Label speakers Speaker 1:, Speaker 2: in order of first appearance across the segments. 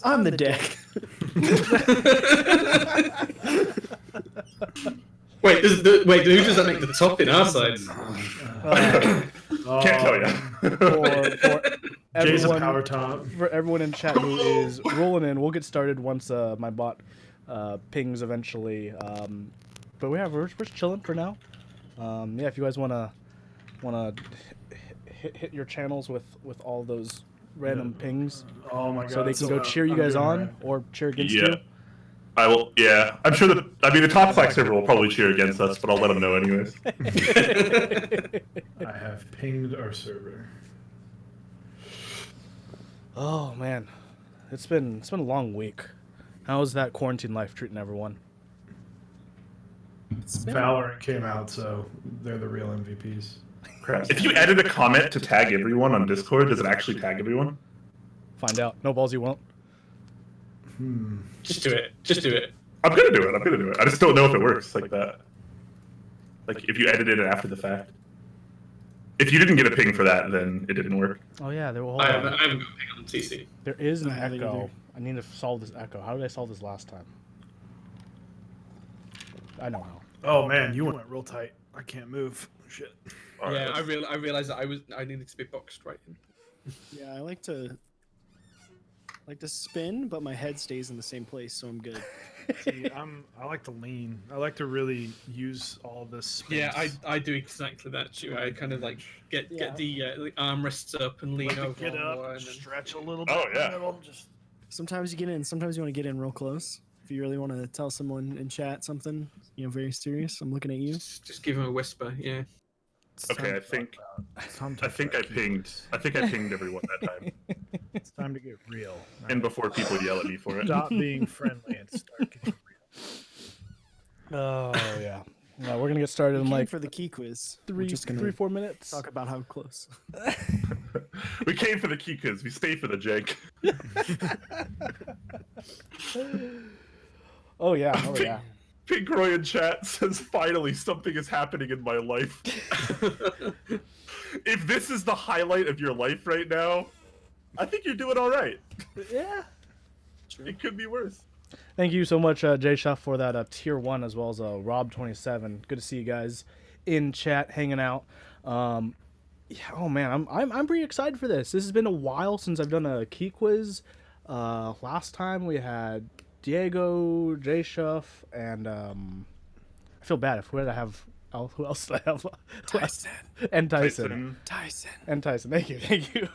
Speaker 1: I'm the deck.
Speaker 2: Wait, who does that make the top in our side?
Speaker 3: Can't tell you.
Speaker 4: For
Speaker 1: Jay's a
Speaker 4: everyone,
Speaker 1: power top.
Speaker 4: for everyone in chat who is rolling in, we'll get started once my bot pings eventually. But we're just chilling for now. Yeah, if you guys wanna hit your channels with all those random pings,
Speaker 1: Oh my god!
Speaker 4: so they can go cheer you
Speaker 1: I'm
Speaker 4: guys
Speaker 1: doing
Speaker 4: on
Speaker 1: right.
Speaker 4: or cheer against
Speaker 3: Yeah.
Speaker 4: you.
Speaker 3: I will. Yeah, I'm sure that. I mean, the top Clack server will probably cheer against us, but I'll let them know anyways.
Speaker 1: I have pinged our server.
Speaker 4: Oh man, it's been a long week. How's that quarantine life treating everyone?
Speaker 1: Valorant came out, so they're the real MVPs.
Speaker 3: Crap. If you edit a comment to tag everyone on Discord, does it actually tag everyone?
Speaker 4: Find out. No balls, you won't.
Speaker 2: Just do it. Just do it.
Speaker 3: I'm gonna do it. I just don't know if it works like that. Like if you edited it after the fact. If you didn't get a ping for that, then it didn't work.
Speaker 4: Oh yeah, there. Hold
Speaker 2: I
Speaker 4: on.
Speaker 2: haven't got a ping on TC.
Speaker 4: There is an
Speaker 1: I haven't
Speaker 4: echo.
Speaker 1: either.
Speaker 4: I need to solve this echo. How did I solve this last time? I know how.
Speaker 1: Oh man, you went real tight. I can't move. Shit.
Speaker 3: All right,
Speaker 2: Yeah, I realized that I needed to be boxed right in.
Speaker 5: Yeah, I like to spin, but my head stays in the same place, so I'm good.
Speaker 1: See, I like to lean. I like to really use all this space.
Speaker 2: Yeah, I do exactly that too. I kind of like get the armrests up and lean
Speaker 1: like to
Speaker 2: over.
Speaker 1: get
Speaker 2: on
Speaker 1: up,
Speaker 2: one
Speaker 1: and
Speaker 2: and-
Speaker 1: stretch a little bit.
Speaker 3: Oh, yeah.
Speaker 1: in the middle, just
Speaker 5: Sometimes you get in, sometimes you want to get in real close. If you really want to tell someone in chat something, very serious, I'm looking at you.
Speaker 2: Just give him a whisper. Yeah.
Speaker 1: it's
Speaker 3: Okay,
Speaker 1: time
Speaker 3: I
Speaker 1: to
Speaker 3: think
Speaker 1: talk about- it's time to
Speaker 3: I
Speaker 1: talk
Speaker 3: think I
Speaker 1: about
Speaker 3: pinged.
Speaker 1: keywords.
Speaker 3: I think I pinged everyone that time,
Speaker 1: It's time to get real.
Speaker 3: and before people yell at me for it.
Speaker 1: Stop being friendly and start getting real.
Speaker 4: Oh yeah. We're gonna get started
Speaker 5: We
Speaker 4: in
Speaker 5: came
Speaker 4: like
Speaker 5: for the key quiz. We're just gonna
Speaker 4: 3-4 minutes.
Speaker 5: talk about how close.
Speaker 3: We came for the key quiz. We stay for the jank.
Speaker 4: Oh yeah. Oh yeah.
Speaker 3: Pink Roy in chat says, "Finally, something is happening in my life." If this is the highlight of your life right now, I think you're doing all right.
Speaker 4: Yeah.
Speaker 3: It could be worse.
Speaker 4: Thank you so much, Jay Shuff, for that tier 1 as well as Rob27. Good to see you guys in chat hanging out. Yeah, oh man, I'm pretty excited for this. This has been a while since I've done a key quiz. Last time we had Diego, Jay Shuff, and I feel bad. Who did I have? Who else did I have?
Speaker 5: Tyson.
Speaker 4: And Tyson.
Speaker 5: Tyson.
Speaker 4: And Tyson. Thank you. Thank you.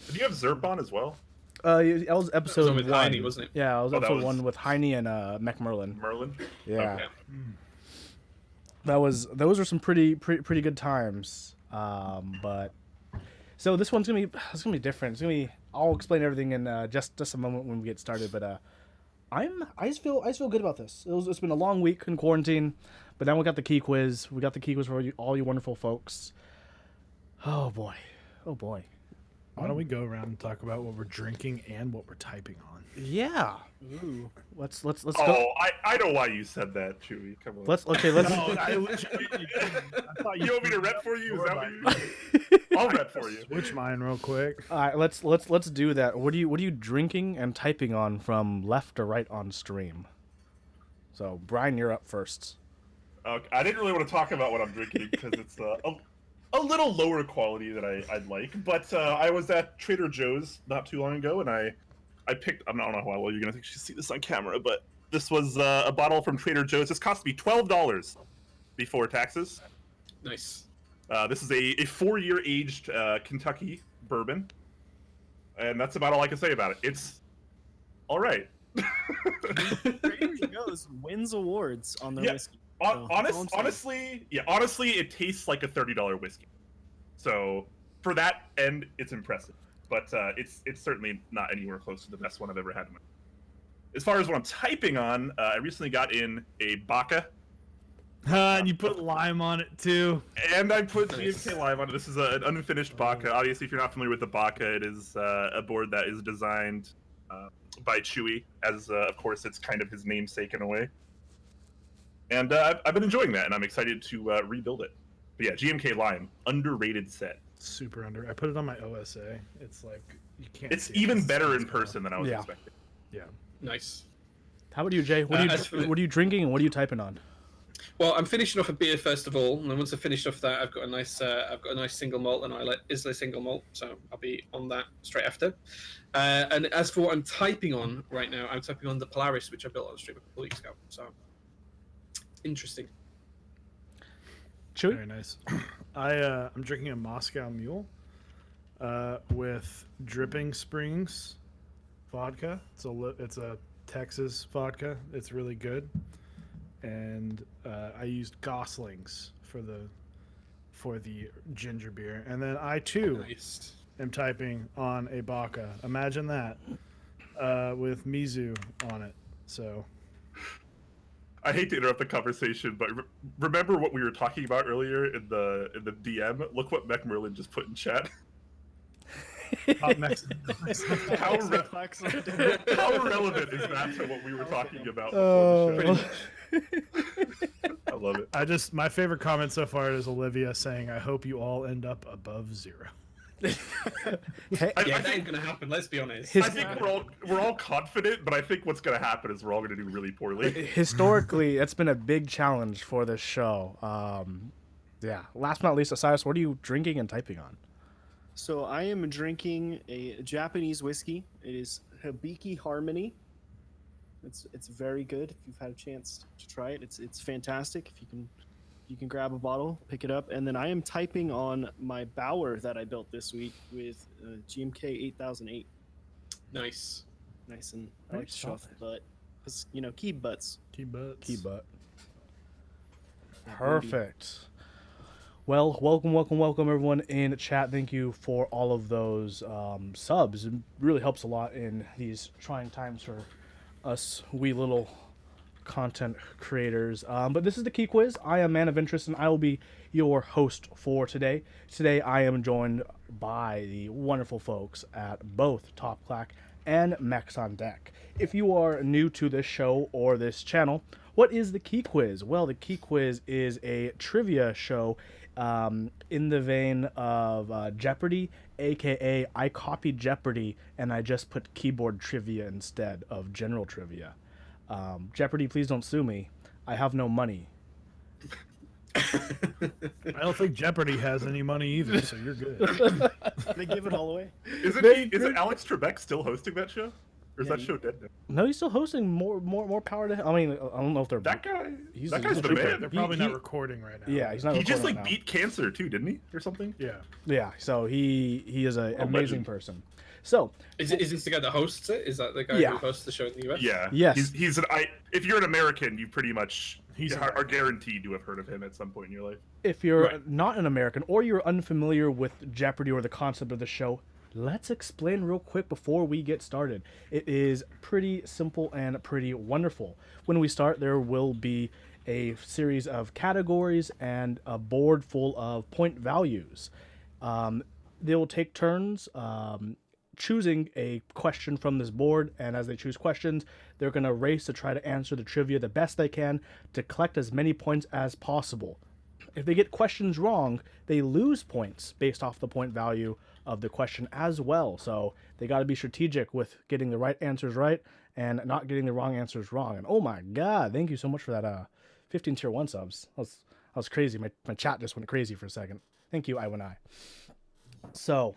Speaker 3: Did you have Zerp on as well?
Speaker 4: That was episode
Speaker 2: That was with
Speaker 4: 1.
Speaker 2: Heine, wasn't it?
Speaker 4: Yeah, it was
Speaker 3: Oh, that
Speaker 4: episode
Speaker 3: was-
Speaker 4: 1 with Heine and Mech Merlin.
Speaker 3: Merlin?
Speaker 4: Yeah.
Speaker 3: Okay.
Speaker 4: Those were some pretty good times. But so this one's gonna be different. I'll explain everything in just a moment when we get started. But I just feel good about this. It's been a long week in quarantine, but now we got the key quiz. We got the key quiz for all you wonderful folks. Oh boy.
Speaker 1: Why don't we go around and talk about what we're drinking and what we're typing on?
Speaker 4: Yeah.
Speaker 5: Ooh.
Speaker 4: Let's go.
Speaker 3: Oh, I know why you said that, Chewy. Come on.
Speaker 4: Let's
Speaker 1: No, I thought
Speaker 3: You want me to rep for you? Is that what you? I'll rep for you.
Speaker 1: Switch mine real quick.
Speaker 4: All right, let's do that. What are you drinking and typing on from left to right on stream? So, Brian, you're up first.
Speaker 3: I didn't really want to talk about what I'm drinking because it's a little lower quality than I'd like. But I was at Trader Joe's not too long ago, and I picked. I don't know how well you're gonna actually see this on camera, but this was a bottle from Trader Joe's. This cost me $12 before taxes.
Speaker 2: Nice.
Speaker 3: This is a 4-year aged Kentucky bourbon, and that's about all I can say about it. It's all right.
Speaker 5: Trader Joe's wins awards on their
Speaker 3: Yeah.
Speaker 5: whiskey. So, that's all I'm saying.
Speaker 3: Honestly, it tastes like a $30 whiskey. So for that end, it's impressive. But it's certainly not anywhere close to the best one I've ever had in my life. As far as what I'm typing on, I recently got in a Baca,
Speaker 1: And you put lime on it too.
Speaker 3: and I put
Speaker 2: Nice.
Speaker 3: GMK Live on it. This is an unfinished Baca. Obviously, if you're not familiar with the Baca, it is a board that is designed by Chewy, as of course it's kind of his namesake in a way. And I've been enjoying that, and I'm excited to rebuild it. But yeah, GMK Lime, underrated set.
Speaker 1: Super under. I put it on my OSA. It's like you can't.
Speaker 3: It's
Speaker 1: see it
Speaker 3: even
Speaker 1: 'cause the
Speaker 3: better
Speaker 1: sun's
Speaker 3: in
Speaker 1: going.
Speaker 3: person than I was
Speaker 4: Yeah.
Speaker 3: expecting.
Speaker 1: Yeah.
Speaker 2: Nice.
Speaker 4: How about you, Jay? What are you drinking and what are you typing on?
Speaker 2: Well, I'm finishing off a beer first of all, and then once I finish off that, I've got a nice single malt, and I like Islay single malt, so I'll be on that straight after. And as for what I'm typing on right now, I'm typing on the Polaris, which I built on stream a couple of weeks ago. So interesting.
Speaker 4: Chewy?
Speaker 1: Very nice. I'm drinking a Moscow Mule with Dripping Springs vodka. It's a Texas vodka. It's really good. And I used Goslings for the ginger beer. And then I too
Speaker 2: Nice.
Speaker 1: am typing on a Baka. Imagine that with Mizu on it. So
Speaker 3: I hate to interrupt the conversation, but remember what we were talking about earlier in the DM? Look what Mech Merlin just put in chat.
Speaker 1: Hot Mex-
Speaker 3: How relevant is that to what we were talking about before the show? I love it.
Speaker 1: My favorite comment so far is Olivia saying, "I hope you all end up above 0."
Speaker 4: Hey,
Speaker 2: Yeah,
Speaker 3: I
Speaker 2: that
Speaker 3: think-
Speaker 2: ain't gonna happen. Let's be honest.
Speaker 3: I think we're all confident, but I think what's going to happen is we're all going to do really poorly.
Speaker 4: historically, that's been a big challenge for this show. Yeah. Last but not least, Osiris, what are you drinking and typing on?
Speaker 5: So I am drinking a Japanese whiskey. It is Hibiki Harmony. It's very good. If you've had a chance to try it, it's fantastic. If you can grab a bottle, pick it up, and then I am typing on my Bauer that I built this week with GMK 8008.
Speaker 2: Nice.
Speaker 5: Nice and I like to show off
Speaker 4: Nice.
Speaker 5: the butt, because key butts.
Speaker 1: Key butts.
Speaker 4: Key butt.
Speaker 5: Yeah,
Speaker 4: Perfect. Well, welcome everyone in chat. Thank you for all of those subs. It really helps a lot in these trying times for us wee little content creators. But this is the Key Quiz. I am Man of Interest, and I will be your host for today. Today, I am joined by the wonderful folks at both Top Clack and Mechs on Deck. If you are new to this show or this channel, what is the Key Quiz? Well, the Key Quiz is a trivia show in the vein of Jeopardy, aka I copied Jeopardy and I just put keyboard trivia instead of general trivia. Jeopardy, please don't sue me. I have no money.
Speaker 1: I don't think Jeopardy has any money either, so you're good.
Speaker 5: They give it all away.
Speaker 3: Isn't Alex Trebek still hosting that show? Or is
Speaker 5: Yeah,
Speaker 3: that show dead now?
Speaker 4: No, he's still hosting. More power to him. I mean, I don't know if they're
Speaker 3: That guy,
Speaker 4: He's
Speaker 3: that
Speaker 4: a-
Speaker 3: guy's
Speaker 4: he's a
Speaker 3: the
Speaker 4: trooper.
Speaker 3: man.
Speaker 1: They're probably not
Speaker 4: he-
Speaker 1: recording right now.
Speaker 4: Yeah, he's not.
Speaker 3: He just
Speaker 4: recording
Speaker 3: like
Speaker 4: right
Speaker 3: beat cancer too, didn't he, or something?
Speaker 1: Yeah.
Speaker 4: now. Yeah, so he is an amazing
Speaker 3: legend.
Speaker 4: person. So
Speaker 2: Is this the guy that hosts it? Is that the guy
Speaker 4: Yeah.
Speaker 2: who hosts the show in the US?
Speaker 3: Yeah.
Speaker 4: Yes.
Speaker 3: He's an. If you're an American, you pretty much
Speaker 1: He's
Speaker 3: are
Speaker 1: American.
Speaker 3: guaranteed to have heard of him at some point in your life.
Speaker 4: if you're
Speaker 2: Right.
Speaker 4: not an American or you're unfamiliar with Jeopardy or the concept of the show, let's explain real quick before we get started. It is pretty simple and pretty wonderful. When we start, there will be a series of categories and a board full of point values. They will take turns choosing a question from this board, and as they choose questions, they're going to race to try to answer the trivia the best they can to collect as many points as possible. If they get questions wrong, they lose points based off the point value of the question as well. So they got to be strategic with getting the right answers right and not getting the wrong answers wrong. And oh my god, thank you so much for that 15 tier 1 subs. That was crazy. My chat just went crazy for a second. Thank you, I. So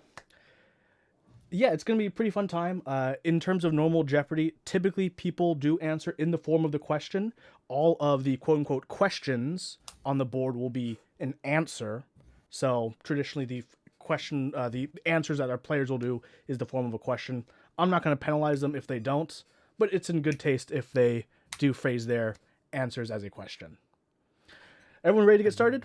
Speaker 4: yeah, it's going to be a pretty fun time. In terms of normal Jeopardy, typically people do answer in the form of the question. All of the quote-unquote questions on the board will be an answer. So traditionally the the answers that our players will do is the form of a question. I'm not going to penalize them if they don't, but it's in good taste if they do phrase their answers as a question. Everyone ready to get started?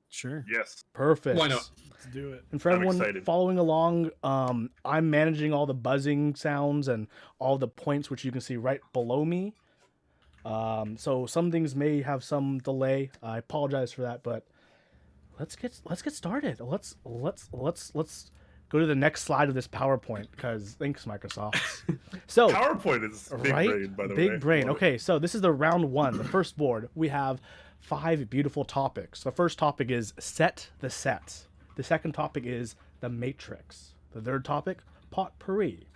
Speaker 5: Sure.
Speaker 3: Yes.
Speaker 4: Perfect.
Speaker 2: Why not?
Speaker 1: Let's do it.
Speaker 4: And for
Speaker 3: I'm
Speaker 4: everyone
Speaker 3: excited.
Speaker 4: following along, I'm managing all the buzzing sounds and all the points, which you can see right below me. So some things may have some delay. I apologize for that, but let's get started. Let's go to the next slide of this PowerPoint because thanks, Microsoft. So
Speaker 3: PowerPoint is big
Speaker 4: right?
Speaker 3: brain, by the way.
Speaker 4: Big brain.
Speaker 3: Love it.
Speaker 4: Okay, so this is the round one, the first board. We have 5 beautiful topics. The first topic is set the set. The second topic is the matrix. The third topic, potpourri.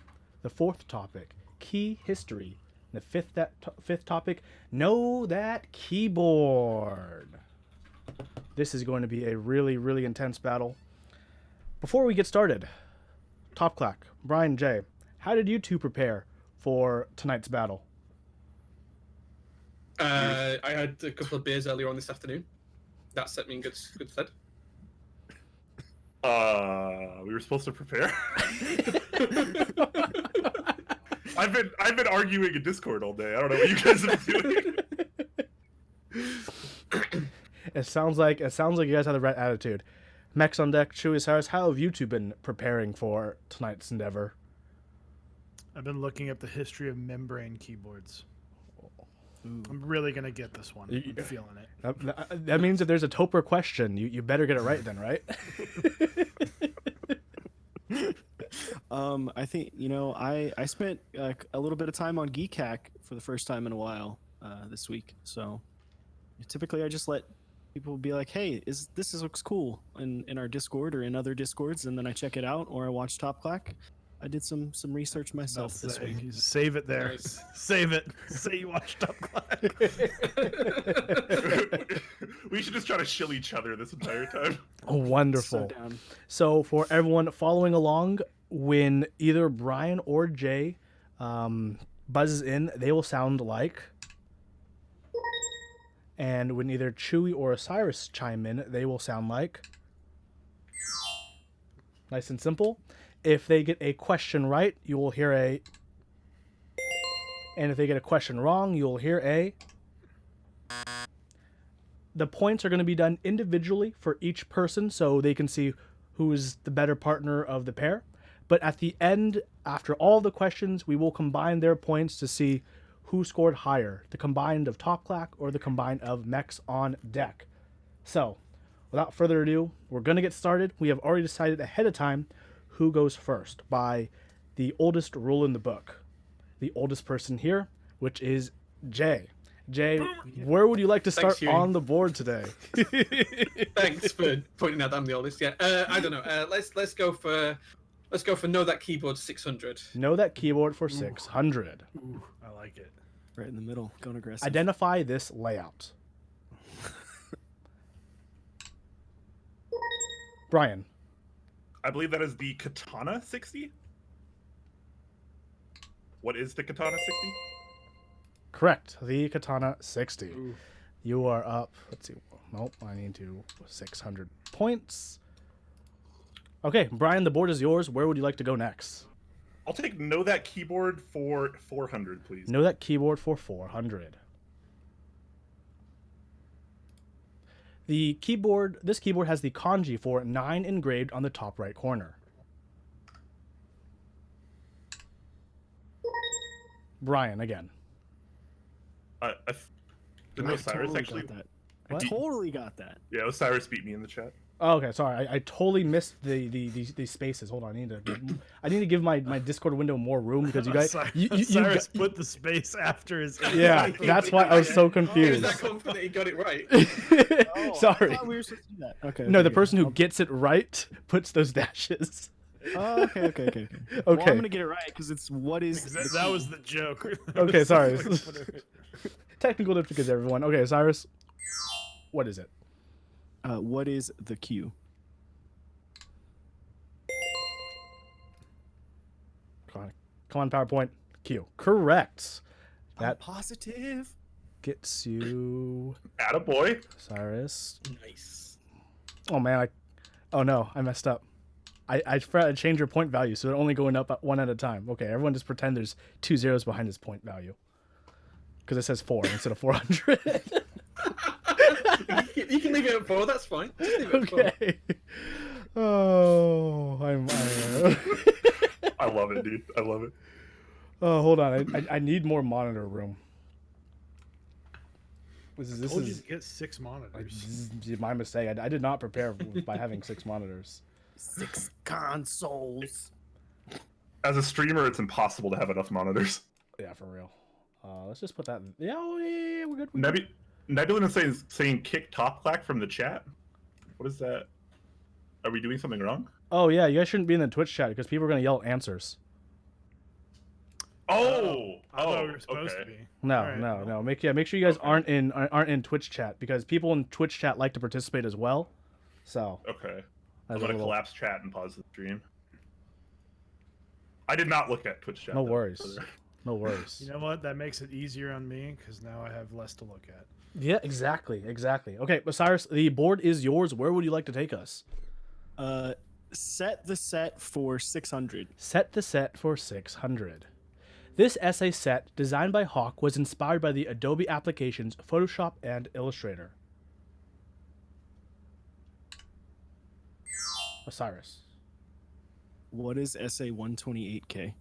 Speaker 4: The fourth topic, key history. And the fifth topic, know that keyboard. This is going to be a really, really intense battle. Before we get started, Top Clack, Brian, Jay, how did you two prepare for tonight's battle?
Speaker 2: I had a couple of beers earlier on this afternoon. That set me in good stead.
Speaker 3: We were supposed to prepare. I've been arguing in Discord all day. I don't know what you guys have been doing.
Speaker 4: It sounds like you guys have the right attitude. Mechs on deck, Chewy, Cyrus, how have you two been preparing for tonight's endeavor?
Speaker 1: I've been looking up the history of membrane keyboards. I'm really gonna get this one. I'm feeling it.
Speaker 4: That means if there's a Topper question, you better get it right then, right?
Speaker 5: I think I spent a little bit of time on Geekhack for the first time in a while this week. So typically I just let people be like, "Hey, this looks cool" in our Discord or in other Discords, and then I check it out or I watch Top Clack. I did some research myself this week.
Speaker 1: Save it there.
Speaker 2: Nice.
Speaker 1: Save it. Say you watched Top Clack.
Speaker 3: We should just try to shill each other this entire time.
Speaker 4: Oh, wonderful.
Speaker 5: So down.
Speaker 4: So for everyone following along, when either Brian or Jay buzzes in, they will sound like. And when either Chewy or Osiris chime in, they will sound like. Nice and simple. If they get a question right, you will hear a. And if they get a question wrong, you'll hear a. The points are going to be done individually for each person so they can see who is the better partner of the pair. But at the end, after all the questions, we will combine their points to see who scored higher, the combined of Top Clack or the combined of Mechs on deck. So, without further ado, we're going to get started. We have already decided ahead of time who goes first by the oldest rule in the book. The oldest person here, which is Jay. Jay, where would you like to start
Speaker 2: Huey.
Speaker 4: on the board today?
Speaker 2: Thanks for pointing out I'm the oldest. Yeah, I don't know. Let's go for know that keyboard 600.
Speaker 4: Know that keyboard for 600.
Speaker 1: Ooh, I like it.
Speaker 5: Right in the middle, going aggressive.
Speaker 4: Identify this layout. Brian.
Speaker 3: I believe that is the Katana 60. What is the Katana 60?
Speaker 4: Correct. The Katana 60.
Speaker 1: Ooh.
Speaker 4: You are up. Let's see. Nope. I need to 600 points. Okay, Brian, the board is yours. Where would you like to go next?
Speaker 3: I'll take Know That Keyboard for 400, please.
Speaker 4: Know that keyboard for 400. This keyboard has the kanji for 9 engraved on the top right corner. Brian, again.
Speaker 3: Didn't Osiris actually?
Speaker 5: got that.
Speaker 4: What?
Speaker 5: I totally got that.
Speaker 3: Yeah, Osiris beat me in the chat.
Speaker 4: Oh, okay, sorry. I totally missed the spaces. Hold on, I need to give my Discord window more room because you guys.
Speaker 1: Cyrus put the space after his.
Speaker 4: Yeah, that's why I was so
Speaker 2: He was
Speaker 4: confused.
Speaker 2: that confident he got it right.
Speaker 5: Oh,
Speaker 4: Sorry.
Speaker 5: I thought we were supposed to do that. Okay.
Speaker 4: No,
Speaker 5: okay,
Speaker 4: the
Speaker 5: okay.
Speaker 4: person who gets it right puts those dashes.
Speaker 5: Oh, okay. Well,
Speaker 4: Okay.
Speaker 5: I'm gonna get it right because it's what is.
Speaker 1: That was the joke.
Speaker 4: Okay, sorry. Technical difficulties, everyone. Okay, Cyrus, what is it?
Speaker 5: What is the Q?
Speaker 4: Come on, PowerPoint. Q. Correct. That
Speaker 5: Positive.
Speaker 4: gets you,
Speaker 3: Attaboy.
Speaker 4: Cyrus.
Speaker 2: Nice.
Speaker 4: Oh man, oh no, I messed up. I forgot to change your point value, so they're only going up one at a time. Okay, everyone just pretend there's 2 zeros behind this point value. Because it says 4 instead of 400.
Speaker 2: You can leave it at 4. That's fine. Just leave it at 4.
Speaker 4: Okay. Oh,
Speaker 3: I love it, dude. I love it.
Speaker 4: Oh, hold on. I need more monitor room. This
Speaker 1: Told you
Speaker 4: is
Speaker 1: to get 6 monitors.
Speaker 4: my mistake. I did not prepare by having 6 monitors.
Speaker 5: 6 consoles.
Speaker 3: As a streamer, it's impossible to have enough monitors.
Speaker 4: Yeah, for real. Let's just put that. Yeah, we're good.
Speaker 3: Nebula is saying kick Top Clack from the chat. What is that? Are we doing something wrong?
Speaker 4: Oh yeah, you guys shouldn't be in the Twitch chat because people are gonna yell answers.
Speaker 3: Oh,
Speaker 1: I thought we were supposed to be.
Speaker 4: No,
Speaker 1: All right,
Speaker 4: no,
Speaker 1: well.
Speaker 4: no. Make sure you guys
Speaker 3: Okay.
Speaker 4: aren't in Twitch chat because people in Twitch chat like to participate as well. So
Speaker 3: Okay. I'm
Speaker 4: that's a
Speaker 3: gonna
Speaker 4: little-
Speaker 3: collapse chat and pause the stream. I did not look at Twitch chat.
Speaker 4: No
Speaker 3: though,
Speaker 4: worries.
Speaker 3: so there-
Speaker 4: No worries.
Speaker 1: You know what? That makes it easier on me because now I have less to look at.
Speaker 4: Yeah, exactly. Okay, Osiris, the board is yours. Where would you like to take us?
Speaker 5: Set the set for 600.
Speaker 4: Set the set for 600. This essay set, designed by Hawk, was inspired by the Adobe applications Photoshop and Illustrator. Osiris.
Speaker 5: What is SA 128K?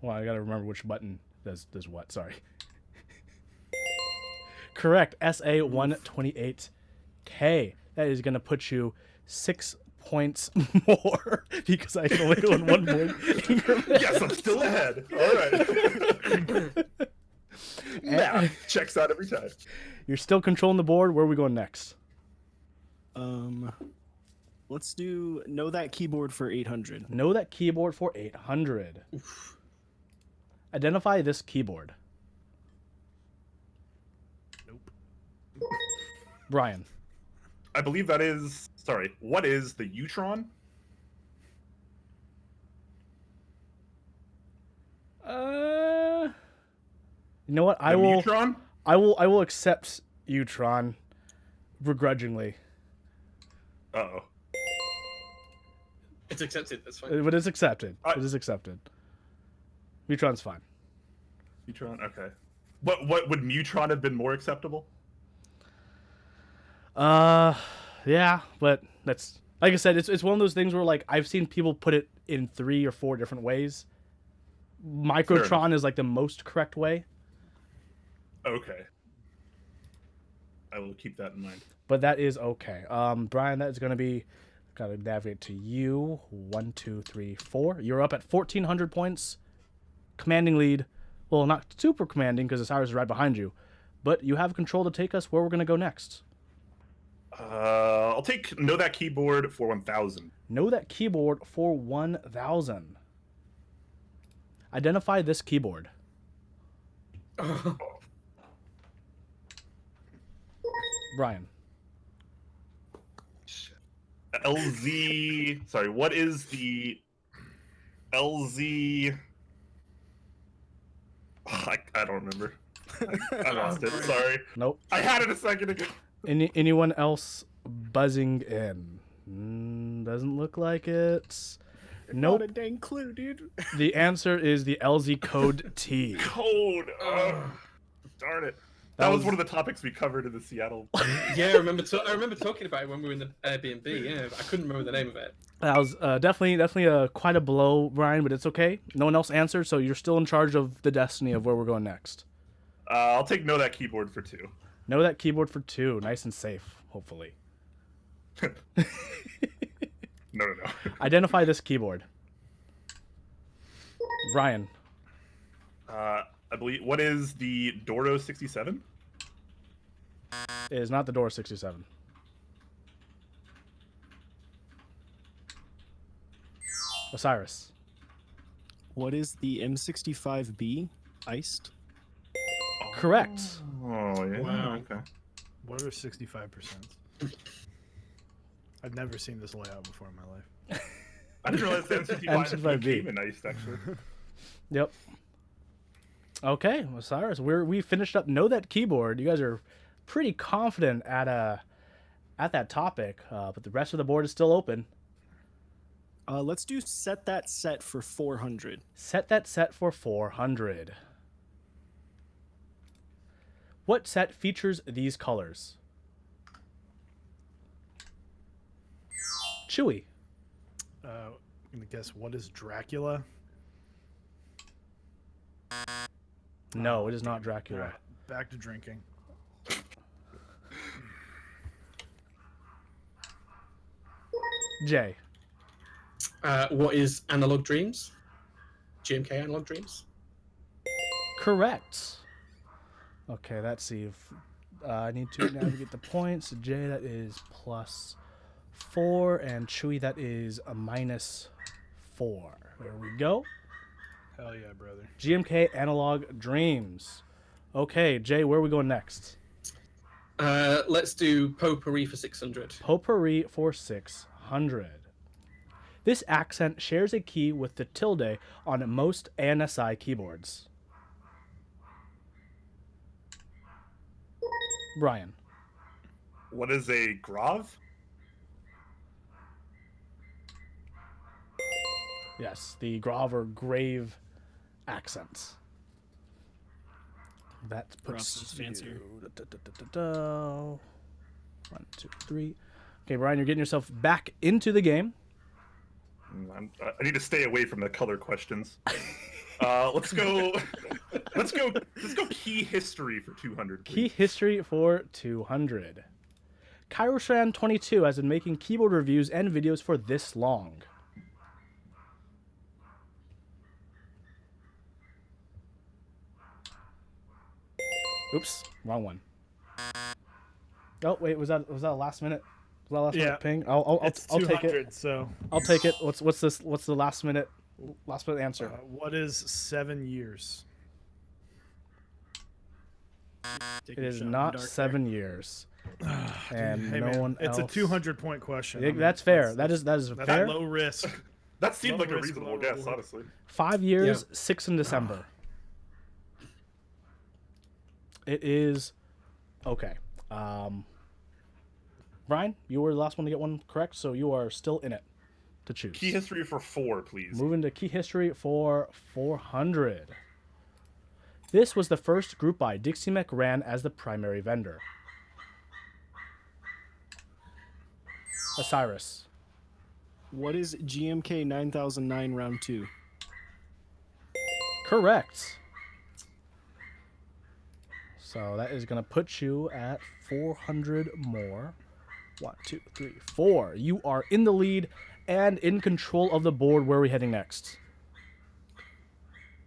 Speaker 4: Well, I gotta remember which button does what. Sorry. Correct. SA 128K. That is gonna put you 6 points more because I can only go in 1 point.
Speaker 3: Yes, I'm still ahead. All right. Math checks out every time.
Speaker 4: You're still controlling the board. Where are we going next?
Speaker 5: Let's do know that keyboard for 800.
Speaker 4: Know that keyboard for 800. Identify this keyboard.
Speaker 1: Nope.
Speaker 4: Brian.
Speaker 3: I believe that is. Sorry. What is the Utron?
Speaker 4: You know what?
Speaker 3: The Mutron?
Speaker 4: I will accept Utron begrudgingly.
Speaker 3: Uh-oh.
Speaker 2: It's accepted. That's fine.
Speaker 4: But it's accepted. It is accepted. Mutron's fine.
Speaker 3: Mutron. Okay. What would Mutron have been more acceptable?
Speaker 4: Yeah, but that's like I said, it's one of those things where like I've seen people put it in 3 or 4 different ways. Microtron is like the most correct way,
Speaker 3: Okay. I will keep that in mind.
Speaker 4: but that is okay. Brian, that is gonna be gotta navigate to you. 1, 2, 3, 4. You're up at 1,400 points, commanding lead. Well, not super commanding because Osiris is right behind you, but you have control to take us where we're gonna go next.
Speaker 3: I'll take Know That Keyboard for 1,000.
Speaker 4: Know that keyboard for 1,000. Identify this keyboard. Brian.
Speaker 3: LZ. Sorry, what is the LZ? I don't remember. I lost it. Sorry.
Speaker 4: Nope.
Speaker 3: I had it a second ago.
Speaker 4: Anyone else buzzing in? Doesn't look like it. Nope.
Speaker 5: Not a dang clue, dude.
Speaker 4: The answer is the LZ code T.
Speaker 3: Code. Darn it. That was one of the topics we covered in the Seattle.
Speaker 2: Yeah, I remember talking about it when we were in the Airbnb. Yeah, but I couldn't remember the name of it.
Speaker 4: That was definitely quite a blow, Brian, but it's okay. No one else answered, so you're still in charge of the destiny of where we're going next.
Speaker 3: I'll take Know That Keyboard for 2.
Speaker 4: Know that keyboard for 2. Nice and safe, hopefully.
Speaker 3: No.
Speaker 4: Identify this keyboard. Brian.
Speaker 3: I believe. What is the Doro 67?
Speaker 4: It is not the Door 67. Osiris.
Speaker 5: What is the M65B iced?
Speaker 4: Correct.
Speaker 3: Oh yeah.
Speaker 2: Wow.
Speaker 3: Okay.
Speaker 1: What are 65%? I've never seen this layout before in my life.
Speaker 3: I didn't realize the M65
Speaker 4: M65B.
Speaker 3: came in iced actually.
Speaker 4: Yep. Okay, Osiris, we finished up Know That Keyboard. You guys are pretty confident at that topic, but the rest of the board is still open.
Speaker 5: Let's do set that set for 400.
Speaker 4: Set that set for 400. What set features these colors? Chewy.
Speaker 1: I'm gonna guess what is Dracula?
Speaker 4: No, it is not Dracula.
Speaker 1: Alright, back to drinking.
Speaker 4: Jay.
Speaker 2: What is Analog Dreams? GMK Analog Dreams?
Speaker 4: Correct. Okay, let's see if I need to navigate the points. Jay, that is plus 4, and Chewy, that is a -4. There we go.
Speaker 1: Hell yeah, brother.
Speaker 4: GMK Analog Dreams. Okay, Jay, where are we going next?
Speaker 2: Let's do Potpourri for 600.
Speaker 4: Potpourri for 600. This accent shares a key with the tilde on most ANSI keyboards. Brian.
Speaker 3: What is a grave?
Speaker 4: Yes, the grave or grave accents. That
Speaker 5: Perhaps
Speaker 4: puts
Speaker 5: it's fancier.
Speaker 4: you... 1, 2, 3. Okay, Brian, you're getting yourself back into the game.
Speaker 3: I need to stay away from the color questions. Let's go. Let's go key history for 200.
Speaker 4: Key
Speaker 3: Please.
Speaker 4: history for 200. Kyroshan22 has been making keyboard reviews and videos for this long. Oops, wrong one. Oh wait, was that a last minute? Was that a last
Speaker 1: Yeah.
Speaker 4: minute ping? I'll
Speaker 1: It's
Speaker 4: take
Speaker 1: 200,
Speaker 4: it.
Speaker 1: so
Speaker 4: I'll take it. What's the last minute answer?
Speaker 1: what is 7 years?
Speaker 5: Take
Speaker 4: It
Speaker 5: a
Speaker 4: is
Speaker 5: shot in the
Speaker 4: not
Speaker 5: dark
Speaker 4: 7 years. And
Speaker 1: Hey,
Speaker 4: no
Speaker 1: man,
Speaker 4: one else.
Speaker 1: it's a 200-point question.
Speaker 4: Yeah, that's fair. That is
Speaker 1: that's
Speaker 4: fair.
Speaker 1: low risk.
Speaker 3: That seemed
Speaker 1: Low
Speaker 3: like a
Speaker 1: risk,
Speaker 3: reasonable
Speaker 1: low
Speaker 3: guess,
Speaker 1: reward.
Speaker 3: honestly.
Speaker 4: 5 years,
Speaker 2: Yeah.
Speaker 4: 6 in December. It is okay. Brian, you were the last one to get one correct, so you are still in it to choose.
Speaker 3: Key history for 4, please.
Speaker 4: Moving to key history for 400. This was the first group buy Dixie Mech ran as the primary vendor. Osiris.
Speaker 5: What is GMK 9009 round 2?
Speaker 4: Correct. So that is going to put you at 400 more. 1, 2, 3, 4. You are in the lead and in control of the board. Where are we heading next?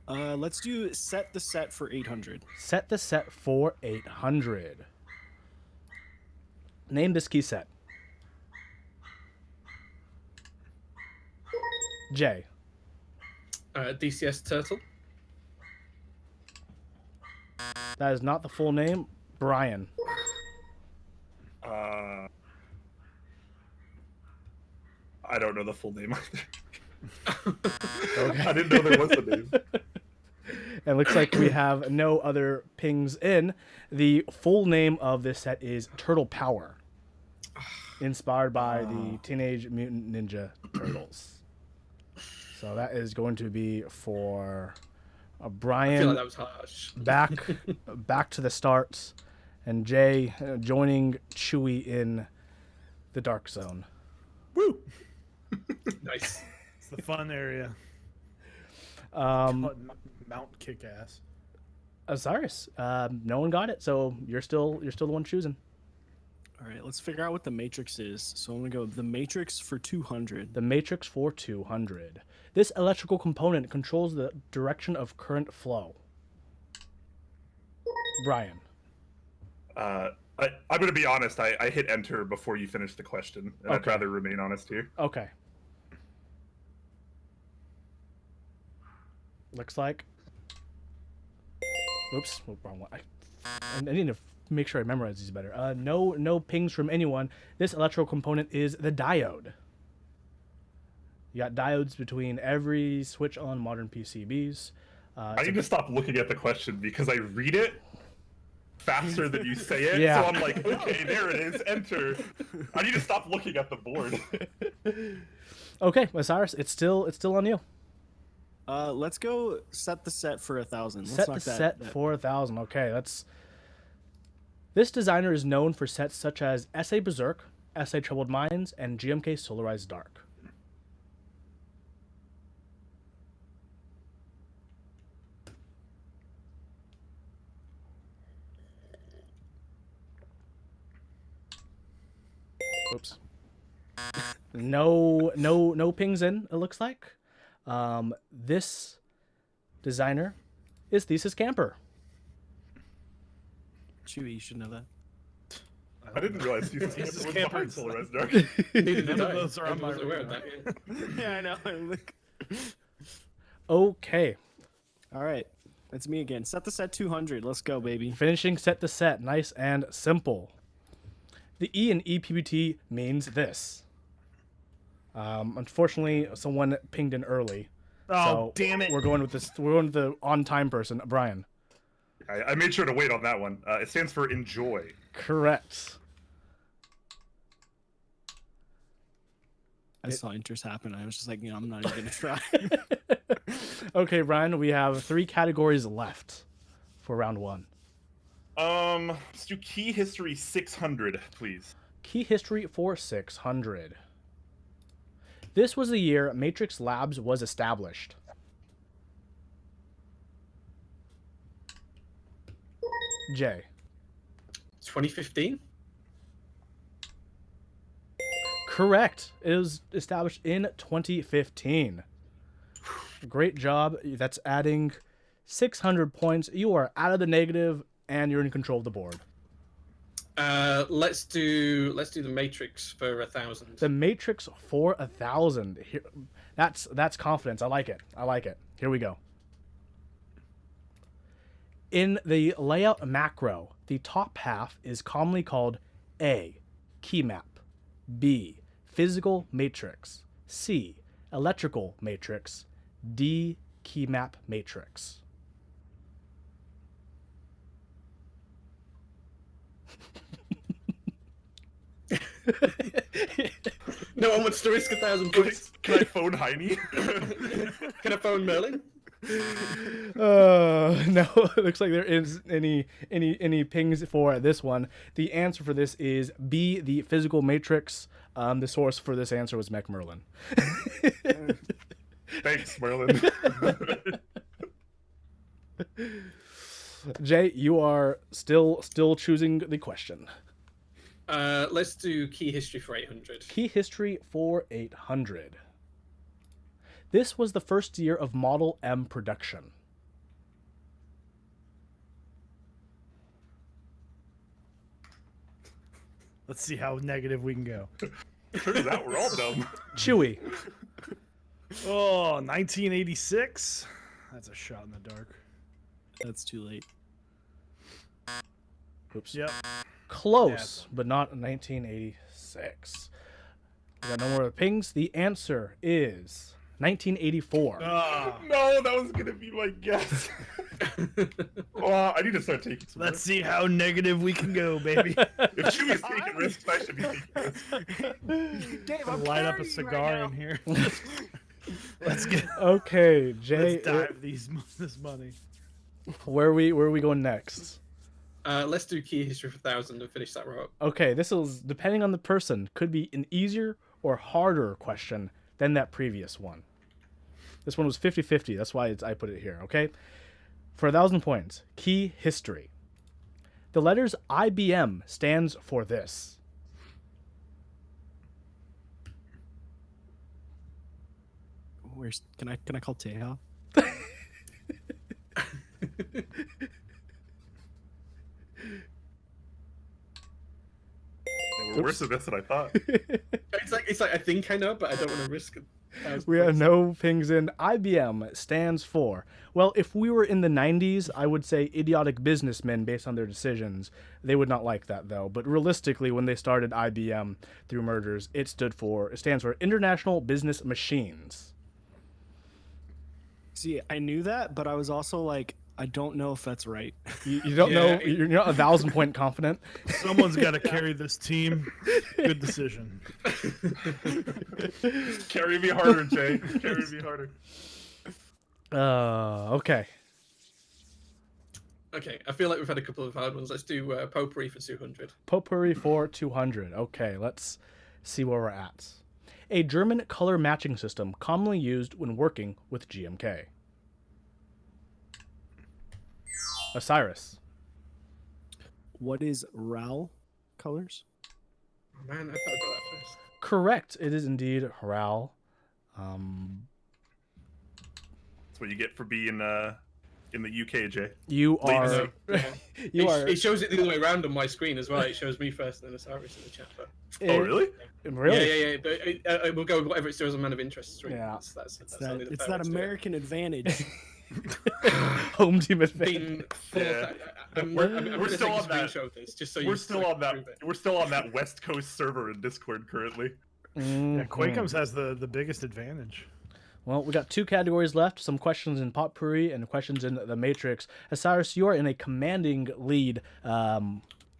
Speaker 5: Let's do set the set for 800.
Speaker 4: Set the set for 800. Name this key set. Jay.
Speaker 2: DCS Turtle.
Speaker 4: That is not the full name. Brian.
Speaker 3: I don't know the full name either.
Speaker 4: Okay.
Speaker 3: I didn't know there was a name.
Speaker 4: And it looks like we have no other pings in. The full name of this set is Turtle Power, inspired by the Teenage Mutant Ninja Turtles. So that is going to be for
Speaker 2: I feel
Speaker 4: Brian
Speaker 2: like that was harsh.
Speaker 4: back to the start, and Jay joining Chewy in the dark zone.
Speaker 1: Woo!
Speaker 2: Nice.
Speaker 1: It's the fun area. Mount Kick-Ass.
Speaker 4: Osiris, no one got it, so you're still the one choosing.
Speaker 5: All right, let's figure out what the matrix is. So I'm going to go the matrix for 200.
Speaker 4: The matrix for 200. This electrical component controls the direction of current flow. Brian.
Speaker 3: I'm going to be honest. I hit enter before you finished the question, and I'd
Speaker 4: Okay.
Speaker 3: rather remain honest here.
Speaker 4: Okay. Looks like. Oops, wrong one. I need to make sure I memorize these better. No pings from anyone. This electrical component is the diode. You got diodes between every switch on modern PCBs.
Speaker 3: I need to stop looking at the question because I read it faster than you say it.
Speaker 4: Yeah.
Speaker 3: So I'm like, okay, there it is. Enter. I need to stop looking at the board.
Speaker 4: Okay, Osiris, it's still on you.
Speaker 5: Let's go set the set for 1,000. Let's
Speaker 4: Set
Speaker 5: knock
Speaker 4: the
Speaker 5: that-
Speaker 4: set
Speaker 5: that-
Speaker 4: for 1,000. Okay, that's. This designer is known for sets such as SA Berserk, SA Troubled Minds, and GMK Solarized Dark. Oops. No pings in, it looks like. This designer is Thesis Camper.
Speaker 5: Chewy, you should know that.
Speaker 3: I didn't realize these
Speaker 1: Jesus
Speaker 3: was
Speaker 1: can't
Speaker 3: behind
Speaker 1: print
Speaker 3: Solar Res
Speaker 1: stuff.
Speaker 3: Dark.
Speaker 2: Neither
Speaker 1: None
Speaker 2: did
Speaker 1: of
Speaker 2: I.
Speaker 1: those are on
Speaker 2: I
Speaker 1: my
Speaker 2: wasn't aware of
Speaker 1: radar.
Speaker 2: that. Yeah.
Speaker 5: Yeah, I know. Look.
Speaker 4: Okay.
Speaker 5: All right, that's me again. Set the set 200. Let's go, baby.
Speaker 4: Finishing set to set. Nice and simple. The E in EPBT means this. Unfortunately, someone pinged in early.
Speaker 1: Oh,
Speaker 4: So
Speaker 1: damn it.
Speaker 4: We're going with this. We're going with the on-time person, Brian.
Speaker 3: I made sure to wait on that one. It stands for enjoy.
Speaker 4: Correct.
Speaker 5: I saw enters happen. I was just like, I'm not even gonna try.
Speaker 4: Okay, Brian, we have 3 categories left for round 1.
Speaker 3: Let's do key history 600, please.
Speaker 4: Key history for 600. This was the year Matrix Labs was established. Jay.
Speaker 2: 2015.
Speaker 4: Correct. It was established in 2015. Great job. That's adding 600 points. You are out of the negative, and you're in control of the board.
Speaker 2: Let's do the Matrix for 1,000.
Speaker 4: The Matrix for 1,000. Here, that's confidence. I like it. I like it. Here we go. In the layout macro, the top half is commonly called A, key map, B, physical matrix, C, electrical matrix, D, key map matrix.
Speaker 2: No one wants to risk 1,000 points.
Speaker 3: Can I phone Heine?
Speaker 2: Can I phone Merlin?
Speaker 4: No, it looks like there is any pings for this one. The answer for this is B, the physical matrix. The source for this answer was Mech Merlin.
Speaker 3: Thanks, Merlin.
Speaker 4: Jay, you are still choosing the question.
Speaker 2: Let's do key history for 800.
Speaker 4: Key history for 800. This was the first year of Model M production.
Speaker 1: Let's see how negative we can go.
Speaker 3: Turns out we're all dumb.
Speaker 4: Chewy.
Speaker 1: Oh, 1986. That's a shot in the dark.
Speaker 5: That's too late.
Speaker 4: Oops.
Speaker 1: Yep.
Speaker 4: Close, but not 1986. We got no more pings. The answer is 1984.
Speaker 1: Ah,
Speaker 3: No, that was gonna be my guess. I need to start taking some
Speaker 1: let's
Speaker 3: risks.
Speaker 1: see how negative we can go, baby.
Speaker 3: If Chewy's taking risks, I should be taking risks.
Speaker 5: Dave,
Speaker 1: Light up a cigar in here. Let's get.
Speaker 4: Okay, Jay,
Speaker 1: Let's dive this money.
Speaker 4: where are we going next?
Speaker 2: Let's do key history for 1,000 and finish that row up.
Speaker 4: Okay, this is, depending on the person, could be an easier or harder question than that previous one. This one was 50-50. That's why I put it here, okay? For 1,000 points, key history. The letters IBM stands for this.
Speaker 5: Where's can I call Teja?
Speaker 3: We're worse at this than I thought.
Speaker 2: It's like I think I know, but I don't want to risk it.
Speaker 4: We have no pings in. IBM stands for, well, if we were in the 90s, I would say idiotic businessmen based on their decisions. They would not like that, though. But realistically, when they started IBM through mergers, it stands for International Business Machines.
Speaker 5: See, I knew that, but I was also like, I don't know if that's right.
Speaker 4: You don't know, you're not 1,000 point confident.
Speaker 1: Someone's got to carry this team. Good decision.
Speaker 3: Carry me harder, Jay. Carry me harder.
Speaker 4: Okay.
Speaker 2: Okay, I feel like we've had a couple of hard ones. Let's do potpourri for 200.
Speaker 4: Potpourri for 200. Okay, let's see where we're at. A German color matching system commonly used when working with GMK. Osiris.
Speaker 5: What is RAL colors?
Speaker 2: Oh, man, I thought I got that first.
Speaker 4: Correct. It is indeed RAL.
Speaker 3: That's what you get for being in the UK, Jay.
Speaker 4: You are.
Speaker 2: So, yeah.
Speaker 4: You are.
Speaker 2: It shows it the other way around on my screen as well. It shows me first, and then Osiris in the chat. But
Speaker 3: Oh, really?
Speaker 4: Really?
Speaker 2: yeah. But we'll go with whatever it shows on Man of Interest stream.
Speaker 4: Yeah.
Speaker 2: That's
Speaker 5: It's
Speaker 2: only
Speaker 5: that,
Speaker 2: the
Speaker 5: it's
Speaker 2: fair
Speaker 5: that
Speaker 2: way to do it.
Speaker 5: American advantage.
Speaker 4: Home team advantage.
Speaker 2: Been
Speaker 3: Yeah.
Speaker 2: I'm
Speaker 3: We're
Speaker 2: gonna
Speaker 3: still
Speaker 2: take a
Speaker 3: on that.
Speaker 2: screenshot of this just so
Speaker 3: We're
Speaker 2: you
Speaker 3: still
Speaker 2: can
Speaker 3: on that.
Speaker 2: prove it.
Speaker 3: We're still on that West Coast server in Discord currently.
Speaker 1: Yeah,
Speaker 4: Mhm.
Speaker 1: Quakeums has the biggest advantage.
Speaker 4: Well, we got 2 categories left: some questions in Potpourri and questions in the Matrix. Osiris, you are in a commanding lead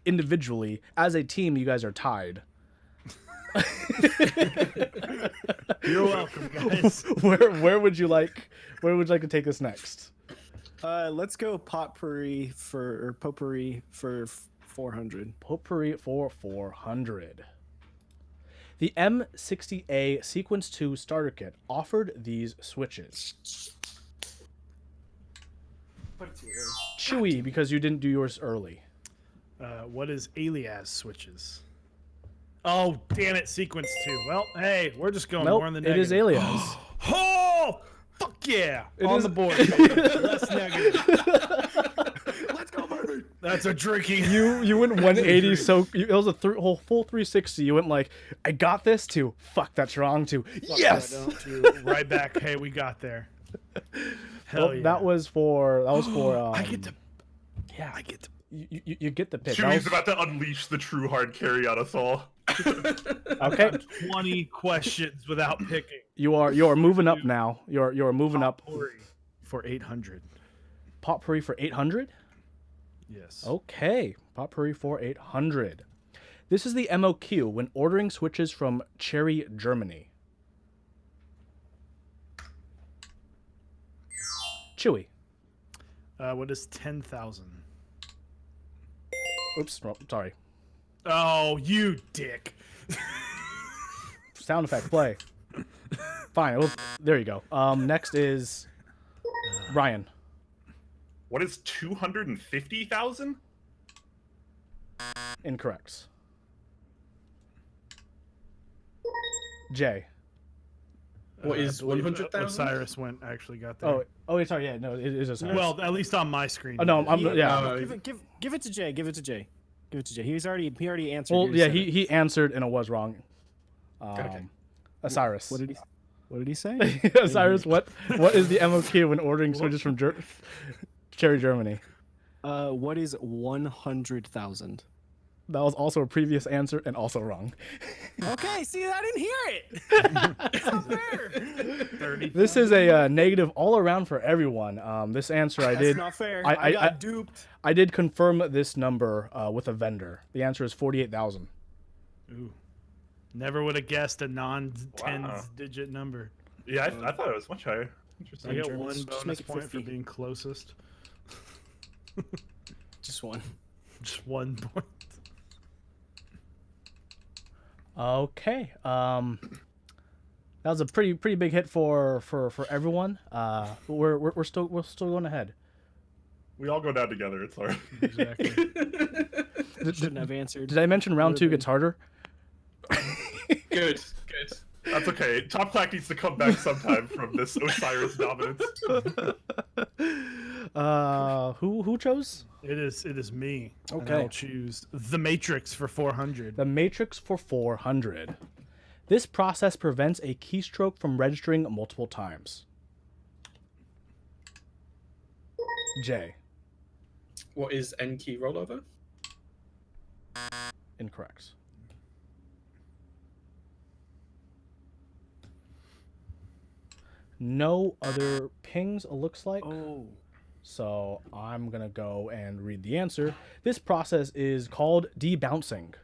Speaker 4: individually. As a team, you guys are tied.
Speaker 1: You're welcome, guys.
Speaker 4: Where would you like to take this next?
Speaker 5: Let's go potpourri for 400.
Speaker 4: Potpourri for 400. The M60A Sequence 2 starter kit offered these switches. Chewy, because you didn't do yours early.
Speaker 1: What is Alias switches? Oh, damn it, sequence 2. Well, hey, we're just going
Speaker 4: Nope,
Speaker 1: more on the
Speaker 4: it
Speaker 1: negative.
Speaker 4: is Alias.
Speaker 1: Oh, fuck yeah. On
Speaker 4: is-
Speaker 1: the board. Baby. Less negative.
Speaker 3: Let's go, baby.
Speaker 1: That's a drinking.
Speaker 4: You went 180, so it was a whole full 360. You went like, I got this, to fuck, that's wrong, to yes.
Speaker 1: Right back. Hey, we got there. Hell
Speaker 4: Well,
Speaker 1: yeah.
Speaker 4: that was for
Speaker 1: I get to.
Speaker 4: yeah.
Speaker 1: I get to.
Speaker 4: You get the pick. That
Speaker 3: Chewie's
Speaker 4: was-
Speaker 3: about to unleash the true hard carry on us all.
Speaker 4: okay,
Speaker 1: 20 questions without picking.
Speaker 4: you are moving up now. You're moving up.
Speaker 1: Ori for 800.
Speaker 4: Potpourri for 800.
Speaker 1: Yes.
Speaker 4: Okay, Potpourri for 800. This is the MOQ when ordering switches from Cherry, Germany. Chewy.
Speaker 1: What is 10,000?
Speaker 4: Oops, sorry.
Speaker 1: Oh, you dick.
Speaker 4: Sound effect, play. Fine, there you go. Next is Ryan.
Speaker 3: What is 250,000?
Speaker 4: Incorrect. Jay.
Speaker 2: What is
Speaker 1: I believe
Speaker 2: 100,000?
Speaker 1: Osiris actually got there.
Speaker 4: Oh, sorry. Yeah, no, it is Osiris.
Speaker 1: Well, at least on my screen.
Speaker 4: oh no, I'm yeah.
Speaker 2: No,
Speaker 5: Give it to Jay. Give it to Jay. Give it to Jay. He already answered.
Speaker 4: Well,
Speaker 5: You
Speaker 4: yeah,
Speaker 5: said it.
Speaker 4: he answered and it was wrong.
Speaker 2: Okay.
Speaker 4: Osiris.
Speaker 5: What did he say?
Speaker 4: Osiris, what is the MOQ when ordering switches from Cherry, Germany?
Speaker 5: What is 100,000?
Speaker 4: That was also a previous answer and also wrong.
Speaker 5: Okay, see, I didn't hear it. It's not fair.
Speaker 1: 30.
Speaker 4: This is a negative all around for everyone. This answer I
Speaker 5: That's
Speaker 4: did.
Speaker 5: not fair.
Speaker 4: I-
Speaker 5: I got
Speaker 4: I-
Speaker 5: duped.
Speaker 4: I did confirm this number with a vendor. The answer is 48,000.
Speaker 1: Ooh. Never would have guessed a non-10
Speaker 3: Wow.
Speaker 1: digit number.
Speaker 3: Yeah, I thought it was much higher.
Speaker 1: I
Speaker 3: Interesting.
Speaker 1: get
Speaker 5: Germans,
Speaker 1: one
Speaker 5: just
Speaker 1: bonus
Speaker 5: make it
Speaker 1: point for
Speaker 5: 50.
Speaker 1: being closest.
Speaker 5: Just one.
Speaker 1: Just 1 point.
Speaker 4: Okay. That was a pretty big hit for everyone. We're still going ahead.
Speaker 3: We all go down together. It's alright.
Speaker 1: Exactly.
Speaker 5: Shouldn't have answered.
Speaker 4: Did I mention round 2 gets harder?
Speaker 2: Good.
Speaker 3: That's okay. Top Clack needs to come back sometime from this Osiris dominance.
Speaker 4: Who chose?
Speaker 1: It is me. And
Speaker 4: Okay.
Speaker 1: I'll choose The Matrix for 400.
Speaker 4: The Matrix for 400. This process prevents a keystroke from registering multiple times. J.
Speaker 2: What is N key rollover?
Speaker 4: Incorrect. No other pings, it looks like.
Speaker 5: Oh.
Speaker 4: So I'm going to go and read the answer. This process is called debouncing.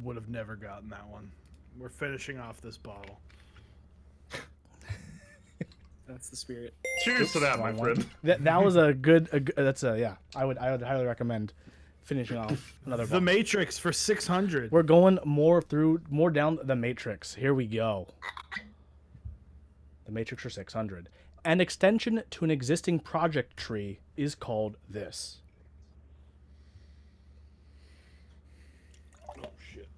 Speaker 1: Would have never gotten that one. We're finishing off this bottle.
Speaker 5: That's the spirit.
Speaker 3: Cheers to that, my
Speaker 4: Wrong one.
Speaker 3: friend.
Speaker 4: That was a good, that's a, yeah, I would highly recommend finishing off another
Speaker 1: The
Speaker 4: bottle.
Speaker 1: Matrix for 600.
Speaker 4: We're going more down the Matrix. Here we go. The Matrix for 600. An extension to an existing project tree is called this.
Speaker 1: Oh, shit.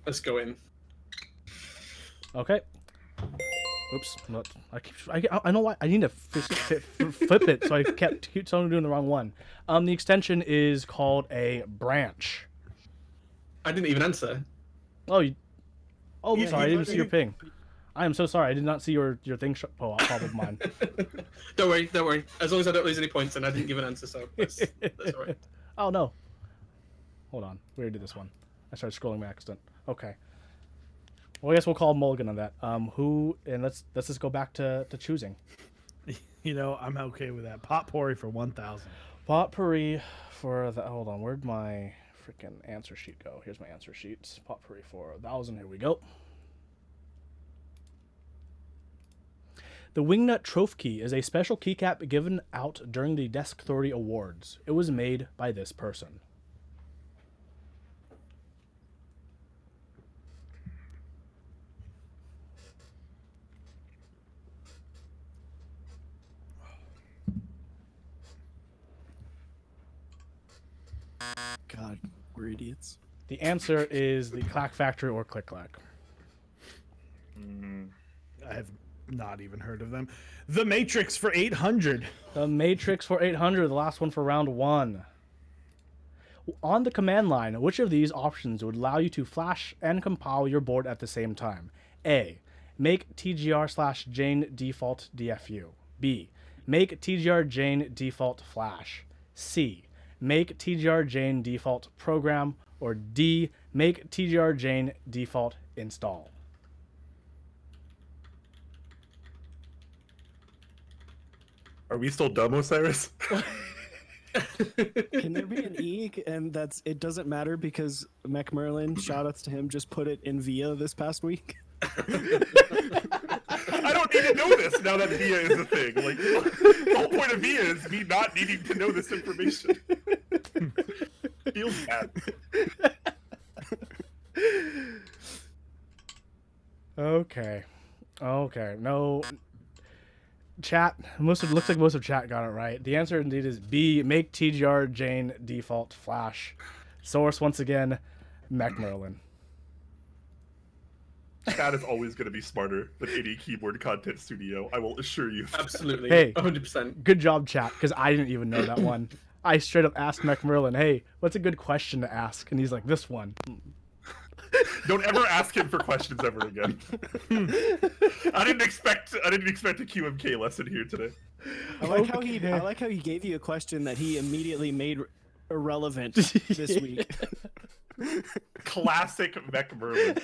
Speaker 2: Let's go in.
Speaker 4: Okay. Oops. Not, I know why. I need to flip it, so I keep telling doing the wrong one. The extension is called a branch.
Speaker 2: I didn't even answer.
Speaker 4: Oh, I'm
Speaker 5: Yeah,
Speaker 4: sorry. I
Speaker 5: he-
Speaker 4: didn't see your ping. I am so sorry. I did not see your thing pop up of mine.
Speaker 2: Don't worry. As long as I don't lose any points, and I didn't give an answer, so that's all right.
Speaker 4: Oh no. Hold on. We already did this one. I started scrolling by accident. Okay. Well, I guess we'll call Mulligan on that. Who and let's just go back to choosing.
Speaker 1: You know, I'm okay with that. Potpourri for 1,000.
Speaker 4: Potpourri for the. Hold on. Where'd my freaking answer sheet go? Here's my answer sheet. Potpourri for 1,000. Here we go. The Wingnut Trophy Key is a special keycap given out during the Desk 30 Awards. It was made by this person.
Speaker 5: God, we're idiots.
Speaker 4: The answer is the Clack Factory or Click Clack.
Speaker 1: I have not even heard of them. The Matrix for 800.
Speaker 4: The Matrix for 800, the last one for round 1. On the command line, which of these options would allow you to flash and compile your board at the same time? A. Make TGR/Jane default DFU. B. Make TGR Jane default flash. C. Make TGR Jane default program. Or D. Make TGR Jane default install.
Speaker 3: Are we still dumb, Osiris?
Speaker 5: Can there be an E? And it doesn't matter because Mech Merlin, shout outs to him, just put it in VIA this past week.
Speaker 3: I don't need to know this now that VIA is a thing. Like, the whole point of VIA is me not needing to know this information. Feels bad.
Speaker 4: Okay. No. Chat. Looks like most of chat got it right. The answer indeed is B. Make TGR Jane default flash. Source once again, Mech Merlin.
Speaker 3: Chat is always going to be smarter than any keyboard content studio. I will assure you.
Speaker 2: Absolutely.
Speaker 4: Hey.
Speaker 2: 100%.
Speaker 4: Good job, chat, because I didn't even know that one. I straight up asked Mech Merlin, "Hey, what's a good question to ask?" And he's like, "This one."
Speaker 3: Don't ever ask him for questions ever again. I didn't expect a QMK lesson here today.
Speaker 5: I like how he gave you a question that he immediately made irrelevant this week.
Speaker 3: Classic Mech Merlin.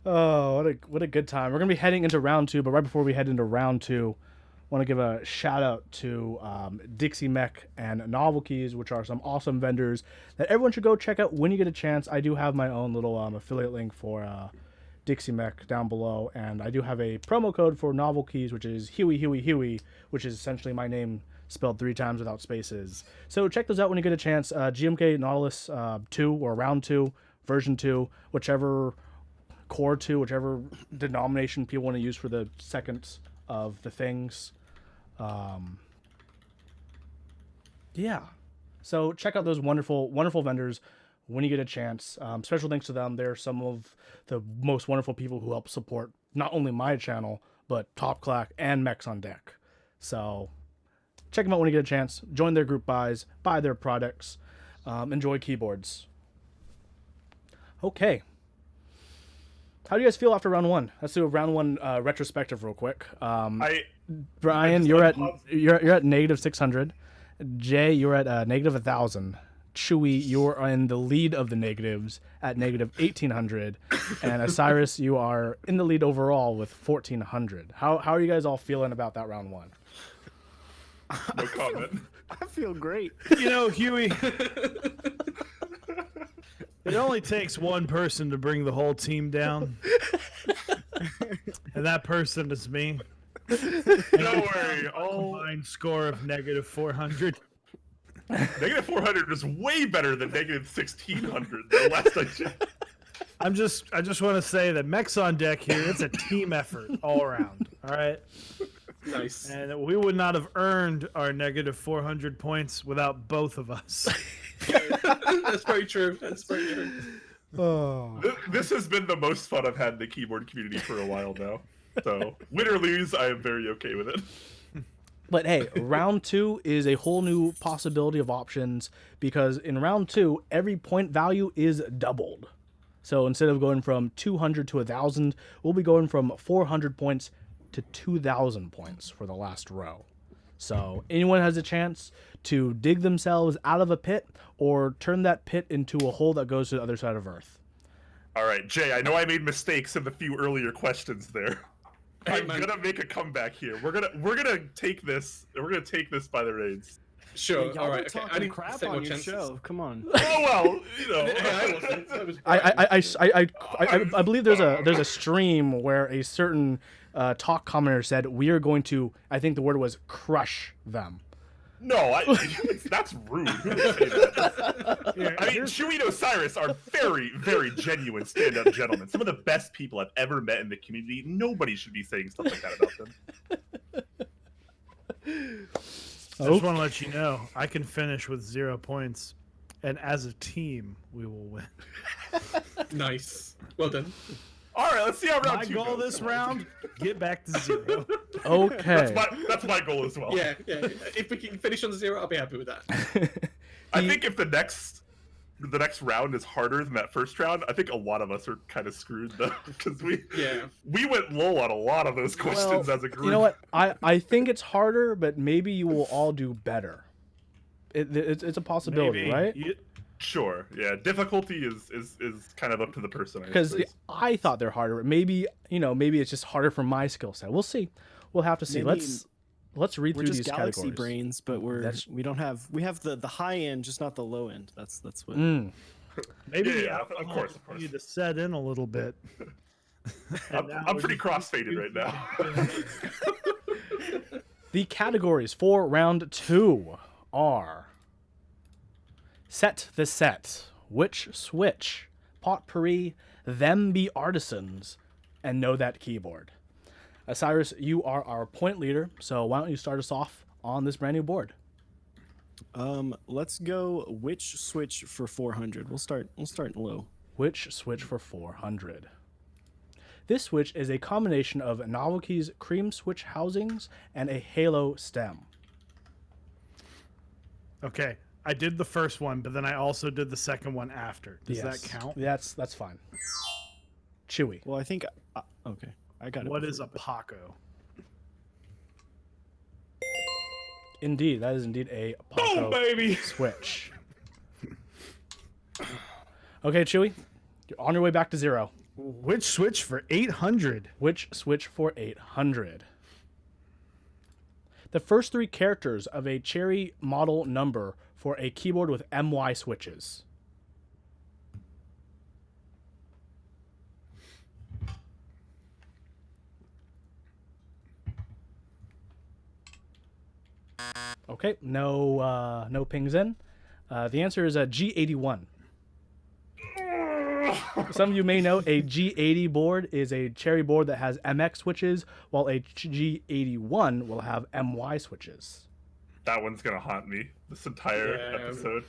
Speaker 4: Oh, what a good time. We're gonna be heading into round 2, but right before we head into round 2, I want to give a shout out to Dixie Mech and Novel Keys, which are some awesome vendors that everyone should go check out when you get a chance. I do have my own little affiliate link for Dixie Mech down below, and I do have a promo code for Novel Keys, which is Huey, which is essentially my name spelled 3 times without spaces. So check those out when you get a chance. GMK Nautilus 2 or round 2, version 2, whichever core 2, whichever denomination people want to use for the seconds of the things. Yeah, so check out those wonderful vendors when you get a chance. Special thanks to them. They're some of the most wonderful people who help support not only my channel but Top Clack and Mechs on Deck. So check them out when you get a chance. Join their group buys, buy their products, enjoy keyboards. Okay, how do you guys feel after round 1? Let's do a round 1 retrospective real quick. Brian, you're at -600. Jay, you're at -1,000. Chewy, you're in the lead of the negatives at -1,800, and Osiris, you are in the lead overall with 1,400. How are you guys all feeling about that round 1?
Speaker 3: No comment.
Speaker 5: I feel great.
Speaker 1: You know, Huey, it only takes one person to bring the whole team down. And that person is me.
Speaker 3: Don't worry.
Speaker 1: Combined score of -400.
Speaker 3: -400 is way better than -1,600. The last I checked.
Speaker 1: I just want to say that Mechs on Deck here, it's a team effort all around. All right.
Speaker 2: Nice.
Speaker 1: And we would not have earned our -400 points without both of us.
Speaker 2: That's very true. That's very true.
Speaker 4: Oh.
Speaker 3: This has been the most fun I've had in the keyboard community for a while now. So, win or lose, I am very okay with it.
Speaker 4: But hey, round 2 is a whole new possibility of options because in round 2, every point value is doubled. So instead of going from 200 to 1,000, we'll be going from 400 points to 2,000 points for the last row. So anyone has a chance to dig themselves out of a pit or turn that pit into a hole that goes to the other side of Earth.
Speaker 3: All right, Jay, I know I made mistakes in the few earlier questions there.
Speaker 2: Hey,
Speaker 3: I'm
Speaker 2: man.
Speaker 3: gonna make a comeback here. We're gonna take this. We're gonna take this by the reins.
Speaker 2: Sure.
Speaker 5: Y'all
Speaker 2: all
Speaker 5: were
Speaker 2: right. Okay. I
Speaker 5: talking
Speaker 2: need to
Speaker 5: crap
Speaker 2: take more
Speaker 5: on your
Speaker 2: chances.
Speaker 5: show. Come on.
Speaker 3: Oh well, you know.
Speaker 2: Hey, I wasn't. That was
Speaker 4: I believe there's a stream where a certain talk commenter said we are going to, I think the word was, crush them.
Speaker 3: No, that's rude. Who would say that?
Speaker 1: Here,
Speaker 3: I mean,
Speaker 1: here's-
Speaker 3: Chewie and Osiris are very, very genuine stand-up gentlemen. Some of the best people I've ever met in the community. Nobody should be saying stuff like that about them.
Speaker 1: I just want to let you know, I can finish with 0 points, and as a team, we will win.
Speaker 2: nice. Well done.
Speaker 3: All right, let's see how round
Speaker 1: My
Speaker 3: 2
Speaker 1: goal
Speaker 3: goes.
Speaker 1: this round: get back to 0.
Speaker 4: Okay.
Speaker 3: That's my goal as well.
Speaker 2: Yeah. If we can finish on 0, I'll be happy with that.
Speaker 3: I think if the next round is harder than that first round, I think a lot of us are kind of screwed though, because we went low on a lot of those questions as a group.
Speaker 4: You know what? I think it's harder, but maybe you will all do better. It's a possibility,
Speaker 1: Maybe.
Speaker 4: right?
Speaker 3: Sure. Yeah. Difficulty is kind of up to the person.
Speaker 4: Because I thought they're harder. Maybe it's just harder for my skill set. We'll see. We'll have to see.
Speaker 5: Maybe
Speaker 4: Let's read
Speaker 5: We're
Speaker 4: through
Speaker 5: just
Speaker 4: these
Speaker 5: galaxy
Speaker 4: categories.
Speaker 5: brains, but we have the high end, just not the low end. That's what.
Speaker 4: Mm.
Speaker 1: Maybe
Speaker 3: Yeah, of course.
Speaker 1: you need to set in a little bit. And now
Speaker 3: I'm
Speaker 1: we're
Speaker 3: pretty
Speaker 1: just-
Speaker 3: cross-faded right now.
Speaker 4: The categories for round 2 are Set the Set, Which Switch, Potpourri, Them Be Artisans, and Know That Keyboard. Cyrus, you are our point leader, so why don't you start us off on this brand new board?
Speaker 5: Let's go. Which switch for 400? We'll start low.
Speaker 4: Which switch for 400? This switch is a combination of Novelty's cream switch housings and a halo stem.
Speaker 1: Okay, I did the first one, but then I also did the second one after. Does
Speaker 4: Yes.
Speaker 1: that count?
Speaker 4: That's fine. Chewy.
Speaker 5: Well, I think. Okay, I got it.
Speaker 1: What
Speaker 5: before
Speaker 1: is
Speaker 5: you.
Speaker 1: a Paco?
Speaker 4: Indeed, that is indeed a
Speaker 3: Boom,
Speaker 4: Paco
Speaker 3: baby.
Speaker 4: switch. Okay, Chewy, you're on your way back to 0.
Speaker 1: Which switch for 800?
Speaker 4: Which switch for 800? The first 3 characters of a Cherry model number for a keyboard with MY switches. Okay, no pings in. The answer is a G81. Some of you may know a G80 board is a Cherry board that has MX switches, while a G81 will have MY switches.
Speaker 3: That one's gonna haunt me this entire
Speaker 2: Yeah.
Speaker 3: episode.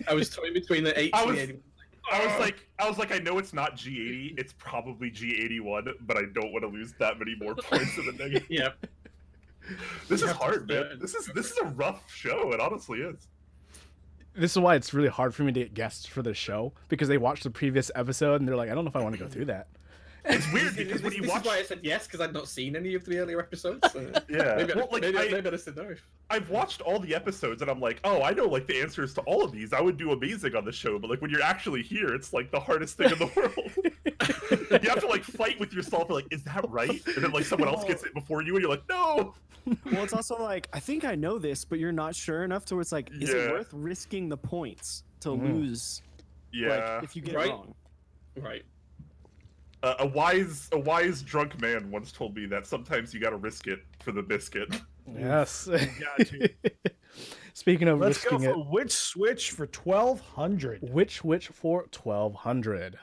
Speaker 2: I was toying between the 80
Speaker 3: I
Speaker 2: and
Speaker 3: was-
Speaker 2: the 80.
Speaker 3: I was like, I know it's not G80, it's probably G81, but I don't want to lose that many more points in the negative.
Speaker 2: Yeah.
Speaker 3: This
Speaker 2: You
Speaker 3: is
Speaker 2: have to
Speaker 3: hard,
Speaker 2: do
Speaker 3: man.
Speaker 2: it.
Speaker 3: This is a rough show. It honestly is.
Speaker 4: This is why it's really hard for me to get guests for the show, because they watched the previous episode and they're like, I don't know if I want to go through that.
Speaker 3: It's weird because when
Speaker 2: This
Speaker 3: you
Speaker 2: is
Speaker 3: watch,
Speaker 2: why I said yes, because I'd not seen any of the earlier episodes.
Speaker 3: yeah,
Speaker 2: Maybe,
Speaker 3: well, like,
Speaker 2: maybe
Speaker 3: I,
Speaker 2: I said no.
Speaker 3: I've watched all the episodes and I'm like, oh, I know like the answers to all of these. I would do amazing on the show, but like when you're actually here, it's like the hardest thing in the world. You have to like fight with yourself. Like, is that right? And then like someone else gets it before you, and you're like, no.
Speaker 5: Well, it's also like I think I know this, but you're not sure enough to where it's like, is it
Speaker 3: Yeah.
Speaker 5: worth risking the points to lose?
Speaker 3: Yeah,
Speaker 5: Like, if you get
Speaker 2: Right.
Speaker 5: it wrong.
Speaker 2: Right.
Speaker 3: a wise drunk man once told me that sometimes you got to risk it for the biscuit.
Speaker 4: Yes.
Speaker 1: Got to.
Speaker 4: Speaking of
Speaker 1: Let's go
Speaker 4: risking
Speaker 1: for
Speaker 4: it,
Speaker 1: which switch for 1200?
Speaker 4: which for 1200?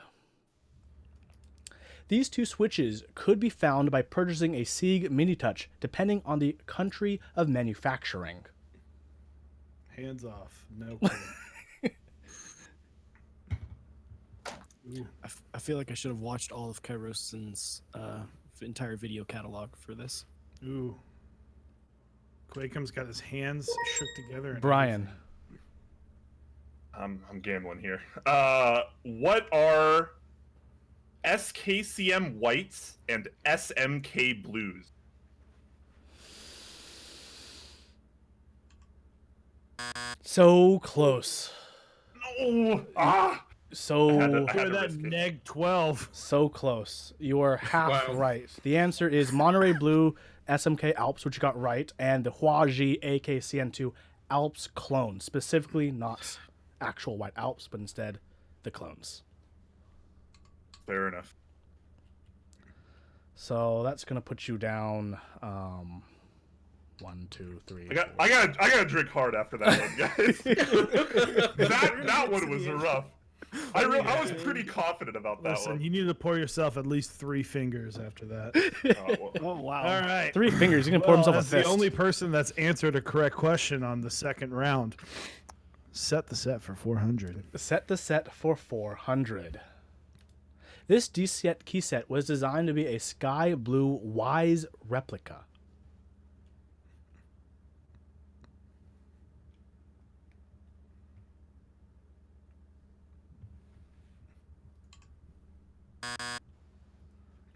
Speaker 4: These 2 switches could be found by purchasing a Sieg Mini Touch, depending on the country of manufacturing.
Speaker 1: Hands off. No clue.
Speaker 5: I feel like I should have watched all of Kairoson's entire video catalog for this.
Speaker 1: Ooh. Quakeham's got his hands shook together. And
Speaker 4: Brian.
Speaker 1: everything.
Speaker 3: I'm gambling here. What are SKCM whites and SMK blues?
Speaker 4: So close.
Speaker 3: No! Ah!
Speaker 4: So
Speaker 3: I had
Speaker 1: Hear
Speaker 3: to
Speaker 1: that
Speaker 3: risk it.
Speaker 1: neg 12.
Speaker 4: so close. You are half
Speaker 2: Wow.
Speaker 4: right. The answer is Monterey Blue SMK Alps, which you got right, and the Huaji AKCN2 Alps clone, specifically not actual white Alps, but instead the clones.
Speaker 3: Fair enough.
Speaker 4: So that's gonna put you down. 1, 2, 3.
Speaker 3: I gotta drink hard after that one, guys. that one was rough. I was pretty confident about that
Speaker 1: Listen,
Speaker 3: one.
Speaker 1: you need to pour yourself at least 3 fingers after that.
Speaker 3: Well,
Speaker 5: Oh wow!
Speaker 1: All right.
Speaker 4: 3 fingers. You can pour
Speaker 1: Well,
Speaker 4: himself a
Speaker 1: that's
Speaker 4: fist.
Speaker 1: the only person that's answered a correct question on the second round. Set the set for 400.
Speaker 4: Set the set for 400. This D-set key set was designed to be a sky blue Wise replica.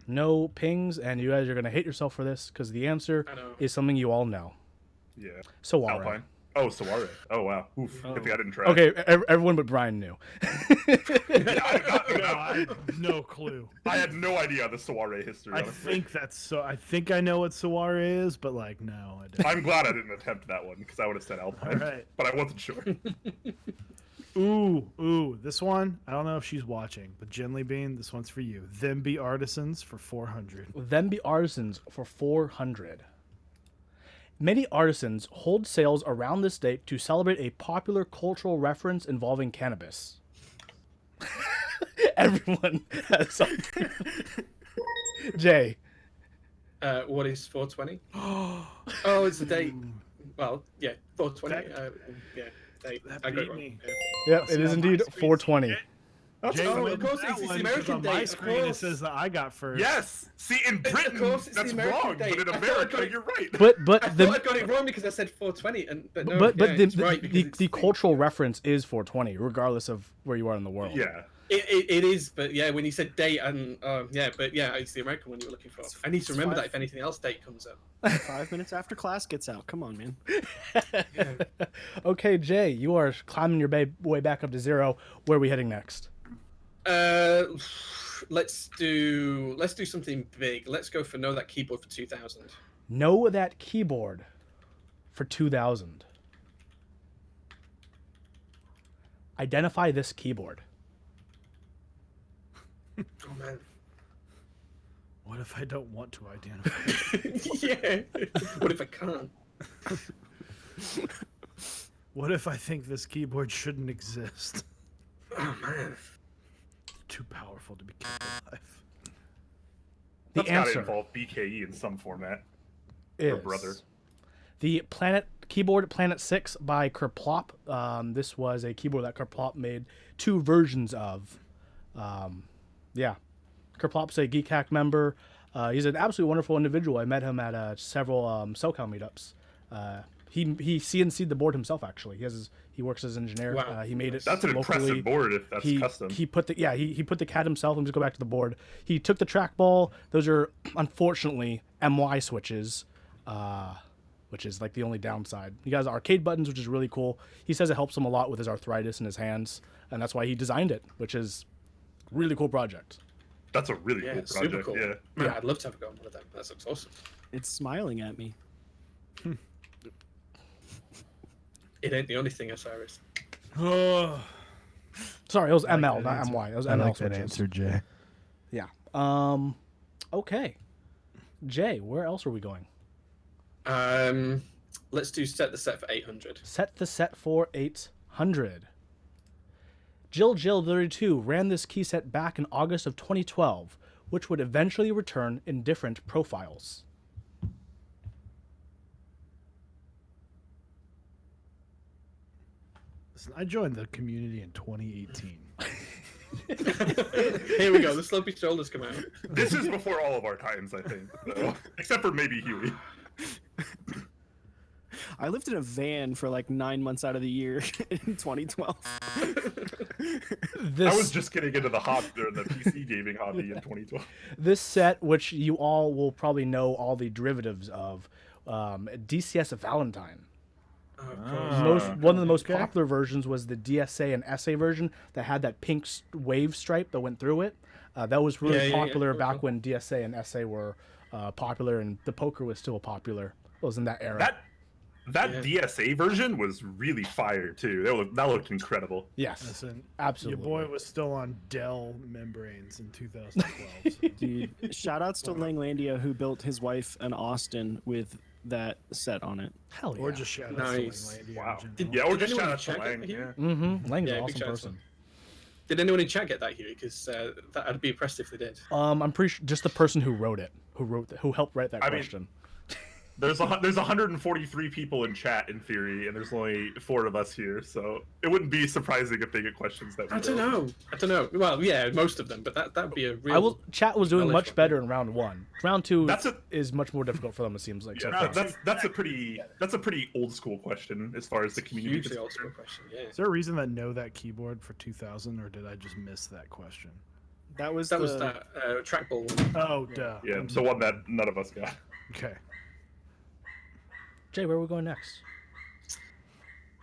Speaker 4: No pings, and you guys are going to hate yourself for this because the answer
Speaker 2: I know.
Speaker 4: is something you all know.
Speaker 3: yeah.
Speaker 4: Sawara.
Speaker 3: Alpine. Oh, Sawara. Oh, wow. Oof. Good thing I didn't try.
Speaker 4: Okay, everyone but Brian knew.
Speaker 1: I have no clue.
Speaker 3: I had no idea the Sawara history.
Speaker 1: I
Speaker 3: honestly.
Speaker 1: think that's so. I think I know what Sawara is, but like, no, I don't.
Speaker 3: I'm glad I didn't attempt that one because I would have said Alpine.
Speaker 1: All right.
Speaker 3: But I wasn't sure.
Speaker 1: Ooh, this one. I don't know if she's watching, but Genly Bean, this one's for you. Them Be Artisans for 400.
Speaker 4: Them be artisans for 400. Many artisans hold sales around this date to celebrate a popular cultural reference involving cannabis. Everyone has something. Jay.
Speaker 2: What is 420? Oh, it's the date. Well, yeah, 420. Yeah, date.
Speaker 1: That
Speaker 2: I got
Speaker 1: beat
Speaker 2: it wrong.
Speaker 1: me.
Speaker 2: Yeah.
Speaker 4: Yep, it is indeed 420.
Speaker 1: Jay,
Speaker 2: Oh,
Speaker 1: wins
Speaker 2: of course
Speaker 1: that
Speaker 2: it's the
Speaker 1: one,
Speaker 2: American
Speaker 1: 'cause on my
Speaker 2: date, of
Speaker 1: screen it
Speaker 2: course.
Speaker 1: says that I got first.
Speaker 3: Yes. See, in Britain,
Speaker 2: course, it's the
Speaker 3: that's
Speaker 2: American
Speaker 3: wrong,
Speaker 2: date.
Speaker 3: but in
Speaker 2: I thought I got
Speaker 3: America,
Speaker 2: it.
Speaker 3: you're right.
Speaker 4: But
Speaker 2: I
Speaker 4: the
Speaker 2: thought I got it wrong because I said 420, but no,
Speaker 4: but
Speaker 2: yeah,
Speaker 4: the,
Speaker 2: it's right because it's
Speaker 4: the cultural reference is 420, regardless of where you are in the world.
Speaker 3: Yeah.
Speaker 2: It is, but yeah, when you said date and yeah, but yeah, it's the American one you were looking for. I need to remember that if anything else date comes up.
Speaker 5: 5 minutes after class gets out. Come on, man.
Speaker 4: Okay, Jay, you are climbing your way back up to 0. Where are we heading next?
Speaker 2: Let's do something big. Let's go for Know That Keyboard for 2000.
Speaker 4: Know That Keyboard for 2000. Identify this keyboard.
Speaker 2: Oh man.
Speaker 1: What if I don't want to identify?
Speaker 2: Yeah. What if I can't?
Speaker 1: What if I think this keyboard shouldn't exist?
Speaker 2: Oh man.
Speaker 1: Too powerful to be kept alive.
Speaker 4: The
Speaker 3: That's gotta
Speaker 4: answer
Speaker 3: involve BKE in some format.
Speaker 4: is
Speaker 3: Her brother.
Speaker 4: the keyboard Planet 6 by Kerplop. This was a keyboard that Kerplop made 2 versions of. Yeah. Kerplop's a Geek Hack member. He's an absolutely wonderful individual. I met him at several SoCal meetups. He CNC'd the board himself, actually. He works as an engineer.
Speaker 2: Wow.
Speaker 4: He made it
Speaker 3: That's an
Speaker 4: locally.
Speaker 3: impressive board if that's custom.
Speaker 4: He put the he put the CAD himself. Let me just go back to the board. He took the trackball. Those are unfortunately MY switches, which is like the only downside. He has arcade buttons, which is really cool. He says it helps him a lot with his arthritis in his hands, and that's why he designed it, which is a really cool project.
Speaker 3: That's a really
Speaker 2: Yeah,
Speaker 3: cool
Speaker 2: super
Speaker 3: project.
Speaker 2: cool.
Speaker 3: Yeah.
Speaker 2: Man,
Speaker 4: Yeah.
Speaker 2: I'd love to have a go on one of them. That looks awesome.
Speaker 5: It's smiling at me.
Speaker 2: It ain't the only thing, Osiris.
Speaker 1: Oh,
Speaker 4: Sorry, it was
Speaker 1: like
Speaker 4: ML,
Speaker 1: that
Speaker 4: not
Speaker 1: answer.
Speaker 4: MY. It was
Speaker 1: I
Speaker 4: ML
Speaker 1: like that
Speaker 4: switches.
Speaker 1: answer, Jay.
Speaker 4: Yeah. Okay. Jay, where else are we going?
Speaker 2: Let's do set the set for 800.
Speaker 4: Set the set for 800. Jill 32 ran this key set back in August of 2012, which would eventually return in different profiles.
Speaker 1: Listen, I joined the community in 2018.
Speaker 2: Here we go. The slopey shoulders come out.
Speaker 3: This is before all of our times, I think. So. Except for maybe Huey.
Speaker 5: I lived in a van for like 9 months out of the year in 2012.
Speaker 4: This
Speaker 3: I was just getting into the PC gaming hobby in 2012.
Speaker 4: this set, which you all will probably know all the derivatives of, DCS Valentine. One of the most popular versions was the DSA and SA version that had that pink wave stripe that went through it. That was really popular back when DSA and SA were popular, and the poker was still popular. It was in that era.
Speaker 3: That DSA version was really fire too. That looked incredible.
Speaker 4: Yes,
Speaker 1: Listen,
Speaker 4: absolutely.
Speaker 1: Your boy was still on Dell membranes in 2012. So.
Speaker 5: Dude, shout outs to Langlandia who built his wife an Austin with that set on it.
Speaker 4: Hell yeah.
Speaker 1: Or just shout out
Speaker 2: Nice.
Speaker 1: to Langlandia.
Speaker 3: Wow.
Speaker 1: in general.
Speaker 3: Yeah, or
Speaker 2: Did
Speaker 3: just
Speaker 2: anyone
Speaker 3: shout out to
Speaker 2: check it
Speaker 3: Lang.
Speaker 2: here?
Speaker 3: Yeah.
Speaker 4: Mm-hmm. Lang's
Speaker 2: Yeah,
Speaker 4: an
Speaker 2: big
Speaker 4: awesome
Speaker 2: shout out to
Speaker 4: person.
Speaker 2: him. Did anyone in chat get that, Huey? Because I'd be impressed if they did.
Speaker 4: I'm pretty sure just the person who wrote it, who helped write that
Speaker 3: I mean,
Speaker 4: question.
Speaker 3: There's 143 people in chat in theory, and there's only 4 of us here, so it wouldn't be surprising if they get questions that.
Speaker 2: I don't know. Well, yeah, most of them, but that would be a real.
Speaker 4: Chat was doing
Speaker 2: knowledge
Speaker 4: much better in round 1. Round 2
Speaker 3: That's
Speaker 4: is much more difficult for them. It seems like.
Speaker 3: Yeah, that's a pretty old school question as far as the community.
Speaker 2: Hugely
Speaker 3: is
Speaker 2: old school
Speaker 3: concerned.
Speaker 2: question. Yeah.
Speaker 1: Is there a reason that know that keyboard for 2000, or did I just miss that question?
Speaker 5: That was
Speaker 2: That was that trackball one.
Speaker 1: Oh, duh.
Speaker 3: Yeah,
Speaker 1: I'm
Speaker 3: the one that none of us got.
Speaker 1: Okay.
Speaker 4: Jay, where are we going next?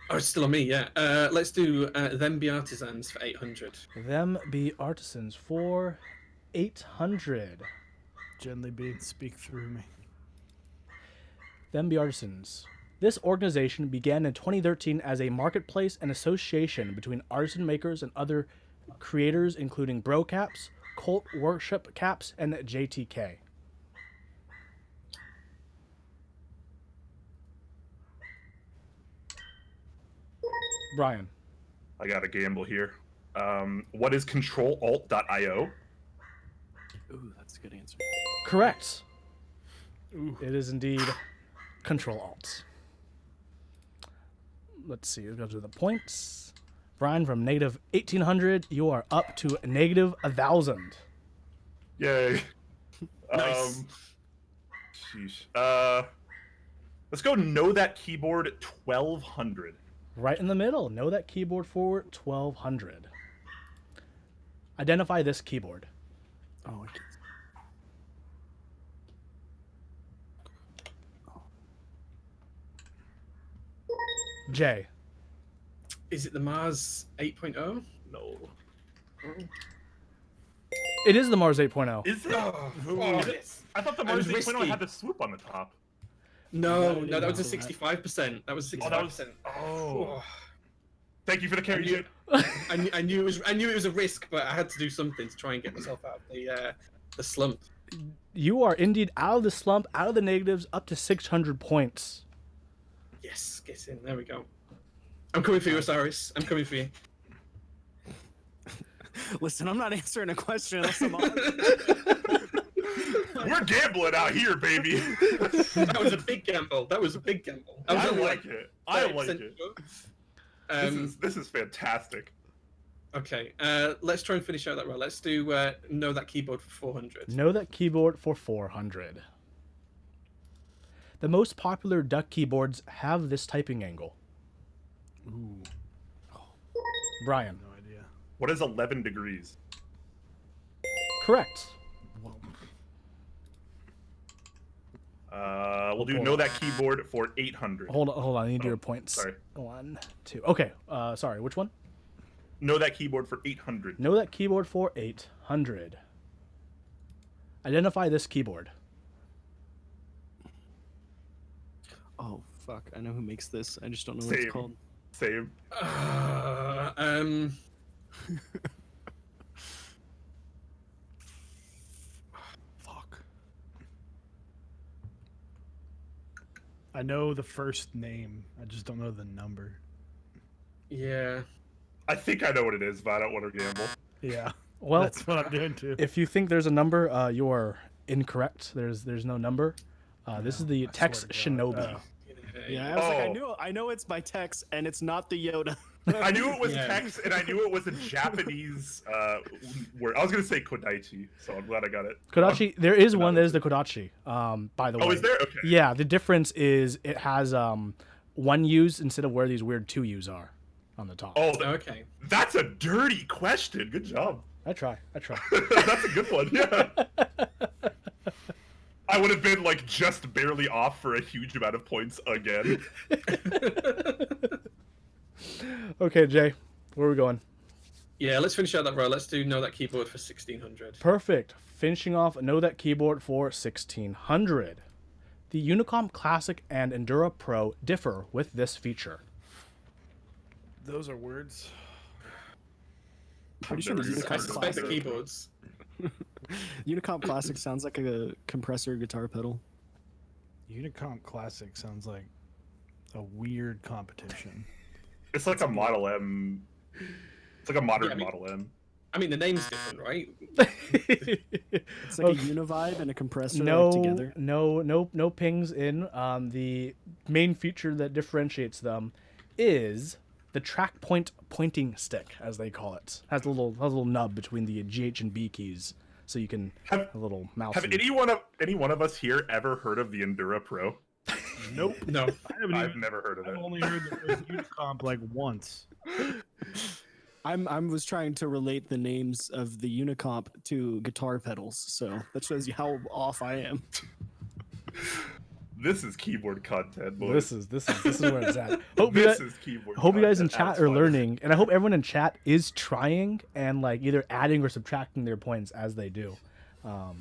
Speaker 2: Oh, it's still on me. Yeah. Let's do them be artisans for 800.
Speaker 4: Them be artisans for 800.
Speaker 1: Gently be, speak through me.
Speaker 4: Them be artisans. This organization began in 2013 as a marketplace and association between artisan makers and other creators, including Bro Caps, Cult Worship Caps, and JTK. Brian.
Speaker 3: I got a gamble here. What is ControlAlt.io?
Speaker 5: Ooh, that's a good answer.
Speaker 4: Correct.
Speaker 1: Ooh.
Speaker 4: It is indeed Control Alt. Let's see. We'll go to the points. Brian, from negative 1800, you are up to negative 1000.
Speaker 3: Yay.
Speaker 2: Nice.
Speaker 3: Sheesh. Let's go know that keyboard 1200.
Speaker 4: Right in the middle. Know that keyboard for 1200. Identify this keyboard.
Speaker 5: Oh, I can't.
Speaker 4: Jay.
Speaker 2: Is it the Mars 8.0?
Speaker 3: No.
Speaker 4: It is the Mars 8.0.
Speaker 3: Is it?
Speaker 2: Oh, yes.
Speaker 3: I thought the
Speaker 2: I was
Speaker 3: Mars 8.0
Speaker 2: risky.
Speaker 3: had the swoop on the top.
Speaker 2: No,
Speaker 5: didn't
Speaker 2: that was a
Speaker 5: know that.
Speaker 2: 65%. That was a 65%.
Speaker 3: Oh. Thank you for the carry, Jade.
Speaker 2: I knew it was a risk, but I had to do something to try and get myself out of the slump.
Speaker 4: You are indeed out of the slump, out of the negatives, up to 600 points.
Speaker 2: Yes, get in. There we go. I'm coming for you, Osiris. I'm coming for you.
Speaker 5: Listen, I'm not answering a question unless I'm on.
Speaker 3: We're gambling out here, baby.
Speaker 2: That was a big gamble. That was a big gamble.
Speaker 3: I
Speaker 2: was
Speaker 3: like it. I like it. This is fantastic.
Speaker 2: Okay, let's try and finish out that row. Let's do know that keyboard for 400.
Speaker 4: Know that keyboard for 400. The most popular duck keyboards have this typing angle.
Speaker 1: Ooh,
Speaker 4: Brian.
Speaker 1: no idea.
Speaker 3: What is 11 degrees?
Speaker 4: Correct.
Speaker 3: We'll do know that keyboard for 800.
Speaker 4: Hold on. I need your points.
Speaker 3: sorry.
Speaker 4: 1, 2. Okay. Sorry. Which one?
Speaker 3: Know that keyboard for 800.
Speaker 4: Know that keyboard for 800. Identify this keyboard.
Speaker 5: Oh, fuck. I know who makes this. I just don't know what it's
Speaker 3: Same.
Speaker 5: called.
Speaker 3: Same.
Speaker 1: Fuck. I know the first name. I just don't know the number.
Speaker 2: Yeah.
Speaker 3: I think I know what it is, but I don't want to gamble.
Speaker 1: Yeah.
Speaker 4: Well,
Speaker 1: That's what I'm doing too.
Speaker 4: if you think there's a number, you are incorrect. There's no number. This is the
Speaker 1: I
Speaker 4: Tex
Speaker 1: swear to God.
Speaker 4: Shinobi.
Speaker 1: Oh.
Speaker 5: Yeah, I was like,
Speaker 3: Oh.
Speaker 5: I know it's by Tex, and it's not the Yoda.
Speaker 3: I knew it was
Speaker 2: Yeah.
Speaker 3: text, and I knew it was a Japanese word. I was gonna say Kodaichi, so I'm glad I got it.
Speaker 4: Kodachi, there is one that is the Kodachi, by the way.
Speaker 3: Oh, is there? Okay.
Speaker 4: Yeah, the difference is it has one U's instead of where these weird two U's are on the top.
Speaker 3: Oh,
Speaker 2: Okay.
Speaker 3: that's a dirty question. Good job.
Speaker 4: I try.
Speaker 3: That's a good one. Yeah. I would have been like just barely off for a huge amount of points again.
Speaker 4: Okay, Jay, where are we going?
Speaker 2: Yeah, let's finish out that row. Let's do know that keyboard for 1600.
Speaker 4: Perfect. Finishing off Know That Keyboard for 1600. The Unicom Classic and Endura Pro differ with this feature.
Speaker 1: Those are words.
Speaker 5: Pretty sure the
Speaker 3: never used
Speaker 2: I
Speaker 5: Unicomp
Speaker 2: suspect the
Speaker 5: Classic.
Speaker 2: keyboards.
Speaker 5: Unicomp Classic sounds like a compressor guitar pedal.
Speaker 1: Unicomp Classic sounds like a weird competition.
Speaker 3: It's like a Model M. It's like a modern
Speaker 2: Yeah, I mean-
Speaker 3: Model M.
Speaker 2: I mean, the name's different, right?
Speaker 5: It's like a Univibe and a compressor
Speaker 4: no,
Speaker 5: together.
Speaker 4: no pings in. The main feature that differentiates them is the track point pointing stick, as they call it. Has a little nub between the GH and B keys, so you can
Speaker 3: Have-
Speaker 4: a little mouse.
Speaker 3: Have
Speaker 4: and-
Speaker 3: any one of us here ever heard of the Endura Pro?
Speaker 1: Nope.
Speaker 2: No.
Speaker 1: I haven't
Speaker 3: I've
Speaker 1: even,
Speaker 3: never heard of
Speaker 1: I've
Speaker 3: it.
Speaker 1: only heard the word Unicomp like once.
Speaker 5: I was trying to relate the names of the Unicomp to guitar pedals, so that shows you how off I am.
Speaker 3: This is keyboard content, boys.
Speaker 4: This is where it's at. Hope you
Speaker 3: This
Speaker 4: guys,
Speaker 3: is keyboard.
Speaker 4: hope you guys in
Speaker 3: content
Speaker 4: chat
Speaker 3: at its
Speaker 4: are
Speaker 3: finest.
Speaker 4: learning, and I hope everyone in chat is trying and like either adding or subtracting their points as they do.
Speaker 3: Yeah.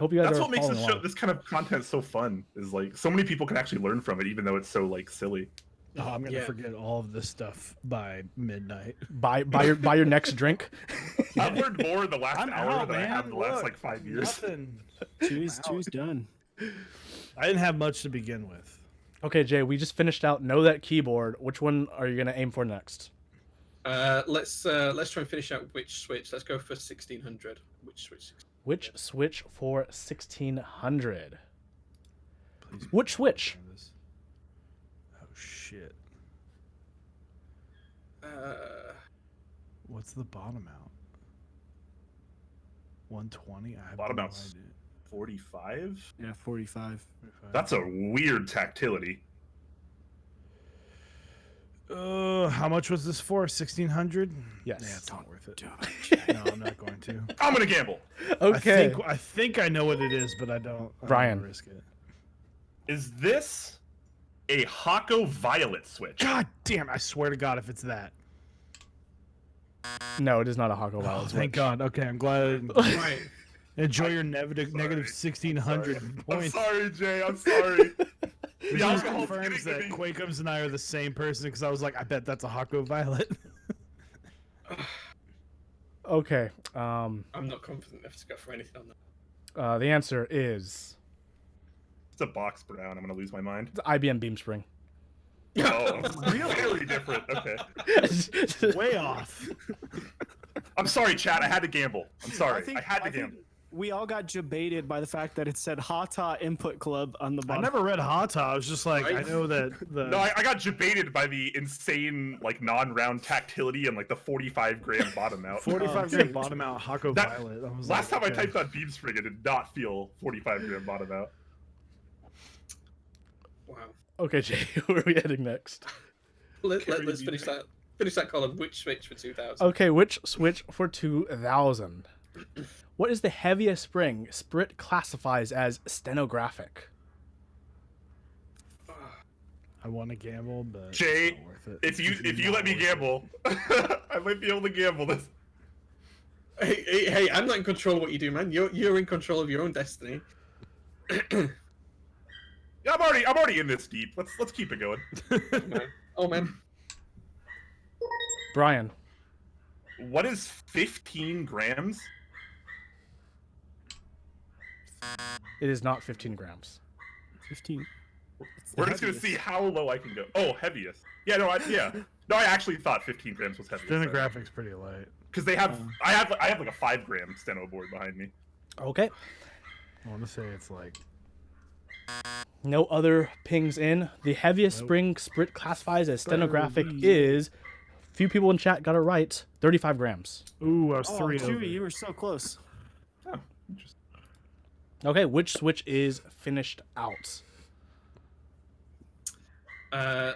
Speaker 4: Hope you guys
Speaker 3: That's
Speaker 4: are
Speaker 3: what makes
Speaker 4: following along.
Speaker 3: this kind of content so fun. Is like so many people can actually learn from it, even though it's so like silly.
Speaker 1: Oh, I'm gonna
Speaker 2: Yeah.
Speaker 1: forget all of this stuff by midnight.
Speaker 4: Buy your next drink.
Speaker 3: I've learned more in the last
Speaker 1: I'm
Speaker 3: hour
Speaker 1: out,
Speaker 3: than I
Speaker 1: man.
Speaker 3: have in the last
Speaker 1: Look,
Speaker 3: like 5 years.
Speaker 1: Nothing.
Speaker 5: Two's
Speaker 1: Wow.
Speaker 5: done.
Speaker 1: I didn't have much to begin with.
Speaker 4: Okay, Jay, we just finished out Know That Keyboard. Which one are you gonna aim for next?
Speaker 2: Let's try and finish out which switch. Let's go for 1600. Which switch?
Speaker 4: Which switch for 1600?
Speaker 1: Please.
Speaker 4: Which switch?
Speaker 1: This. Oh shit! What's the bottom out? 120. I have
Speaker 3: Bottom
Speaker 1: no
Speaker 3: out's-
Speaker 1: idea.
Speaker 3: 45.
Speaker 5: Yeah, 45.
Speaker 3: That's a weird tactility.
Speaker 1: How much was this for? 1600.
Speaker 4: Yes.
Speaker 1: Yeah, it's not worth it.
Speaker 5: Do it.
Speaker 1: No, I'm not going to.
Speaker 3: I'm gonna gamble.
Speaker 4: Okay.
Speaker 1: I think I know what it is, but I don't
Speaker 4: Brian.
Speaker 1: wanna risk it.
Speaker 3: Is this a Hako Violet switch?
Speaker 1: God damn! I swear to God, if it's that.
Speaker 4: No, it is not a Hako
Speaker 1: Oh,
Speaker 4: Violet
Speaker 1: thank
Speaker 4: switch.
Speaker 1: God. Okay, I'm glad.
Speaker 2: Right.
Speaker 1: Enjoy your negative
Speaker 3: sorry.
Speaker 1: 1600
Speaker 3: I'm
Speaker 1: points.
Speaker 3: sorry, Jay. I'm sorry.
Speaker 1: This
Speaker 3: The
Speaker 1: just
Speaker 3: alcohol's
Speaker 1: confirms
Speaker 3: getting
Speaker 1: that
Speaker 3: to me.
Speaker 1: Quakums and I are the same person because I was like, I bet that's a Hako Violet.
Speaker 4: Okay.
Speaker 2: I'm not confident enough to go for anything on that.
Speaker 4: The answer is
Speaker 3: It's a box brown. I'm gonna lose my mind.
Speaker 4: the IBM Beam Spring.
Speaker 3: Oh, really different. Okay.
Speaker 1: Way off.
Speaker 3: I'm sorry, chat. I had to gamble. I'm sorry. I, had to
Speaker 5: think
Speaker 3: gamble.
Speaker 5: we all got debated by the fact that it said Hata Input Club on the
Speaker 1: I
Speaker 5: bottom.
Speaker 1: never read Hata. I was just like, I
Speaker 2: Right?
Speaker 1: know that the.
Speaker 3: No, I got debated by the insane like non-round tactility and like the 45-gram bottom out.
Speaker 1: 45 gram bottom out Hako
Speaker 3: That-
Speaker 1: Violet. I was
Speaker 3: Last
Speaker 1: like,
Speaker 3: time I
Speaker 1: okay.
Speaker 3: typed on Beam Spring, it did not feel 45-gram bottom out.
Speaker 2: Wow.
Speaker 4: Okay, Jay, where are we heading next?
Speaker 2: Let's
Speaker 1: Crazy.
Speaker 2: finish that. Finish that column. Which switch for 2000?
Speaker 4: Okay, which switch for 2000? What is the heaviest spring Sprit classifies as stenographic?
Speaker 1: I want to gamble, but
Speaker 3: Jay,
Speaker 1: it's not worth it.
Speaker 3: If you let me gamble, I might be able to gamble this.
Speaker 2: Hey, I'm not in control of what you do, man. You're in control of your own destiny.
Speaker 3: Yeah, I'm already in this deep. Let's keep it going.
Speaker 2: Oh man.
Speaker 4: Brian.
Speaker 3: What is 15 grams?
Speaker 4: It is not 15 grams.
Speaker 5: 15.
Speaker 3: We're just gonna see how low I can go. Oh, heaviest. Yeah, no, I actually thought 15 grams was heaviest.
Speaker 1: Stenographics pretty light.
Speaker 3: Because they have, I have like a 5-gram steno board behind me.
Speaker 4: Okay.
Speaker 1: I want to say it's like
Speaker 4: No other pings in. The heaviest
Speaker 1: Nope.
Speaker 4: spring Sprit classifies as stenographic
Speaker 1: Sorry.
Speaker 4: is Few people in chat got it right. 35 grams.
Speaker 1: Ooh, I was
Speaker 5: Oh,
Speaker 1: 3 over.
Speaker 5: Chewy, you were so close.
Speaker 3: Oh, interesting.
Speaker 4: Okay, which switch is finished out?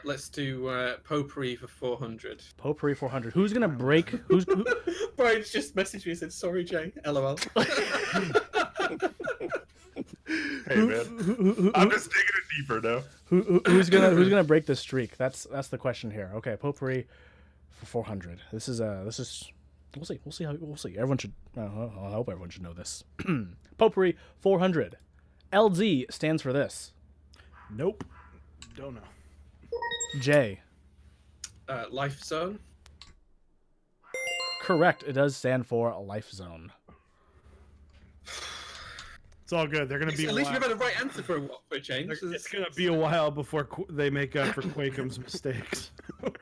Speaker 2: Let's do Potpourri for 400.
Speaker 4: Potpourri 400. Who's gonna break? Who's who,
Speaker 2: Brian's just messaged me and said, "Sorry, Jay. LOL."
Speaker 3: Hey man, I'm just digging it deeper now.
Speaker 4: who's gonna break this streak? That's the question here. Okay, Potpourri for 400. This is we'll see. Everyone should. I hope everyone should know this. Potpourri 400. LZ stands for this.
Speaker 1: Nope. Don't know.
Speaker 4: J.
Speaker 2: Life Zone.
Speaker 4: Correct. It does stand for a life zone.
Speaker 1: It's all good. They're gonna be.
Speaker 2: At
Speaker 1: a
Speaker 2: least
Speaker 1: while.
Speaker 2: we've had a right answer for a change.
Speaker 1: It's gonna be a while before they make up for Quakeum's mistakes.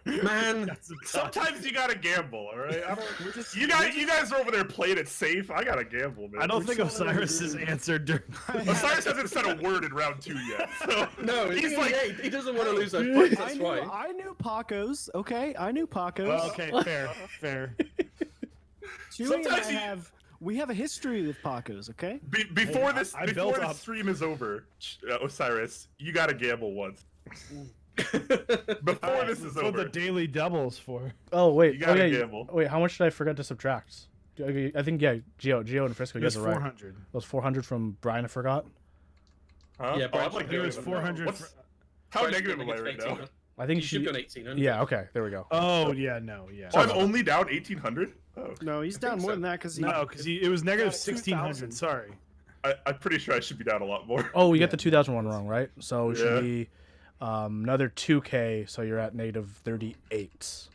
Speaker 2: Man,
Speaker 3: Sometimes you gotta gamble, all right? I don't. You guys are over there playing it safe. I gotta gamble, man.
Speaker 1: I don't think Osiris has answered during.
Speaker 3: Osiris hasn't said a word in round 2 yet. So
Speaker 2: no,
Speaker 3: he's like,
Speaker 2: he doesn't want to lose those points. That's why.
Speaker 5: I knew Pacos. Okay, I knew Pacos.
Speaker 1: Well, okay, fair.
Speaker 5: Chewy and
Speaker 3: Sometimes
Speaker 5: we have a history with Pacos. Okay.
Speaker 3: before
Speaker 1: Hey,
Speaker 3: this
Speaker 1: I
Speaker 3: before
Speaker 1: built
Speaker 3: this
Speaker 1: up.
Speaker 3: stream is over, Osiris, you gotta gamble once. Before this is
Speaker 1: That's what
Speaker 3: over.
Speaker 1: the daily doubles for.
Speaker 4: Oh wait.
Speaker 3: You gotta
Speaker 4: okay.
Speaker 3: gamble.
Speaker 4: Wait. How much did I forget to subtract? I think Geo and Frisco
Speaker 1: It
Speaker 4: guys
Speaker 1: was
Speaker 4: are right.
Speaker 1: 400.
Speaker 4: That was 400 from Brian. I forgot.
Speaker 3: Huh?
Speaker 2: Yeah,
Speaker 3: Oh,
Speaker 2: but
Speaker 3: I'm like,
Speaker 1: It was
Speaker 3: negative.
Speaker 1: 400.
Speaker 3: What's- How negative am I right now?
Speaker 4: I think
Speaker 2: You should go 1800.
Speaker 4: Yeah. Okay. There we go.
Speaker 1: Oh yeah, no, yeah.
Speaker 3: Oh, I'm only down 1,800. Oh,
Speaker 5: No, he's down
Speaker 2: think
Speaker 5: more
Speaker 2: so.
Speaker 5: than that because
Speaker 1: No, because it was negative
Speaker 5: got
Speaker 1: 1600.
Speaker 5: 2,000.
Speaker 1: Sorry.
Speaker 3: I'm pretty sure I should be down a lot more.
Speaker 4: Oh, you
Speaker 1: Yeah.
Speaker 4: got the 2001 wrong, right? So it should
Speaker 3: Yeah.
Speaker 4: be another 2K. So you're at negative 38.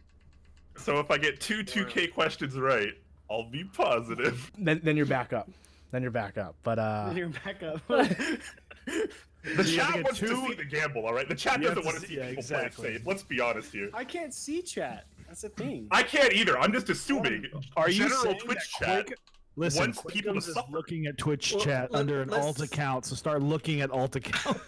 Speaker 3: So if I get two 2K questions right, I'll be positive.
Speaker 4: Then you're back up. But
Speaker 5: you're back up.
Speaker 3: The
Speaker 1: You have to
Speaker 3: chat
Speaker 1: get
Speaker 3: wants to
Speaker 1: two-
Speaker 3: see the gamble, all right? The chat
Speaker 1: You have
Speaker 3: doesn't
Speaker 1: to
Speaker 3: want to
Speaker 1: see-
Speaker 3: see
Speaker 1: yeah,
Speaker 3: people
Speaker 1: exactly.
Speaker 3: play it safe. Let's be honest here.
Speaker 5: I can't see chat. That's the thing.
Speaker 3: I can't either. I'm just assuming.
Speaker 1: Are you
Speaker 3: general
Speaker 1: saying
Speaker 3: Twitch
Speaker 1: that
Speaker 3: chat?
Speaker 1: Quake- Listen,
Speaker 3: wants people to
Speaker 1: Quakeums is
Speaker 3: suffer.
Speaker 1: looking at Twitch
Speaker 2: Well,
Speaker 1: chat under an alt
Speaker 2: let's-
Speaker 1: account, so start looking at alt accounts.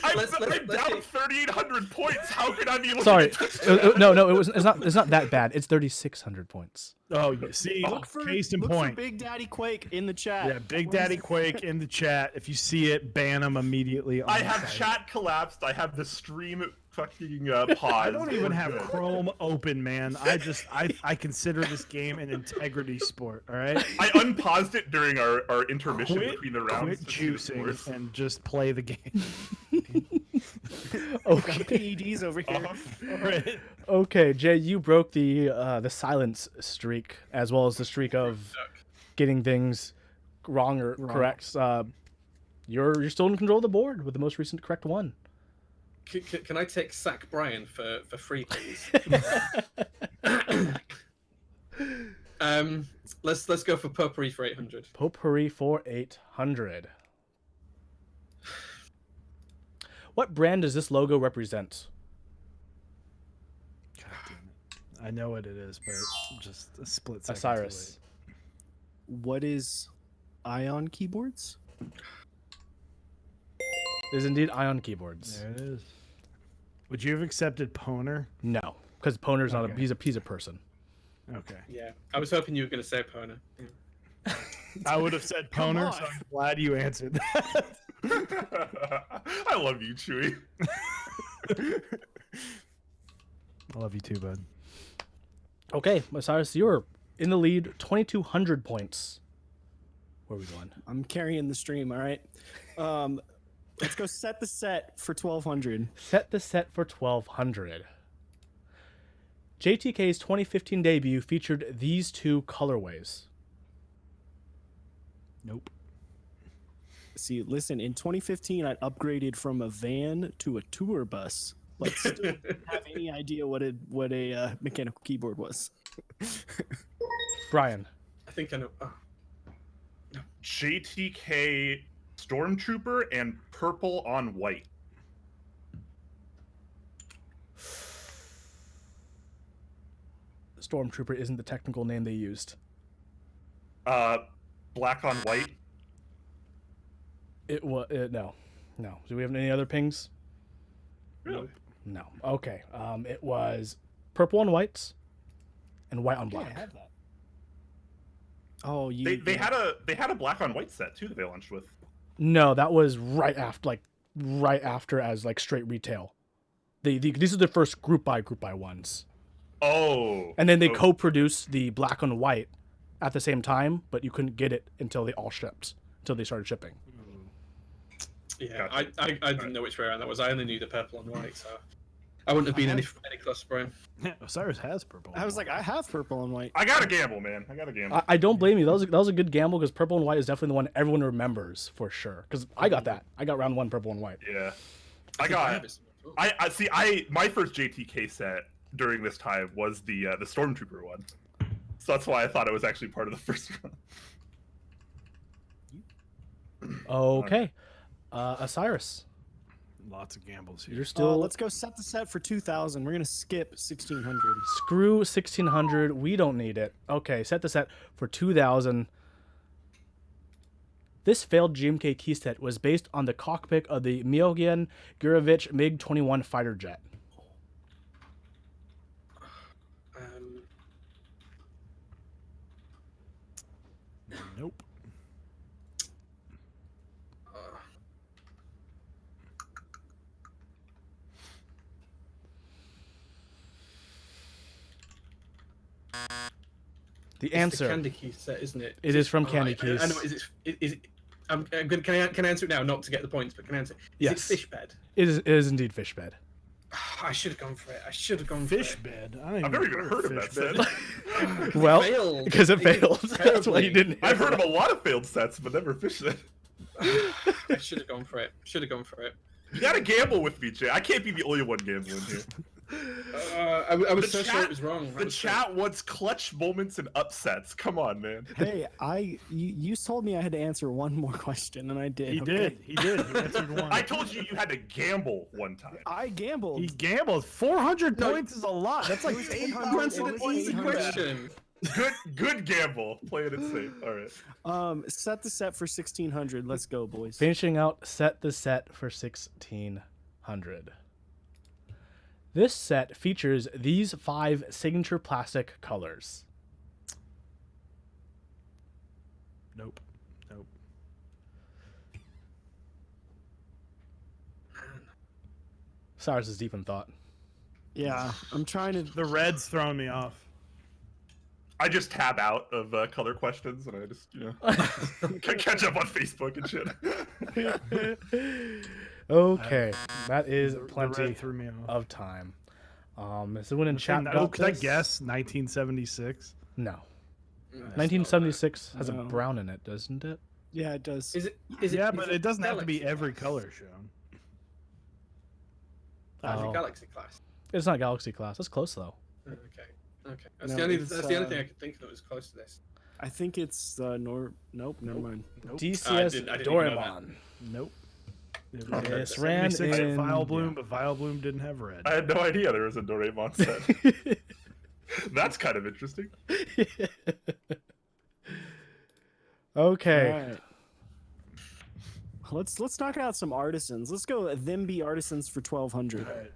Speaker 3: I'm
Speaker 2: Let's
Speaker 3: down
Speaker 2: get-
Speaker 3: 3,800 points. How could I be looking
Speaker 4: sorry.
Speaker 3: at Twitch chat?
Speaker 4: No, it's not that bad. It's 3,600 points.
Speaker 1: Oh, you see, case in
Speaker 5: look
Speaker 1: point.
Speaker 5: for Big Daddy Quake in the chat.
Speaker 1: Yeah, Big Daddy Quake in the chat. If you see it, ban him immediately.
Speaker 3: I have chat collapsed. I have the stream fucking paused.
Speaker 1: I don't even
Speaker 3: We're
Speaker 1: have
Speaker 3: good.
Speaker 1: Chrome open, man. I consider this game an integrity sport. All right.
Speaker 3: I unpaused it during our intermission between the rounds.
Speaker 1: Quit
Speaker 3: to see the scores.
Speaker 1: juicing and just play the game.
Speaker 4: Okay.
Speaker 5: PEDs over here.
Speaker 1: Right.
Speaker 4: Okay, Jay, you broke the silence streak as well as the streak of getting things wrong or correct. You're still in control of the board with the most recent correct one.
Speaker 2: Can I take Sack Brian for free, please? Let's go for Potpourri for 800.
Speaker 4: Potpourri for 800. What brand does this logo represent?
Speaker 1: God damn it. I know what it is, but just a split second.
Speaker 4: Osiris.
Speaker 5: What is Ion keyboards?
Speaker 4: It is indeed Ion keyboards.
Speaker 1: There it is. Would you have accepted Poner?
Speaker 4: No, because Poner's not
Speaker 1: Okay.
Speaker 4: he's a person.
Speaker 1: Okay.
Speaker 2: Yeah, I was hoping you were going to say Pona.
Speaker 1: I would have said
Speaker 5: Come
Speaker 1: Poner,
Speaker 5: on.
Speaker 1: so I'm glad you answered that.
Speaker 3: I love you, Chewy.
Speaker 1: I love you too, bud.
Speaker 4: Okay, Osiris, you're in the lead, 2,200 points. Where are we going?
Speaker 5: I'm carrying the stream. All right. Let's go set the set for 1,200.
Speaker 4: Set the set for 1,200. JTK's 2015 debut featured these two colorways.
Speaker 1: Nope.
Speaker 5: See, listen. In 2015, I upgraded from a van to a tour bus. But still didn't have any idea what a mechanical keyboard was.
Speaker 4: Brian.
Speaker 2: I think I know. Oh.
Speaker 3: JTK Stormtrooper and purple on white.
Speaker 4: Stormtrooper isn't the technical name they used.
Speaker 3: Black on white.
Speaker 4: It was no. Do we have any other pings?
Speaker 3: Really?
Speaker 4: No. Okay. It was purple and whites and white on
Speaker 5: Yeah, I
Speaker 4: black.
Speaker 5: have that. Oh, you.
Speaker 3: They had a black on white set too that they launched with.
Speaker 4: No, that was right after as like straight retail. These are the first group by ones.
Speaker 3: Oh.
Speaker 4: And then they
Speaker 3: oh.
Speaker 4: co-produced the black on white at the same time, but you couldn't get it until they all shipped, until they started shipping.
Speaker 2: Yeah,
Speaker 3: Gotcha.
Speaker 2: I didn't know which way around that was. I only knew the purple and white, so I wouldn't have been any close, Brian.
Speaker 1: Osiris has purple.
Speaker 5: I was like, I have purple and white.
Speaker 3: I gotta gamble, man. I gotta gamble.
Speaker 4: I don't blame you. That was a good gamble because purple and white is definitely the one everyone remembers for sure. Because I got that. I got round 1 purple and white.
Speaker 3: Yeah.
Speaker 2: I think have it.
Speaker 3: I see. My first JTK set during this time was the Stormtrooper one, so that's why I thought it was actually part of the first one.
Speaker 4: Okay, Osiris,
Speaker 1: Lots of gambles here.
Speaker 4: you're still
Speaker 5: Let's go set the set for 2,000. We're gonna skip 1,600.
Speaker 4: screw 1600. We don't need it. Okay, set the set for 2000. This failed GMK key set was based on the cockpit of the Myogen Gurevich MiG-21 fighter jet.
Speaker 1: Nope.
Speaker 4: The
Speaker 2: It's
Speaker 4: answer.
Speaker 2: the Candy Key set, isn't it?
Speaker 4: It is from
Speaker 2: Oh,
Speaker 4: Candy
Speaker 2: I know.
Speaker 4: Keys.
Speaker 2: Is it? I'm good. Can I answer it now? Not to get the points, but can I answer?
Speaker 4: Yes.
Speaker 2: Is it fish bed?
Speaker 4: It is indeed fish bed.
Speaker 2: I should have gone for it. I should have gone
Speaker 1: Fish
Speaker 2: for it.
Speaker 1: bed. I ain't
Speaker 3: I've never even heard of that
Speaker 1: fish
Speaker 3: set.
Speaker 4: Well,
Speaker 2: failed.
Speaker 4: because it failed. That's why you didn't.
Speaker 3: I've heard of a lot of failed sets, but never fish set.
Speaker 2: I should have gone for it. Should have gone for it.
Speaker 3: You gotta gamble with me, Jay. I can't be the only one gambling here.
Speaker 2: I was
Speaker 3: The
Speaker 2: so sure
Speaker 3: chat-
Speaker 2: it was wrong.
Speaker 3: The chat wants clutch moments and upsets. Come on, man.
Speaker 5: Hey, you told me I had to answer one more question, and I did.
Speaker 1: He
Speaker 5: okay?
Speaker 1: did. He did. He answered one.
Speaker 3: I told you had to gamble one time.
Speaker 5: I gambled.
Speaker 1: He gambled. 400
Speaker 2: No,
Speaker 1: points is a lot. That's like
Speaker 5: it was
Speaker 1: 800
Speaker 2: You answered
Speaker 5: It
Speaker 2: an
Speaker 5: was
Speaker 2: easy
Speaker 5: 800.
Speaker 2: question.
Speaker 3: Good gamble. Playing it safe. All right.
Speaker 5: Set the set for 1,600. Let's go, boys.
Speaker 4: Finishing out set the set for 1600. This set features these 5 signature plastic colors.
Speaker 1: Nope. Nope.
Speaker 4: Cyrus is deep in thought.
Speaker 5: Yeah, I'm trying to.
Speaker 1: The red's throwing me off.
Speaker 3: I just tab out of color questions and I just, catch up on Facebook and shit.
Speaker 4: Okay, that is
Speaker 1: The
Speaker 4: plenty
Speaker 1: red threw me off.
Speaker 4: of time. Is someone in chat
Speaker 1: Oh,
Speaker 4: got
Speaker 1: could I
Speaker 4: this?
Speaker 1: guess 1976?
Speaker 4: No.
Speaker 2: That's
Speaker 4: 1976 has a
Speaker 5: No.
Speaker 4: brown in it, doesn't it?
Speaker 5: Yeah, it does.
Speaker 2: Is it? Is
Speaker 1: Yeah,
Speaker 2: it?
Speaker 1: but
Speaker 2: is
Speaker 1: it doesn't have to be
Speaker 2: Galaxy
Speaker 1: every
Speaker 2: class?
Speaker 1: color shown.
Speaker 2: Is
Speaker 4: Oh.
Speaker 2: it Galaxy class?
Speaker 4: It's not Galaxy class. That's close though.
Speaker 2: Okay. That's
Speaker 5: No,
Speaker 2: the only.
Speaker 5: it's,
Speaker 2: That's the only thing I could think of that was close to this.
Speaker 5: I think it's Nope, never mind.
Speaker 1: Nope.
Speaker 4: DCS
Speaker 2: I didn't even know
Speaker 4: Doraemon.
Speaker 1: Nope. It
Speaker 2: Okay.
Speaker 1: was
Speaker 4: This ran
Speaker 1: 76 at
Speaker 4: in
Speaker 1: Vile Bloom, but Vile Bloom didn't have red.
Speaker 3: I had no idea there was a Doraemon set. That's kind of interesting.
Speaker 4: Okay.
Speaker 5: All right. Let's knock out some artisans. Let's go them be artisans for 1,200.
Speaker 1: Alright.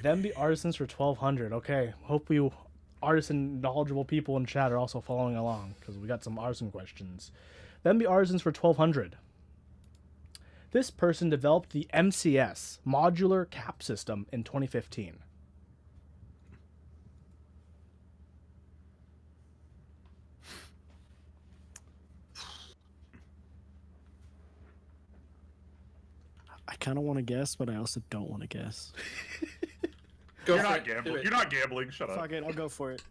Speaker 4: Them be artisans for 1200. Okay. Hope you artisan knowledgeable people in chat are also following along because we got some artisan questions. Them be artisans for 1200. This person developed the MCS modular cap system in 2015.
Speaker 5: I kind of want to guess, but I also don't want to guess.
Speaker 2: Go
Speaker 3: You're
Speaker 2: for
Speaker 3: not
Speaker 2: it. Do
Speaker 3: gambling.
Speaker 2: it.
Speaker 3: You're not gambling. Shut up.
Speaker 5: Fuck it, I'll go for it.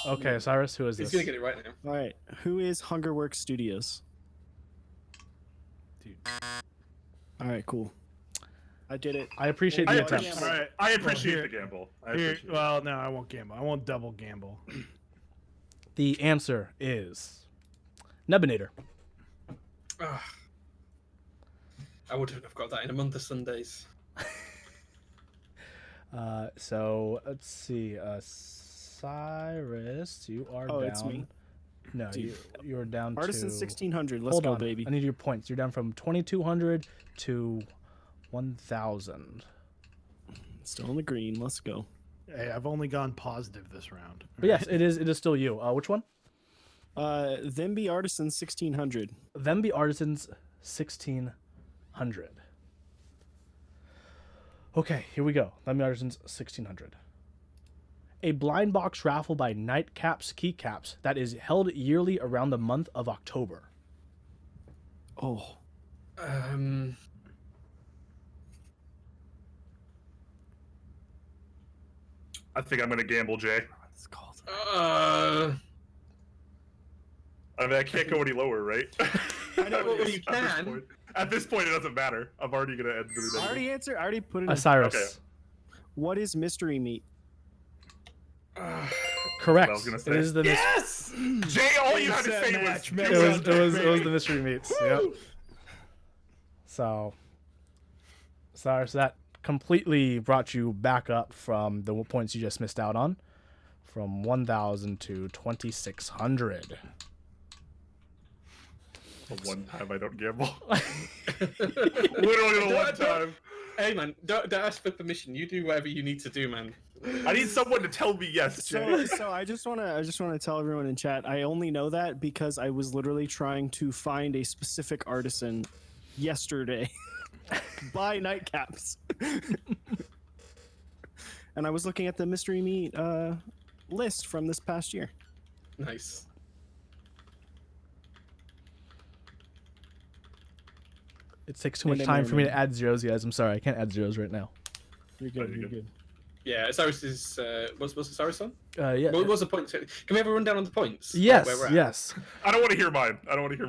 Speaker 4: Okay, Cyrus, who is
Speaker 2: He's
Speaker 4: this?
Speaker 2: gonna get it right now.
Speaker 5: All right, who is Hungerworks Studios?
Speaker 1: Dude.
Speaker 5: All right, cool. I did it.
Speaker 4: I appreciate
Speaker 3: I
Speaker 4: the
Speaker 3: appreciate,
Speaker 4: attempt.
Speaker 1: Alright.
Speaker 3: I appreciate
Speaker 1: Well,
Speaker 3: the gamble. I
Speaker 1: Here,
Speaker 3: appreciate it.
Speaker 1: well, no, I won't gamble. I won't double gamble.
Speaker 4: The answer is Nebinator.
Speaker 2: Ugh. I wouldn't have got that in a month of Sundays.
Speaker 4: So let's see. Cyrus, you are
Speaker 5: Oh,
Speaker 4: down.
Speaker 5: it's me.
Speaker 4: No,
Speaker 5: Dude.
Speaker 4: you're down
Speaker 5: Artisan
Speaker 4: to
Speaker 5: 1,600. Let's
Speaker 4: Hold
Speaker 5: go,
Speaker 4: on,
Speaker 5: baby.
Speaker 4: I need your points. You're down from 2,200 to 1,000.
Speaker 5: Still in the green. Let's go.
Speaker 1: Hey, I've only gone positive this round.
Speaker 4: But yes, it is still you. Which one?
Speaker 5: Them be artisans 1600.
Speaker 4: Them be artisans 1600. Okay, here we go. Them be artisans 1600. A blind box raffle by Nightcaps Keycaps that is held yearly around the month of October.
Speaker 5: Oh,
Speaker 3: I think I'm gonna gamble, Jay.
Speaker 5: it's called.
Speaker 3: I mean, I can't go any lower, right?
Speaker 2: I know what you
Speaker 3: At this
Speaker 2: can.
Speaker 3: point. At this point, it doesn't matter. I'm already gonna end the
Speaker 5: I already answered. I already put it in.
Speaker 4: Osiris.
Speaker 3: Okay.
Speaker 5: What is mystery meat?
Speaker 4: Correct.
Speaker 3: I was gonna
Speaker 4: It
Speaker 3: say.
Speaker 4: is the
Speaker 2: Yes!
Speaker 3: Jay, all you had to
Speaker 1: Set
Speaker 3: say
Speaker 1: match,
Speaker 3: was
Speaker 1: man.
Speaker 4: it was the mystery meats. Yep. So that completely brought you back up from the points you just missed out on, from 1,000 to 2,600.
Speaker 3: the one time I don't gamble. Literally the one time.
Speaker 2: Hey man, don't ask for permission. You do whatever you need to do, man.
Speaker 3: I need someone to tell me yes, Jay.
Speaker 5: So I just want to tell everyone in chat. I only know that because I was literally trying to find a specific artisan yesterday by Nightcaps, and I was looking at the mystery meat list from this past year.
Speaker 2: Nice.
Speaker 4: It takes too much time for me to add zeros, guys. I'm sorry, I can't add zeros right now.
Speaker 5: You're good. You're good.
Speaker 2: Yeah, Cyrus is. What's Cyrus on?
Speaker 4: Yeah.
Speaker 2: What was the point? Can we have a rundown on the points?
Speaker 4: Yes.
Speaker 2: Where we're at?
Speaker 4: Yes.
Speaker 3: I don't want to hear mine. I don't want to hear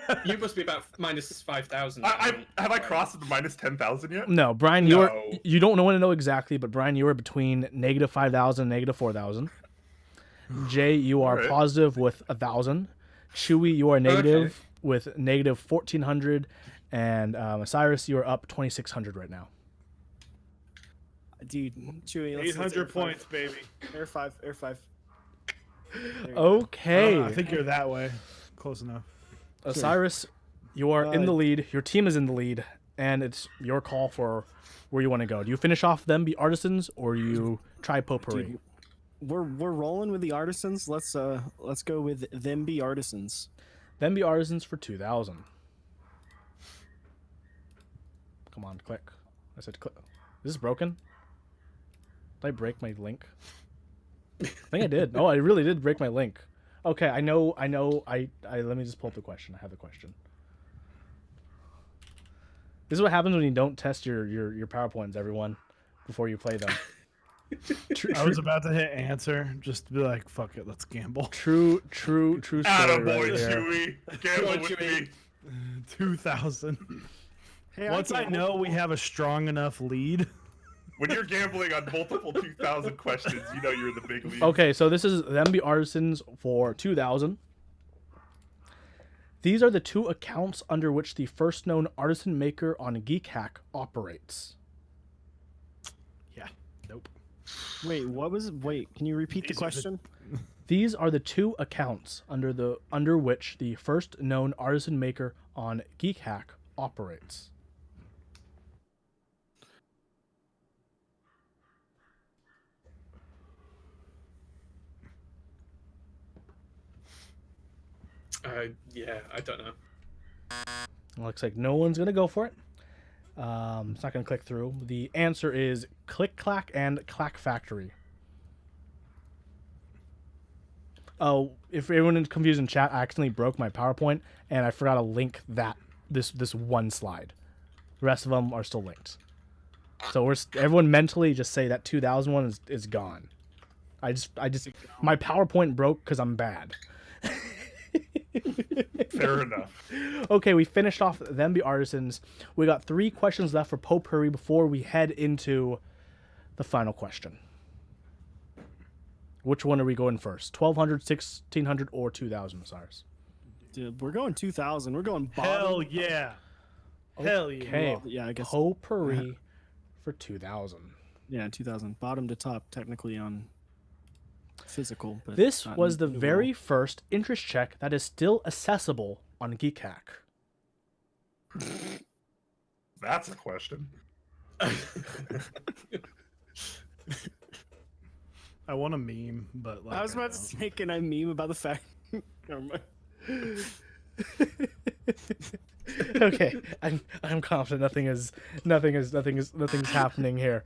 Speaker 3: mine.
Speaker 2: You must be about minus 5,000.
Speaker 3: Have I crossed the minus 10,000 yet?
Speaker 4: No, Brian,
Speaker 3: No.
Speaker 4: you don't want to know exactly, but Brian, you are between negative 5,000 and -4,000. Jay, you are
Speaker 3: Alright.
Speaker 4: positive with 1,000. Chewy, you are negative with negative 1,400, and Cyrus, you are up 2,600 right now.
Speaker 5: Dude, Chewy, let's
Speaker 1: 800 points, baby.
Speaker 5: Air five. There you go.
Speaker 4: Okay,
Speaker 1: I think you're that way. Close enough.
Speaker 4: Cyrus, you are in the lead. Your team is in the lead, and it's your call for where you want to go. Do you finish off them be artisans, or do you try potpourri?
Speaker 5: Dude, we're rolling with the artisans. Let's go with them be artisans.
Speaker 4: Them be artisans for 2,000. Come on, click. I said click. Is this broken? Did I break my link? I think I did. Oh, I really did break my link. Okay, I know. I let me just pull up the question. I have the question. This is what happens when you don't test your PowerPoints, everyone, before you play them.
Speaker 1: I was about to hit answer just to be like, fuck it, let's gamble.
Speaker 4: True story.
Speaker 3: Attaboy,
Speaker 4: Right there.
Speaker 3: Chewy. Gamble
Speaker 2: Go on,
Speaker 3: with
Speaker 2: Chewy.
Speaker 3: me.
Speaker 1: 2,000.
Speaker 5: Hey,
Speaker 1: Once I
Speaker 5: gambled.
Speaker 1: know we have a strong enough lead.
Speaker 3: When you're gambling on multiple 2,000 questions, you know you're in the big league.
Speaker 4: Okay, so this is them be artisans for 2,000. These are the two accounts under which the first known artisan maker on Geek Hack operates.
Speaker 1: Yeah. Nope.
Speaker 5: Wait, what was? Wait, can you repeat the
Speaker 1: These are the-
Speaker 5: question?
Speaker 4: These are the two accounts under which the first known artisan maker on Geek Hack operates.
Speaker 2: Yeah, I don't know.
Speaker 4: Looks like no one's gonna go for it. It's not gonna click through. The answer is Click Clack and Clack Factory. Oh, if everyone is confused in chat, I accidentally broke my PowerPoint and I forgot to link this one slide. The rest of them are still linked. So everyone mentally just say that 2,000 one is gone. I just my PowerPoint broke because I'm bad.
Speaker 3: Fair enough.
Speaker 4: Okay, we finished off them be artisans. We got 3 questions left for potpourri before we head into the final question. Which one are we going first? 1,200, 1,600, or 2,000, Cyrus?
Speaker 5: Dude, we're going 2,000. We're going bottom.
Speaker 1: Hell yeah. Hell yeah.
Speaker 4: Okay,
Speaker 5: Well, yeah, I guess.
Speaker 4: potpourri for 2,000.
Speaker 5: Yeah, 2,000. Bottom to top, technically on physical. But
Speaker 4: This
Speaker 5: not
Speaker 4: was the
Speaker 5: numeral.
Speaker 4: very first interest check that is still accessible on Geek Hack.
Speaker 3: That's a question.
Speaker 1: I want a meme, but like
Speaker 5: I was about to say, can I meme about the fact? Never mind.
Speaker 4: Okay, I'm confident nothing's happening here.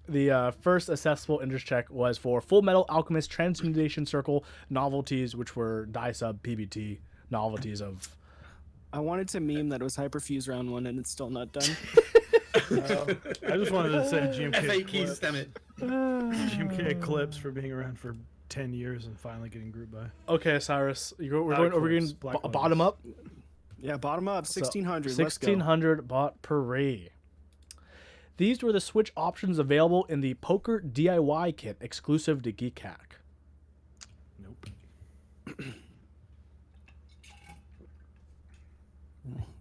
Speaker 4: The first accessible interest check was for Full Metal Alchemist Transmutation Circle novelties, which were die sub PBT novelties of.
Speaker 5: I wanted to meme that it was Hyperfuse round 1 and it's still not done.
Speaker 1: I just wanted to say GMK
Speaker 2: F8 keys,
Speaker 1: Clips.
Speaker 2: damn it.
Speaker 1: GMK Clips for being around for 10 years and finally getting grouped by.
Speaker 4: Okay, Cyrus, we're
Speaker 1: Not
Speaker 4: going
Speaker 1: Eclipse, Black Lotus.
Speaker 4: bottom up.
Speaker 5: Yeah, bottom up, 1600.
Speaker 4: So,
Speaker 5: Let's go.
Speaker 4: 1600 bot per. These were the switch options available in the Poker DIY kit exclusive to Geek Hack.
Speaker 1: Nope.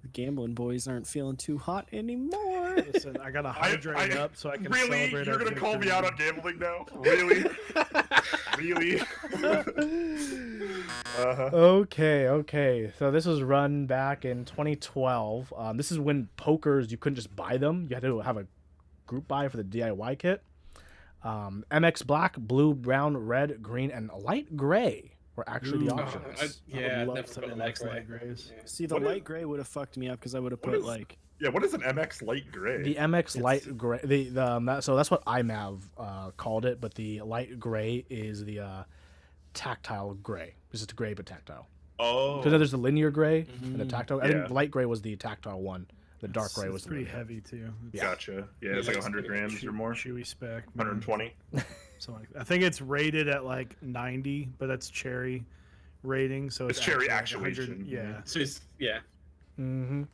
Speaker 5: The gambling boys aren't feeling too hot anymore.
Speaker 1: Listen, I gotta hydrate up so I can
Speaker 3: really?
Speaker 1: celebrate.
Speaker 3: You're
Speaker 1: our
Speaker 3: gonna call me
Speaker 1: victory.
Speaker 3: out on gambling now? Really? Really? Uh-huh.
Speaker 4: Okay. So this was run back in 2012. This is when pokers, you couldn't just buy them. You had to have a group buy for the DIY kit. MX Black, Blue, Brown, Red, Green, and Light Gray were actually the
Speaker 1: Ooh.
Speaker 4: options.
Speaker 1: I
Speaker 2: Yeah,
Speaker 1: would
Speaker 2: I'd
Speaker 1: love
Speaker 2: never
Speaker 1: some
Speaker 2: got the
Speaker 1: MX
Speaker 2: light gray.
Speaker 1: light grays.
Speaker 5: See, the
Speaker 3: What is-
Speaker 5: light gray would have fucked me up because I would have
Speaker 3: What
Speaker 5: put
Speaker 3: is-
Speaker 5: like.
Speaker 3: Yeah, what is an MX light gray?
Speaker 4: The MX Light Gray, so that's what IMAV called it, but the Light Gray is the tactile gray. It's just a gray but tactile.
Speaker 3: Oh.
Speaker 4: So there's the linear gray and the tactile. I
Speaker 3: Yeah.
Speaker 4: think light gray was the tactile one. The dark gray was
Speaker 1: It's
Speaker 4: the
Speaker 1: pretty
Speaker 4: linear.
Speaker 1: heavy too. It's
Speaker 3: Gotcha. Yeah, it's like 100 grams or more.
Speaker 1: chewy spec.
Speaker 3: 120.
Speaker 1: Something like that. I think it's rated at like 90, but that's cherry rating, so
Speaker 3: It's cherry
Speaker 1: actually like 100
Speaker 3: actuation.
Speaker 1: Yeah.
Speaker 2: So it's, yeah.
Speaker 4: Mm-hmm.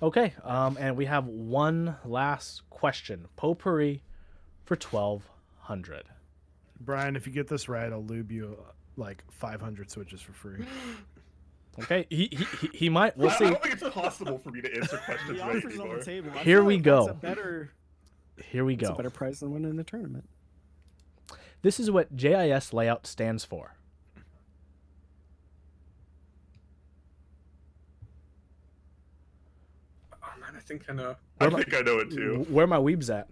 Speaker 4: Okay, and we have one last question. Potpourri for 1200.
Speaker 1: Brian, if you get this right, I'll lube you like 500 switches for free.
Speaker 4: Okay, he might. We'll
Speaker 3: I
Speaker 4: see.
Speaker 3: don't think it's possible for me to answer questions
Speaker 5: The
Speaker 3: right
Speaker 5: offers on
Speaker 3: anymore.
Speaker 5: the table. I
Speaker 4: Here
Speaker 5: feel
Speaker 4: we
Speaker 5: like
Speaker 4: go.
Speaker 5: That's a better.
Speaker 4: Here we
Speaker 5: It's a
Speaker 4: go.
Speaker 5: better prize than winning the tournament.
Speaker 4: This is what JIS layout stands for.
Speaker 2: Oh man, I think I know.
Speaker 3: I think I know it too.
Speaker 4: Where are my weebs at?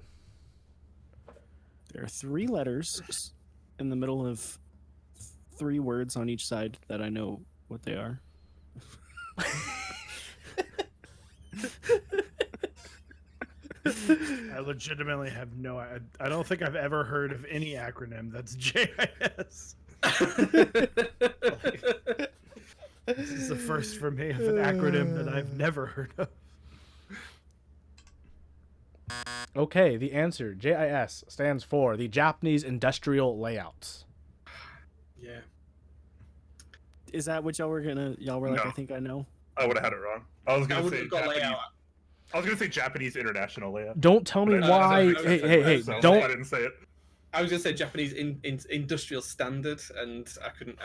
Speaker 5: There are 3 letters in the middle of 3 words on each side that I know what they are.
Speaker 1: I legitimately have no. I don't think I've ever heard of any acronym that's JIS. This is the first for me of an acronym that I've never heard of.
Speaker 4: Okay, the answer, JIS, stands for the Japanese Industrial Layouts.
Speaker 2: Yeah.
Speaker 5: Is that what y'all were gonna? Y'all were like,
Speaker 3: No.
Speaker 5: I think I know.
Speaker 3: I would have had it wrong. I was
Speaker 2: I
Speaker 3: gonna
Speaker 2: would
Speaker 3: say
Speaker 2: have got
Speaker 3: Japanese.
Speaker 2: layout.
Speaker 3: I was gonna say Japanese international layout.
Speaker 4: Don't tell me
Speaker 2: No,
Speaker 4: why.
Speaker 2: no, no, no,
Speaker 4: Hey,
Speaker 3: So I
Speaker 4: don't.
Speaker 3: didn't say it.
Speaker 2: I was gonna say Japanese industrial standard, and I couldn't.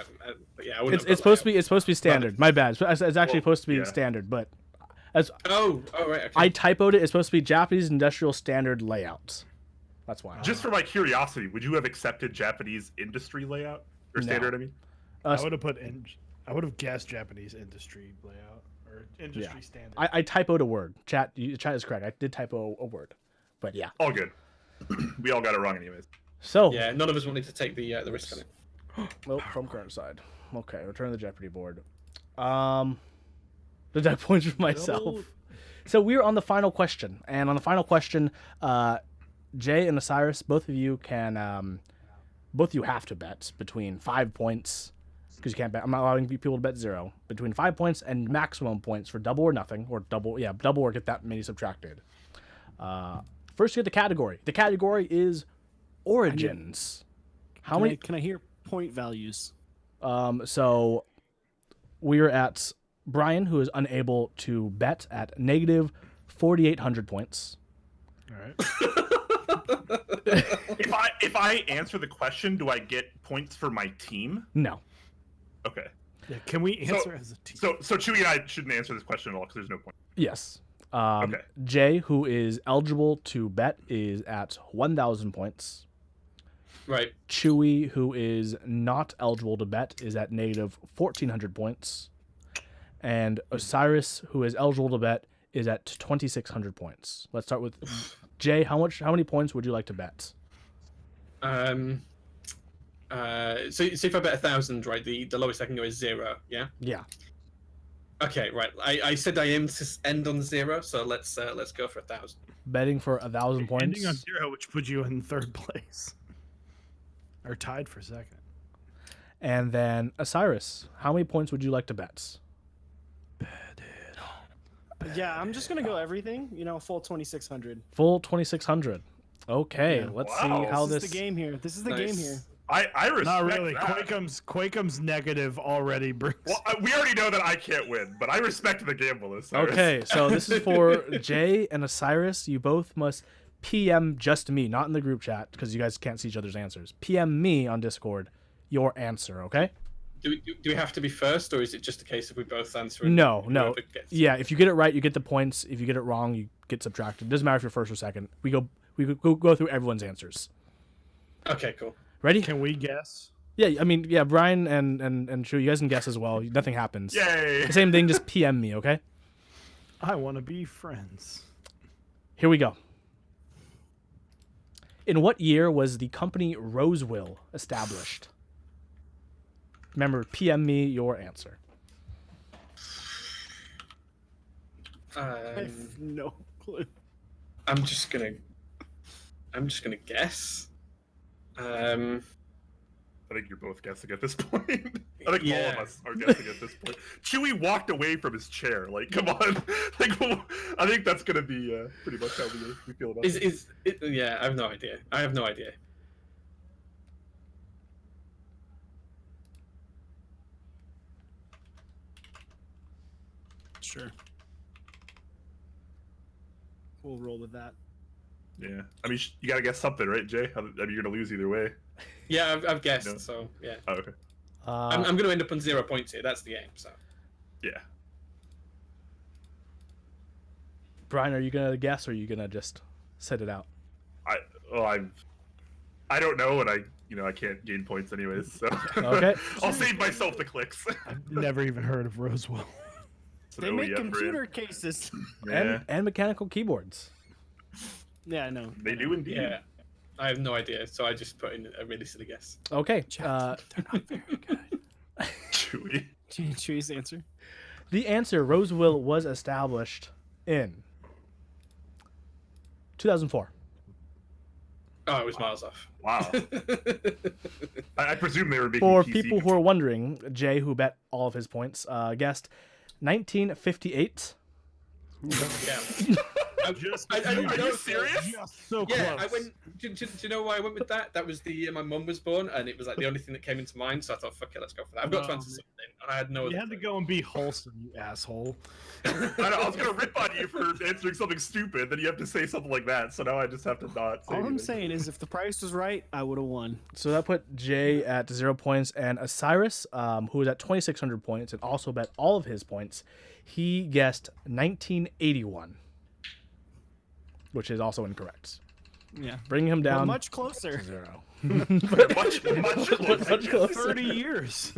Speaker 2: But yeah, I wouldn't.
Speaker 4: It's supposed to be standard. My bad. It's actually
Speaker 3: Well,
Speaker 4: supposed to be
Speaker 3: yeah.
Speaker 4: standard, but as
Speaker 2: Oh, right. Okay.
Speaker 4: I typoed it, it's supposed to be Japanese Industrial Standard Layouts. That's why.
Speaker 3: Just for my curiosity, would you have accepted Japanese industry layout or
Speaker 4: No.
Speaker 3: standard? I mean,
Speaker 1: I would have put in. I would have guessed Japanese industry layout or industry standard.
Speaker 4: I typoed a word. Chat is correct. I did typo a word, but yeah.
Speaker 3: all good. We all got it wrong, anyways.
Speaker 4: So
Speaker 2: Yeah, none of us wanted to take the risk on it.
Speaker 4: nope, from current side. Okay, return to the Jeopardy board. The deck points for myself.
Speaker 1: Double-
Speaker 4: So we're on the final question, and on the final question, Jay and Osiris, both of you can, both of you have to bet between 5 points, because you can't bet. I'm not allowing people to bet 0. Between 5 points and maximum points for double or nothing, or double or get that many subtracted. First, you get the category. The category is Origins. How many?
Speaker 5: Can I hear point values?
Speaker 4: So we're at Brian, who is unable to bet at negative 4,800 points.
Speaker 1: All right.
Speaker 3: If I answer the question, do I get points for my team?
Speaker 4: No.
Speaker 3: Okay.
Speaker 1: Yeah, can we answer as a team?
Speaker 3: So Chewy and I shouldn't answer this question at all because there's no point.
Speaker 4: Yes.
Speaker 3: Okay.
Speaker 4: Jay, who is eligible to bet, is at 1,000 points.
Speaker 2: Right.
Speaker 4: Chewy, who is not eligible to bet, is at negative 1,400 points. And Osiris, who is eligible to bet, is at 2,600 points. Let's start with Jay. How many points would you like to bet?
Speaker 2: So if I bet 1,000, right, the lowest I can go is 0. Yeah.
Speaker 4: Yeah.
Speaker 2: Okay, right. I said I aim to end on 0, so let's go for 1,000.
Speaker 4: Betting for 1,000 points.
Speaker 1: Ending on 0, which puts you in third place. Or tied for second.
Speaker 4: And then Osiris, how many points would you like to bet?
Speaker 5: Yeah, I'm just gonna go everything. Full 2,600.
Speaker 4: Full 2,600. Okay,
Speaker 5: Yeah.
Speaker 4: let's
Speaker 3: Wow.
Speaker 4: see how
Speaker 5: This
Speaker 4: this.
Speaker 5: is the game here. This is the
Speaker 2: Nice.
Speaker 5: game here.
Speaker 3: I respect
Speaker 1: Not really.
Speaker 3: that.
Speaker 1: Quakeum's negative already brings.
Speaker 3: Well, we already know that I can't win, but I respect the gamble. Osiris.
Speaker 4: Okay, so this is for Jay and Osiris. You both must PM just me, not in the group chat, because you guys can't see each other's answers. PM me on Discord your answer, okay?
Speaker 2: Do we have to be first, or is it just a case of we both answer? and
Speaker 4: No.
Speaker 2: whoever gets-
Speaker 4: Yeah, if you get it right, you get the points. If you get it wrong, you get subtracted. Doesn't matter if you're first or second. We go through everyone's answers.
Speaker 2: Okay, cool.
Speaker 4: Ready?
Speaker 1: Can we guess?
Speaker 4: Yeah, I mean, yeah, Brian and Shu, you guys can guess as well. Nothing happens.
Speaker 3: Yay!
Speaker 4: Same thing, just PM me, okay?
Speaker 1: I want to be friends.
Speaker 4: Here we go. In what year was the company Rosewill established? Remember, PM me your answer.
Speaker 5: I have no clue.
Speaker 2: I'm just gonna guess.
Speaker 3: I think you're both guessing at this point. I think all
Speaker 2: Yeah.
Speaker 3: of us are guessing at this point. Chewie walked away from his chair. Like, come on. Like, I think that's gonna be pretty much how we feel about it.
Speaker 2: Yeah, I have no idea. I have no idea.
Speaker 5: Sure. We'll roll with that.
Speaker 3: Yeah. I mean, you gotta guess something, right, Jay? I mean, you're gonna lose either way.
Speaker 2: Yeah, I've guessed.
Speaker 3: No.
Speaker 2: So yeah,
Speaker 3: Oh, okay.
Speaker 2: I'm going to end up on 0 points here. That's the aim. So
Speaker 3: Yeah.
Speaker 4: Brian, are you going to guess or are you going to just sit it out?
Speaker 3: I don't know, and I can't gain points anyways. So
Speaker 4: Okay.
Speaker 3: I'll save myself the clicks.
Speaker 1: I've never even heard of Roswell.
Speaker 3: It's
Speaker 5: They
Speaker 3: an
Speaker 5: make
Speaker 3: OEM brand.
Speaker 5: computer cases.
Speaker 3: Yeah,
Speaker 4: And mechanical keyboards.
Speaker 5: Yeah, no.
Speaker 3: they do indeed.
Speaker 2: yeah, I have no idea. So I just put in a really silly guess.
Speaker 4: Okay.
Speaker 5: They're not very good.
Speaker 3: Chewie.
Speaker 5: Chewie's answer.
Speaker 4: The answer, Rosewill was established in 2004.
Speaker 2: Oh, it was miles off.
Speaker 3: Wow. I presume they were making
Speaker 4: For
Speaker 3: PC
Speaker 4: people who are wondering, Jay, who bet all of his points, guessed 1958.
Speaker 2: Yeah.
Speaker 3: Are you serious?
Speaker 1: Just so
Speaker 2: Yeah,
Speaker 1: close.
Speaker 2: I went. Do you know why I went with that? That was the year my mum was born, and it was like the only thing that came into mind. So I thought, fuck it, let's go for that. I've got to
Speaker 1: Oh,
Speaker 2: answer
Speaker 1: man.
Speaker 2: something, and I had no.
Speaker 1: You
Speaker 2: other
Speaker 1: had to
Speaker 2: clue.
Speaker 1: go and be wholesome, you asshole.
Speaker 3: I know, I was gonna rip on you for answering something stupid, then you have to say something like that. So now I just have to not say
Speaker 5: All I'm
Speaker 3: anything.
Speaker 5: saying is, if the price was right, I would have won.
Speaker 4: So that put Jay at 0 points, and Osiris, who was at 2,600 points and also bet all of his points, he guessed 1981, which is also incorrect.
Speaker 5: Yeah.
Speaker 4: Bringing him down
Speaker 5: Well, much closer.
Speaker 4: to 0.
Speaker 3: much closer.
Speaker 4: Much closer.
Speaker 1: 30 years.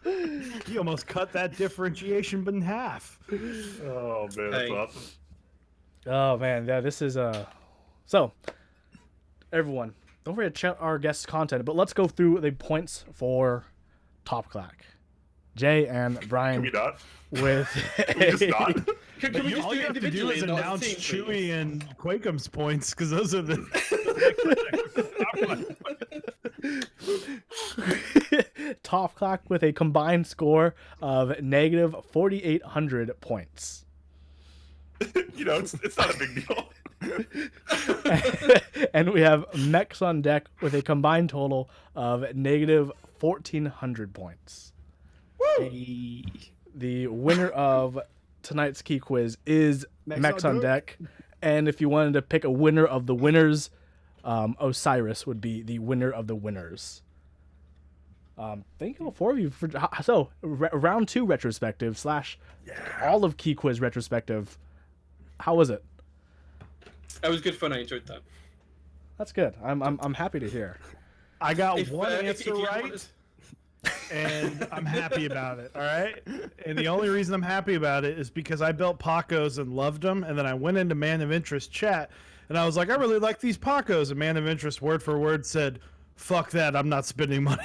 Speaker 1: You almost cut that differentiation in half.
Speaker 3: Oh man, that's
Speaker 2: Hey.
Speaker 3: awesome.
Speaker 4: Oh man, yeah, this is So, everyone, don't forget to check our guest content, but let's go through the points for Top Clack. Jay and
Speaker 3: Can
Speaker 4: Brian
Speaker 3: we not?
Speaker 4: with
Speaker 3: Can we just not?
Speaker 2: Can we just
Speaker 1: All
Speaker 2: do
Speaker 1: you
Speaker 2: it
Speaker 1: have to do
Speaker 2: individually
Speaker 1: is
Speaker 2: and not as a
Speaker 1: announce
Speaker 2: team, please?
Speaker 1: Chewie and Quakeum's points, because those are the.
Speaker 4: Top Clack with a combined score of negative 4,800 points.
Speaker 3: You know, it's not a big deal.
Speaker 4: And we have Mechs on deck with a combined total of negative 1,400 points.
Speaker 5: Hey.
Speaker 4: The winner of tonight's key quiz is Mechs on deck. And if you wanted to pick a winner of the winners, Osiris would be the winner of the winners. Thank you all four of you for round 2 retrospective / all of key quiz retrospective. How was it?
Speaker 2: That was good fun. I enjoyed that.
Speaker 4: That's good. I'm happy to hear.
Speaker 1: I got
Speaker 2: If,
Speaker 1: one
Speaker 2: if
Speaker 1: answer
Speaker 2: you
Speaker 1: right,
Speaker 2: want us-
Speaker 1: and I'm happy about it. All right. And the only reason I'm happy about it is because I built Pacos and loved them, and then I went into Man of Interest chat, and I was like, I really like these Pacos, and Man of Interest word for word said, Fuck that! I'm not spending money.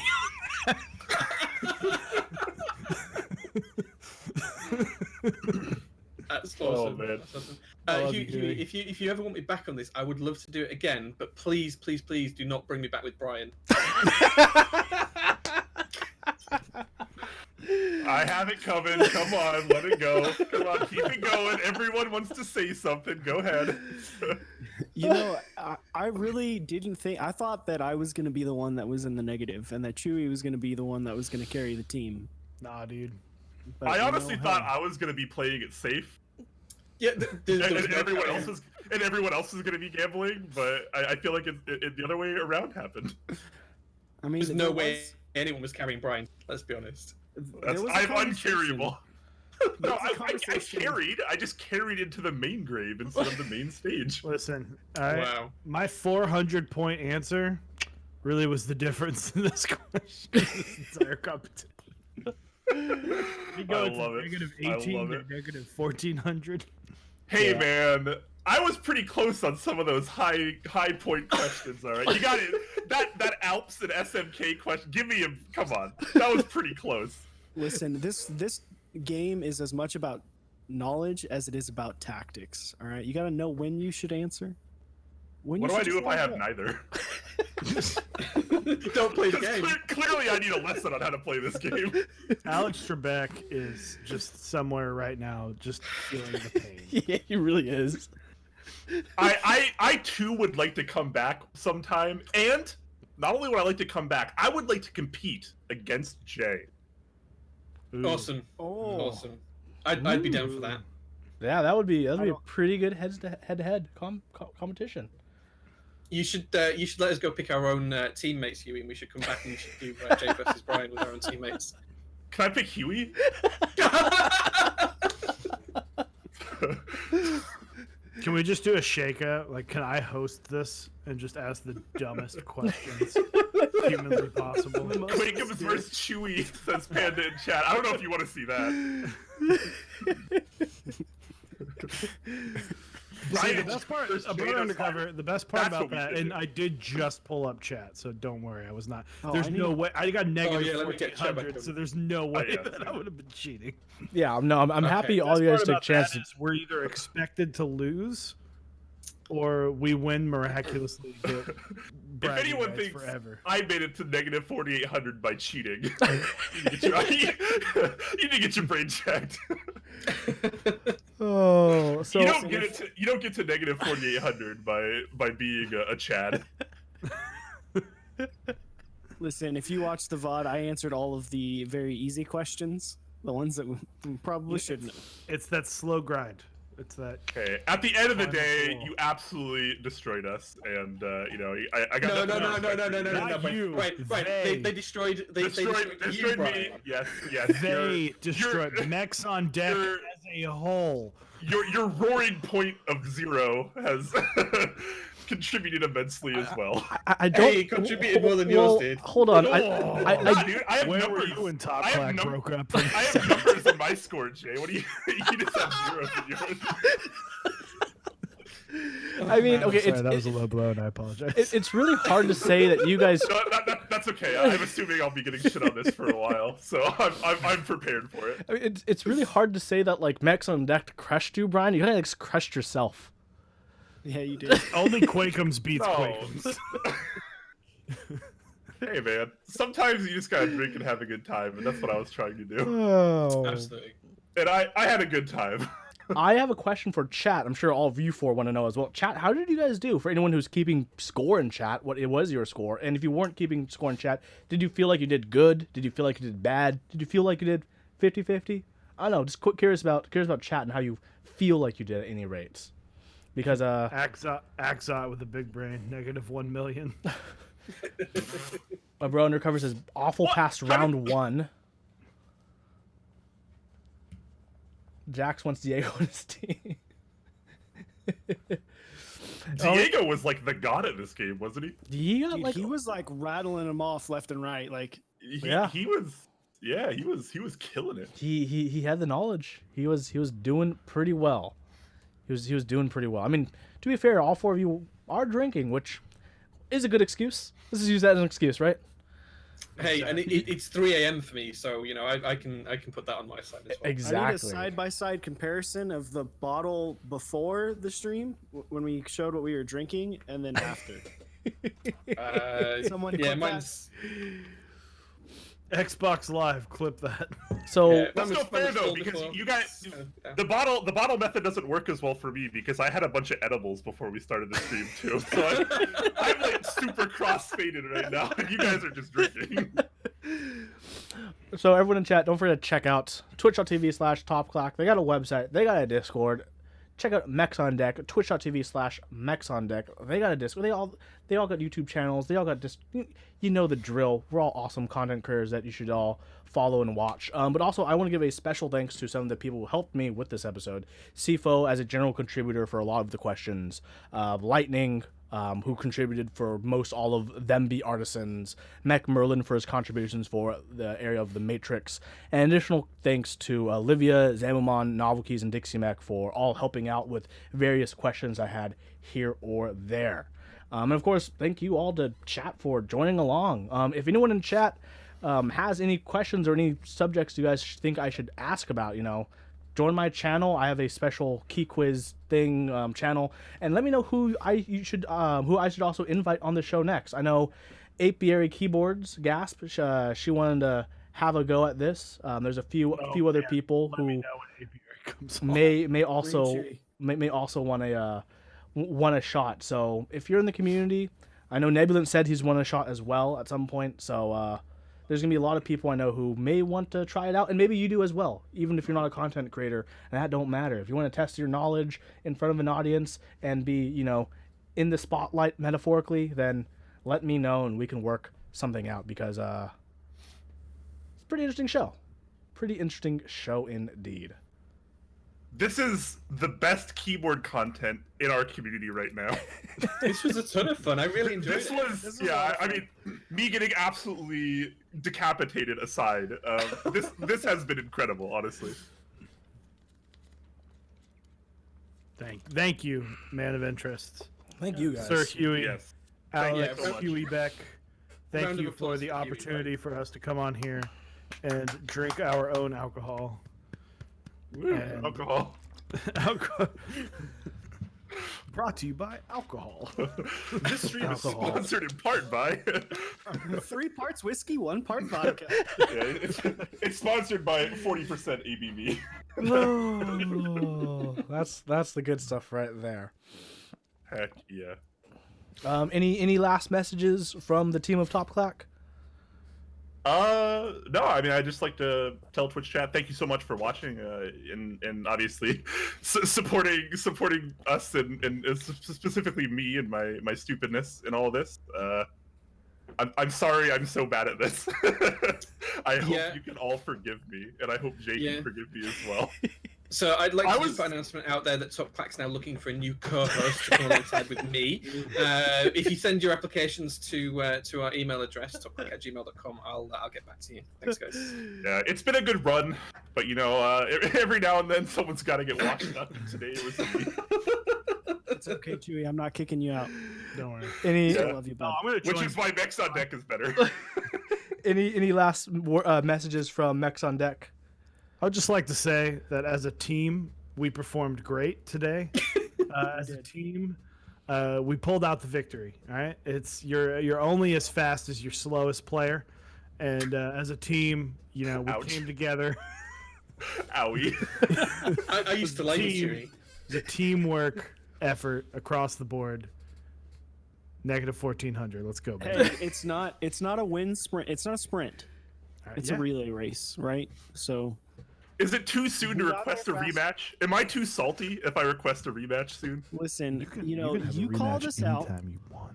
Speaker 2: That's
Speaker 3: Oh,
Speaker 2: awesome.
Speaker 3: man.
Speaker 2: That's awesome.
Speaker 1: I love
Speaker 2: Hugh,
Speaker 1: you,
Speaker 2: Huey,
Speaker 1: Huey.
Speaker 2: if you ever want me back on this, I would love to do it again. But please, please, please, do not bring me back with Brian.
Speaker 3: I have it coming. Come on, let it go. Come on, keep it going. Everyone wants to say something. Go ahead.
Speaker 5: You know, I really didn't think. I thought that I was going to be the one that was in the negative, and that Chewie was going to be the one that was going to carry the team.
Speaker 1: Nah, dude.
Speaker 5: But,
Speaker 3: I
Speaker 5: you know,
Speaker 3: honestly thought
Speaker 5: hey.
Speaker 3: I was going to be playing it safe,
Speaker 2: Yeah,
Speaker 3: and everyone else is going to be gambling. But I feel like it the other way around happened.
Speaker 5: I mean,
Speaker 2: There's no
Speaker 5: there
Speaker 2: way
Speaker 5: was-
Speaker 2: anyone was carrying Brian. Let's be honest.
Speaker 5: there was a
Speaker 3: I'm
Speaker 5: conversation.
Speaker 3: uncarryable.
Speaker 5: There
Speaker 3: No,
Speaker 5: was a
Speaker 3: I
Speaker 5: conversation.
Speaker 3: carried. I just carried into the main grave instead of the main stage.
Speaker 1: Listen,
Speaker 2: Wow.
Speaker 1: my 400-point answer really was the difference in this question. This entire competition. You go
Speaker 3: I
Speaker 1: into
Speaker 3: love it.
Speaker 1: negative
Speaker 3: I
Speaker 1: 18
Speaker 3: love
Speaker 1: to
Speaker 3: it.
Speaker 1: negative 1400.
Speaker 3: Hey
Speaker 4: Yeah.
Speaker 3: man, I was pretty close on some of those high point questions. All right, you got it. That Alps and SMK question. Give me a come on. That was pretty close.
Speaker 5: Listen, this game is as much about knowledge as it is about tactics. All right, you got to know when you should answer. When
Speaker 3: What
Speaker 5: you
Speaker 3: do I
Speaker 5: should
Speaker 3: do
Speaker 5: just
Speaker 3: if I
Speaker 5: let
Speaker 3: have
Speaker 5: it
Speaker 3: neither?
Speaker 2: Don't play the
Speaker 3: 'Cause
Speaker 2: game.
Speaker 3: Clearly, I need a lesson on how to play this game.
Speaker 1: Alex Trebek is just somewhere right now, just feeling the pain.
Speaker 4: Yeah, he really is.
Speaker 3: I too would like to come back sometime, and not only would I like to come back, I would like to compete against Jay.
Speaker 1: Ooh.
Speaker 2: Awesome.
Speaker 5: Oh,
Speaker 2: Awesome. I'd be down for that.
Speaker 4: Yeah, that'd be a
Speaker 5: don't-
Speaker 4: pretty good head-to-head competition.
Speaker 2: You should let us go pick our own teammates, Huey, and we should come back and we should do Jay versus Brian with our own teammates.
Speaker 3: Can I pick Huey?
Speaker 1: Can we just do a shakeout? Like, can I host this and just ask the dumbest questions humanly possible?
Speaker 3: Quakums versus Chewie, says Panda in chat. I don't know if you want to see that.
Speaker 1: See, the
Speaker 3: Brian,
Speaker 1: best part
Speaker 3: there's
Speaker 1: about
Speaker 3: Jada's
Speaker 1: Undercover, the best part
Speaker 3: That's
Speaker 1: about
Speaker 3: what we
Speaker 1: that,
Speaker 3: should
Speaker 1: and
Speaker 3: do.
Speaker 1: I did just pull up chat, so don't worry, I was not.
Speaker 5: Oh,
Speaker 1: There's
Speaker 5: I need
Speaker 1: no
Speaker 5: to-
Speaker 1: way. I got negative
Speaker 2: yeah, let me get chat back
Speaker 1: 1400,
Speaker 2: up.
Speaker 1: so there's no way
Speaker 3: yeah,
Speaker 1: that I
Speaker 3: same.
Speaker 1: would have been cheating.
Speaker 4: Yeah, I'm
Speaker 2: Okay.
Speaker 4: happy all
Speaker 1: Best
Speaker 4: you guys
Speaker 1: part
Speaker 4: took
Speaker 1: about that
Speaker 4: chances.
Speaker 1: is we're either expected to lose, or we win miraculously. To get
Speaker 3: If
Speaker 1: bragging
Speaker 3: anyone
Speaker 1: rights
Speaker 3: thinks
Speaker 1: forever.
Speaker 3: I made it to negative 4,800 by cheating, you need to get your brain checked.
Speaker 4: Oh, so
Speaker 3: you don't get to negative 4,800 by being a Chad.
Speaker 5: listen, if you watch the VOD, I answered all of the very easy questions, the ones that we probably shouldn't have.
Speaker 1: It's that slow grind. It's that.
Speaker 3: Okay. At the end of the
Speaker 1: Final
Speaker 3: day,
Speaker 1: call.
Speaker 3: you absolutely destroyed us, and I got
Speaker 2: No,
Speaker 3: nothing
Speaker 2: no, no,
Speaker 3: else
Speaker 2: no,
Speaker 3: to
Speaker 2: no, no, no, no,
Speaker 1: Not
Speaker 2: no.
Speaker 1: you,
Speaker 2: Right.
Speaker 1: they.
Speaker 2: They destroyed. They
Speaker 3: destroyed
Speaker 2: you,
Speaker 3: me.
Speaker 2: Brian.
Speaker 3: Yes.
Speaker 1: They destroyed Mechs on deck
Speaker 3: you're-
Speaker 1: as a whole.
Speaker 3: Your roaring point of 0 has contributed immensely as well.
Speaker 4: I don't.
Speaker 2: Hey, he contributed more than yours did.
Speaker 4: Hold on.
Speaker 3: Nah, dude, I have
Speaker 1: Where
Speaker 3: numbers.
Speaker 1: were you when Top
Speaker 3: I have
Speaker 1: Clack
Speaker 3: num-
Speaker 1: broke up?
Speaker 3: I have numbers in my score, Jay. What do you? You just have zeros in yours.
Speaker 4: I mean,
Speaker 1: I'm
Speaker 4: okay,
Speaker 1: sorry, that was a low blow, and I apologize.
Speaker 4: it's really hard to say that you guys.
Speaker 3: No, that's okay. I'm assuming I'll be getting shit on this for a while, so I'm prepared for it.
Speaker 4: I mean, it's really hard to say that like Mechs on deck crushed you, Brian. You kind of like crushed yourself.
Speaker 5: Yeah, you did.
Speaker 1: Only Quakeums beats
Speaker 3: No.
Speaker 1: Quakeums.
Speaker 3: Hey man, sometimes you just gotta drink and have a good time, and that's what I was trying to do.
Speaker 4: Oh.
Speaker 2: Absolutely.
Speaker 3: And I had a good time.
Speaker 4: I have a question for chat. I'm sure all of you four want to know as well. Chat, how did you guys do? For anyone who's keeping score in chat, what it was your score? And if you weren't keeping score in chat, did you feel like you did good? Did you feel like you did bad? Did you feel like you did 50-50? I don't know. Just curious about chat and how you feel like you did at any rates. Because
Speaker 1: Axot with a big brain, negative 1 million.
Speaker 4: my bro undercover says awful past round 1. Jax wants Diego on his team.
Speaker 3: Diego was like the god of this game, wasn't he?
Speaker 4: He got
Speaker 5: Dude,
Speaker 4: like
Speaker 5: he was like rattling them off left and right. Like,
Speaker 4: Yeah.
Speaker 3: He was killing it.
Speaker 4: he had the knowledge. He was doing pretty well. He was doing pretty well. I mean, to be fair, all four of you are drinking, which is a good excuse. Let's just use that as an excuse, right?
Speaker 2: Hey, and it's 3 a.m. for me, so you know I can put that on my side as well.
Speaker 4: Exactly.
Speaker 5: I need a side-by-side comparison of the bottle before the stream when we showed what we were drinking, and then after. Someone
Speaker 2: yeah,
Speaker 5: clip
Speaker 2: mine's.
Speaker 1: Xbox Live, clip that.
Speaker 4: So
Speaker 2: Yeah.
Speaker 3: That's
Speaker 2: Mine
Speaker 3: not
Speaker 2: was
Speaker 3: fair though,
Speaker 2: full
Speaker 3: because
Speaker 2: before.
Speaker 3: you guys,
Speaker 2: Yeah.
Speaker 3: the bottle method doesn't work as well for me because I had a bunch of edibles before we started the stream too. So I'm like super cross-faded right now, and you guys are just drinking.
Speaker 4: So everyone in chat, don't forget to check out twitch.tv/topclack. They got a website. They got a Discord. Check out Mechs on Deck, twitch.tv/Mechs on Deck. They got a Discord. They all got YouTube channels. They all got you know the drill. We're all awesome content creators that you should all follow and watch. But also, I want to give a special thanks to some of the people who helped me with this episode. CFO as a general contributor for a lot of the questions. Lightning, who contributed for most all of Them Be Artisans, Mech Merlin for his contributions for the area of the Matrix, and additional thanks to Olivia, Zamamon, Novel Keys, and Dixie Mech for all helping out with various questions I had here or there. And of course, thank you all to chat for joining along. If anyone in chat has any questions or any subjects you guys think I should ask about, join my channel. I have a special key quiz thing channel, and let me know who I should also invite on the show next. I know Apiary Keyboards Gasp. She wanted to have a go at this. There's a few other people
Speaker 1: Let me
Speaker 4: who
Speaker 1: know when Apiary comes on.
Speaker 4: may also
Speaker 5: Green
Speaker 4: may also want a shot. So if you're in the community, I know Nebulant said he's won a shot as well at some point. So there's gonna be a lot of people I know who may want to try it out, and maybe you do as well. Even if you're not a content creator, and that don't matter. If you want to test your knowledge in front of an audience and be, in the spotlight metaphorically, then let me know and we can work something out because it's a pretty interesting show. Pretty interesting show indeed.
Speaker 3: This is the best keyboard content in our community right now.
Speaker 2: This was a ton of fun. I really enjoyed
Speaker 3: This
Speaker 2: it.
Speaker 3: was, I mean, me getting absolutely decapitated aside, this has been incredible, honestly.
Speaker 1: Thank you, man of interest.
Speaker 4: Thank you guys.
Speaker 1: Sir Huey,
Speaker 3: Yes. Thank you
Speaker 1: Alex,
Speaker 3: so much.
Speaker 1: Huey Beck. Thank
Speaker 2: Round of
Speaker 1: you for
Speaker 2: applause
Speaker 1: the
Speaker 2: for Huey
Speaker 1: opportunity for us to come on here and drink our own alcohol. And-
Speaker 3: Alcohol.
Speaker 1: Alcohol. Brought to you by alcohol.
Speaker 3: This stream is
Speaker 1: Alcohol.
Speaker 3: sponsored in part by.
Speaker 5: 3 parts whiskey, 1 part vodka.
Speaker 3: It's sponsored by 40% ABV.
Speaker 4: Oh, that's the good stuff right there.
Speaker 3: Heck yeah.
Speaker 4: Any last messages from the team of Top Clack?
Speaker 3: No, I mean, I just like to tell Twitch chat, thank you so much for watching, and obviously supporting us and specifically me and my stupidness in all of this. I'm sorry, I'm so bad at this. I hope you can all forgive me, and I hope Jay can forgive me as well.
Speaker 2: So I'd like to just put an announcement out there that Top Clack's now looking for a new co-host to come alongside with me. If you send your applications to our email address, topclack@gmail.com, I'll get back to you. Thanks, guys.
Speaker 3: Yeah, it's been a good run, but every now and then someone's got to get washed up. Today it was me.
Speaker 5: It's okay, Chewy. I'm not kicking you out.
Speaker 1: Don't worry.
Speaker 4: Any
Speaker 5: I love you, bud.
Speaker 1: I'm gonna
Speaker 3: Which
Speaker 1: join.
Speaker 3: is why Mechs on Deck is better.
Speaker 4: any last messages from Mechs on Deck?
Speaker 1: I would just like to say that as a team, we performed great today. As a team, we pulled out the victory. All right, you're only as fast as your slowest player, and as a team, we
Speaker 3: Ouch.
Speaker 1: came together.
Speaker 3: Owie.
Speaker 2: I used to like you,
Speaker 1: Team.
Speaker 2: Chewy.
Speaker 1: It's a teamwork effort across the board. Negative 1400. Let's go, baby.
Speaker 5: Hey, it's not a win sprint. It's not a sprint. It's a relay race, right? So
Speaker 3: Is it too soon to
Speaker 5: We got
Speaker 3: request a
Speaker 5: there fast.
Speaker 3: rematch? Am I too salty if I request a rematch soon?
Speaker 5: listen, you called us out.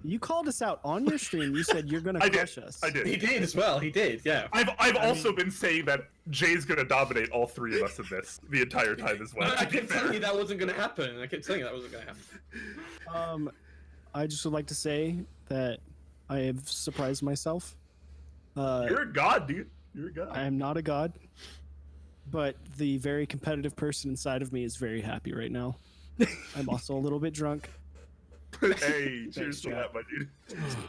Speaker 5: You called us out on your stream. You said you're gonna
Speaker 3: I did.
Speaker 5: crush us.
Speaker 3: I did.
Speaker 2: He did as well. He did, yeah.
Speaker 3: I've also been saying that Jay's gonna dominate all three of us in this the entire time as well.
Speaker 2: I
Speaker 3: to be
Speaker 2: kept telling
Speaker 3: fair.
Speaker 2: you that wasn't going to happen. I kept telling you that wasn't going to happen.
Speaker 5: I just would like to say that I have surprised myself.
Speaker 3: You're a god, dude. You're a god.
Speaker 5: I am not a god, but the very competitive person inside of me is very happy right now. I'm also a little bit drunk.
Speaker 3: Hey, cheers to
Speaker 5: Chad.
Speaker 3: that, my dude.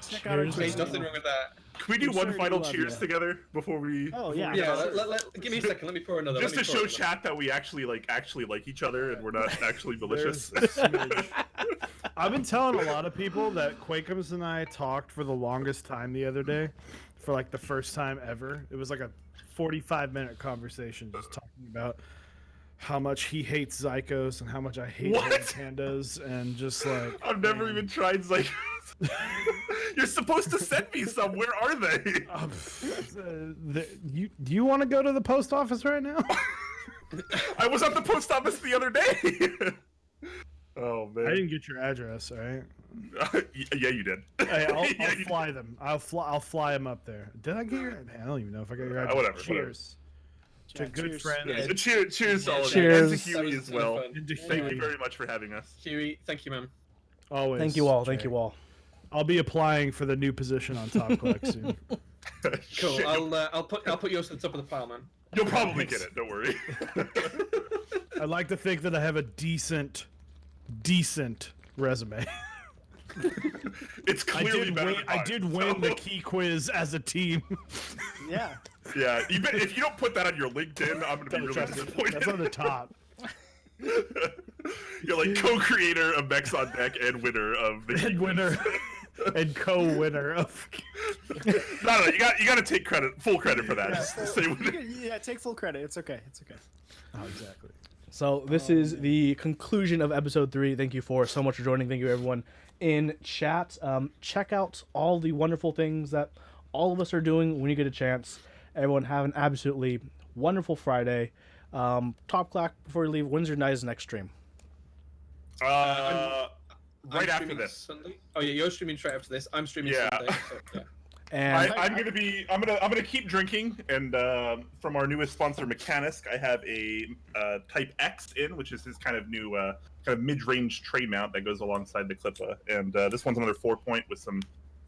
Speaker 5: Check out our
Speaker 1: Cheers.
Speaker 2: Hey,
Speaker 5: Twitter.
Speaker 2: nothing wrong with that.
Speaker 3: Can we do
Speaker 5: I'm
Speaker 3: one
Speaker 5: sure
Speaker 3: final
Speaker 5: we love
Speaker 3: cheers
Speaker 5: ya.
Speaker 3: together before we?
Speaker 5: Oh,
Speaker 3: before
Speaker 5: yeah.
Speaker 3: we get
Speaker 2: Yeah,
Speaker 3: out?
Speaker 2: give me a second. Let me pour another.
Speaker 3: Just to
Speaker 2: Let me pour
Speaker 3: show
Speaker 2: another.
Speaker 3: chat that we actually like each other and we're not actually malicious.
Speaker 1: There's a smidge. I've been telling a lot of people that Quakums and I talked for the longest time the other day, for like the first time ever. It was like a 45-minute conversation just talking about how much he hates Zycos and how much I hate
Speaker 3: What?
Speaker 1: pandas, and just like
Speaker 3: I've never
Speaker 1: man.
Speaker 3: even tried like. You're supposed to send me some. Where are they?
Speaker 1: Do you want to go to the post office right now?
Speaker 3: I was at the post office the other day. Oh man.
Speaker 1: I didn't get your address, all right?
Speaker 3: Yeah, you did.
Speaker 1: Hey, I'll
Speaker 3: Yeah, you
Speaker 1: fly them. I'll fly them up there. Did I get your? I don't even know if I got your address.
Speaker 3: whatever,
Speaker 1: Cheers. To
Speaker 5: Chad,
Speaker 1: good
Speaker 5: cheers.
Speaker 1: friend.
Speaker 2: Yeah,
Speaker 3: did. Cheers to all of you.
Speaker 4: Cheers.
Speaker 3: And to Huey as well.
Speaker 1: And to
Speaker 3: Thank
Speaker 1: Huey.
Speaker 3: you very much for having us.
Speaker 2: Huey, thank you, man.
Speaker 1: Always.
Speaker 4: Thank you all. Thank
Speaker 1: Jay.
Speaker 4: you all.
Speaker 1: I'll be applying for the new position on Top Clack soon.
Speaker 2: Cool.
Speaker 3: Shit,
Speaker 2: I'll put yours to the top of the pile, man.
Speaker 3: you'll probably get it. Don't worry.
Speaker 1: I'd like to think that I have a decent resume.
Speaker 3: It's clearly better than
Speaker 1: I
Speaker 3: mine,
Speaker 1: did
Speaker 3: so-
Speaker 1: win the key quiz as a team.
Speaker 5: Yeah.
Speaker 3: Yeah, if you don't put that on your LinkedIn, I'm gonna be really
Speaker 1: Trust me,
Speaker 3: disappointed.
Speaker 1: that's on the top.
Speaker 3: You're like co-creator of Mechs on Deck and winner of the
Speaker 1: And winner and co-winner of.
Speaker 3: No, you got to take full credit for that.
Speaker 5: Yeah,
Speaker 3: Just
Speaker 5: full-
Speaker 3: say
Speaker 5: you
Speaker 3: winner.
Speaker 5: can- yeah, take full credit. It's okay. It's okay.
Speaker 1: Oh, exactly.
Speaker 4: So this is the conclusion of episode 3. Thank you for so much for joining. Thank you everyone in chat. Check out all the wonderful things that all of us are doing when you get a chance. Everyone have an absolutely wonderful Friday. Top Clack, before you leave, when's your guys' next stream?
Speaker 3: Right
Speaker 2: I'm
Speaker 3: after
Speaker 2: streaming
Speaker 3: this.
Speaker 2: Sunday. Oh yeah, you're streaming straight after this. I'm streaming
Speaker 3: Yeah.
Speaker 2: Sunday. So, yeah.
Speaker 4: And
Speaker 3: I'm gonna keep drinking, and from our newest sponsor, Mechanisk, I have a Type X in, which is his kind of new kind of mid-range trade mount that goes alongside the Clippa, and this one's another 4-point with some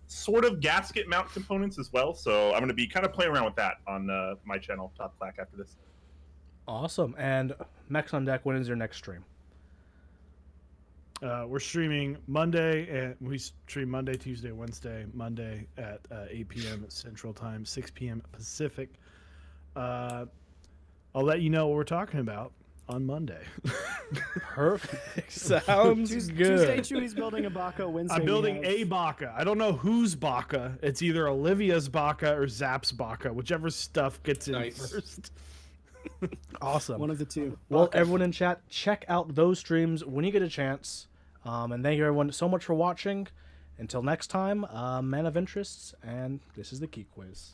Speaker 3: sort of gasket mount components as well. So I'm gonna be kind of playing around with that on my channel, Top Clack, after this.
Speaker 4: awesome. And Mechs on Deck, when is your next stream?
Speaker 1: We're streaming Monday, and we stream Monday, Tuesday, Wednesday, Monday at 8 p.m. Central Time, 6 p.m. Pacific. I'll let you know what we're talking about on Monday.
Speaker 4: Perfect. Sounds
Speaker 5: Tuesday,
Speaker 4: good.
Speaker 5: Chewy's building a Baka. Wednesday,
Speaker 1: I'm
Speaker 5: we
Speaker 1: building
Speaker 5: have-
Speaker 1: a Baka. I don't know whose Baka. It's either Olivia's Baka or Zap's Baka, whichever stuff gets in
Speaker 2: Nice.
Speaker 1: first.
Speaker 4: Awesome.
Speaker 5: one of the two.
Speaker 4: Well,
Speaker 5: Baka.
Speaker 4: everyone in chat, check out those streams when you get a chance. And thank you everyone so much for watching. Until next time, Man of Interests, and this is the Key Quiz.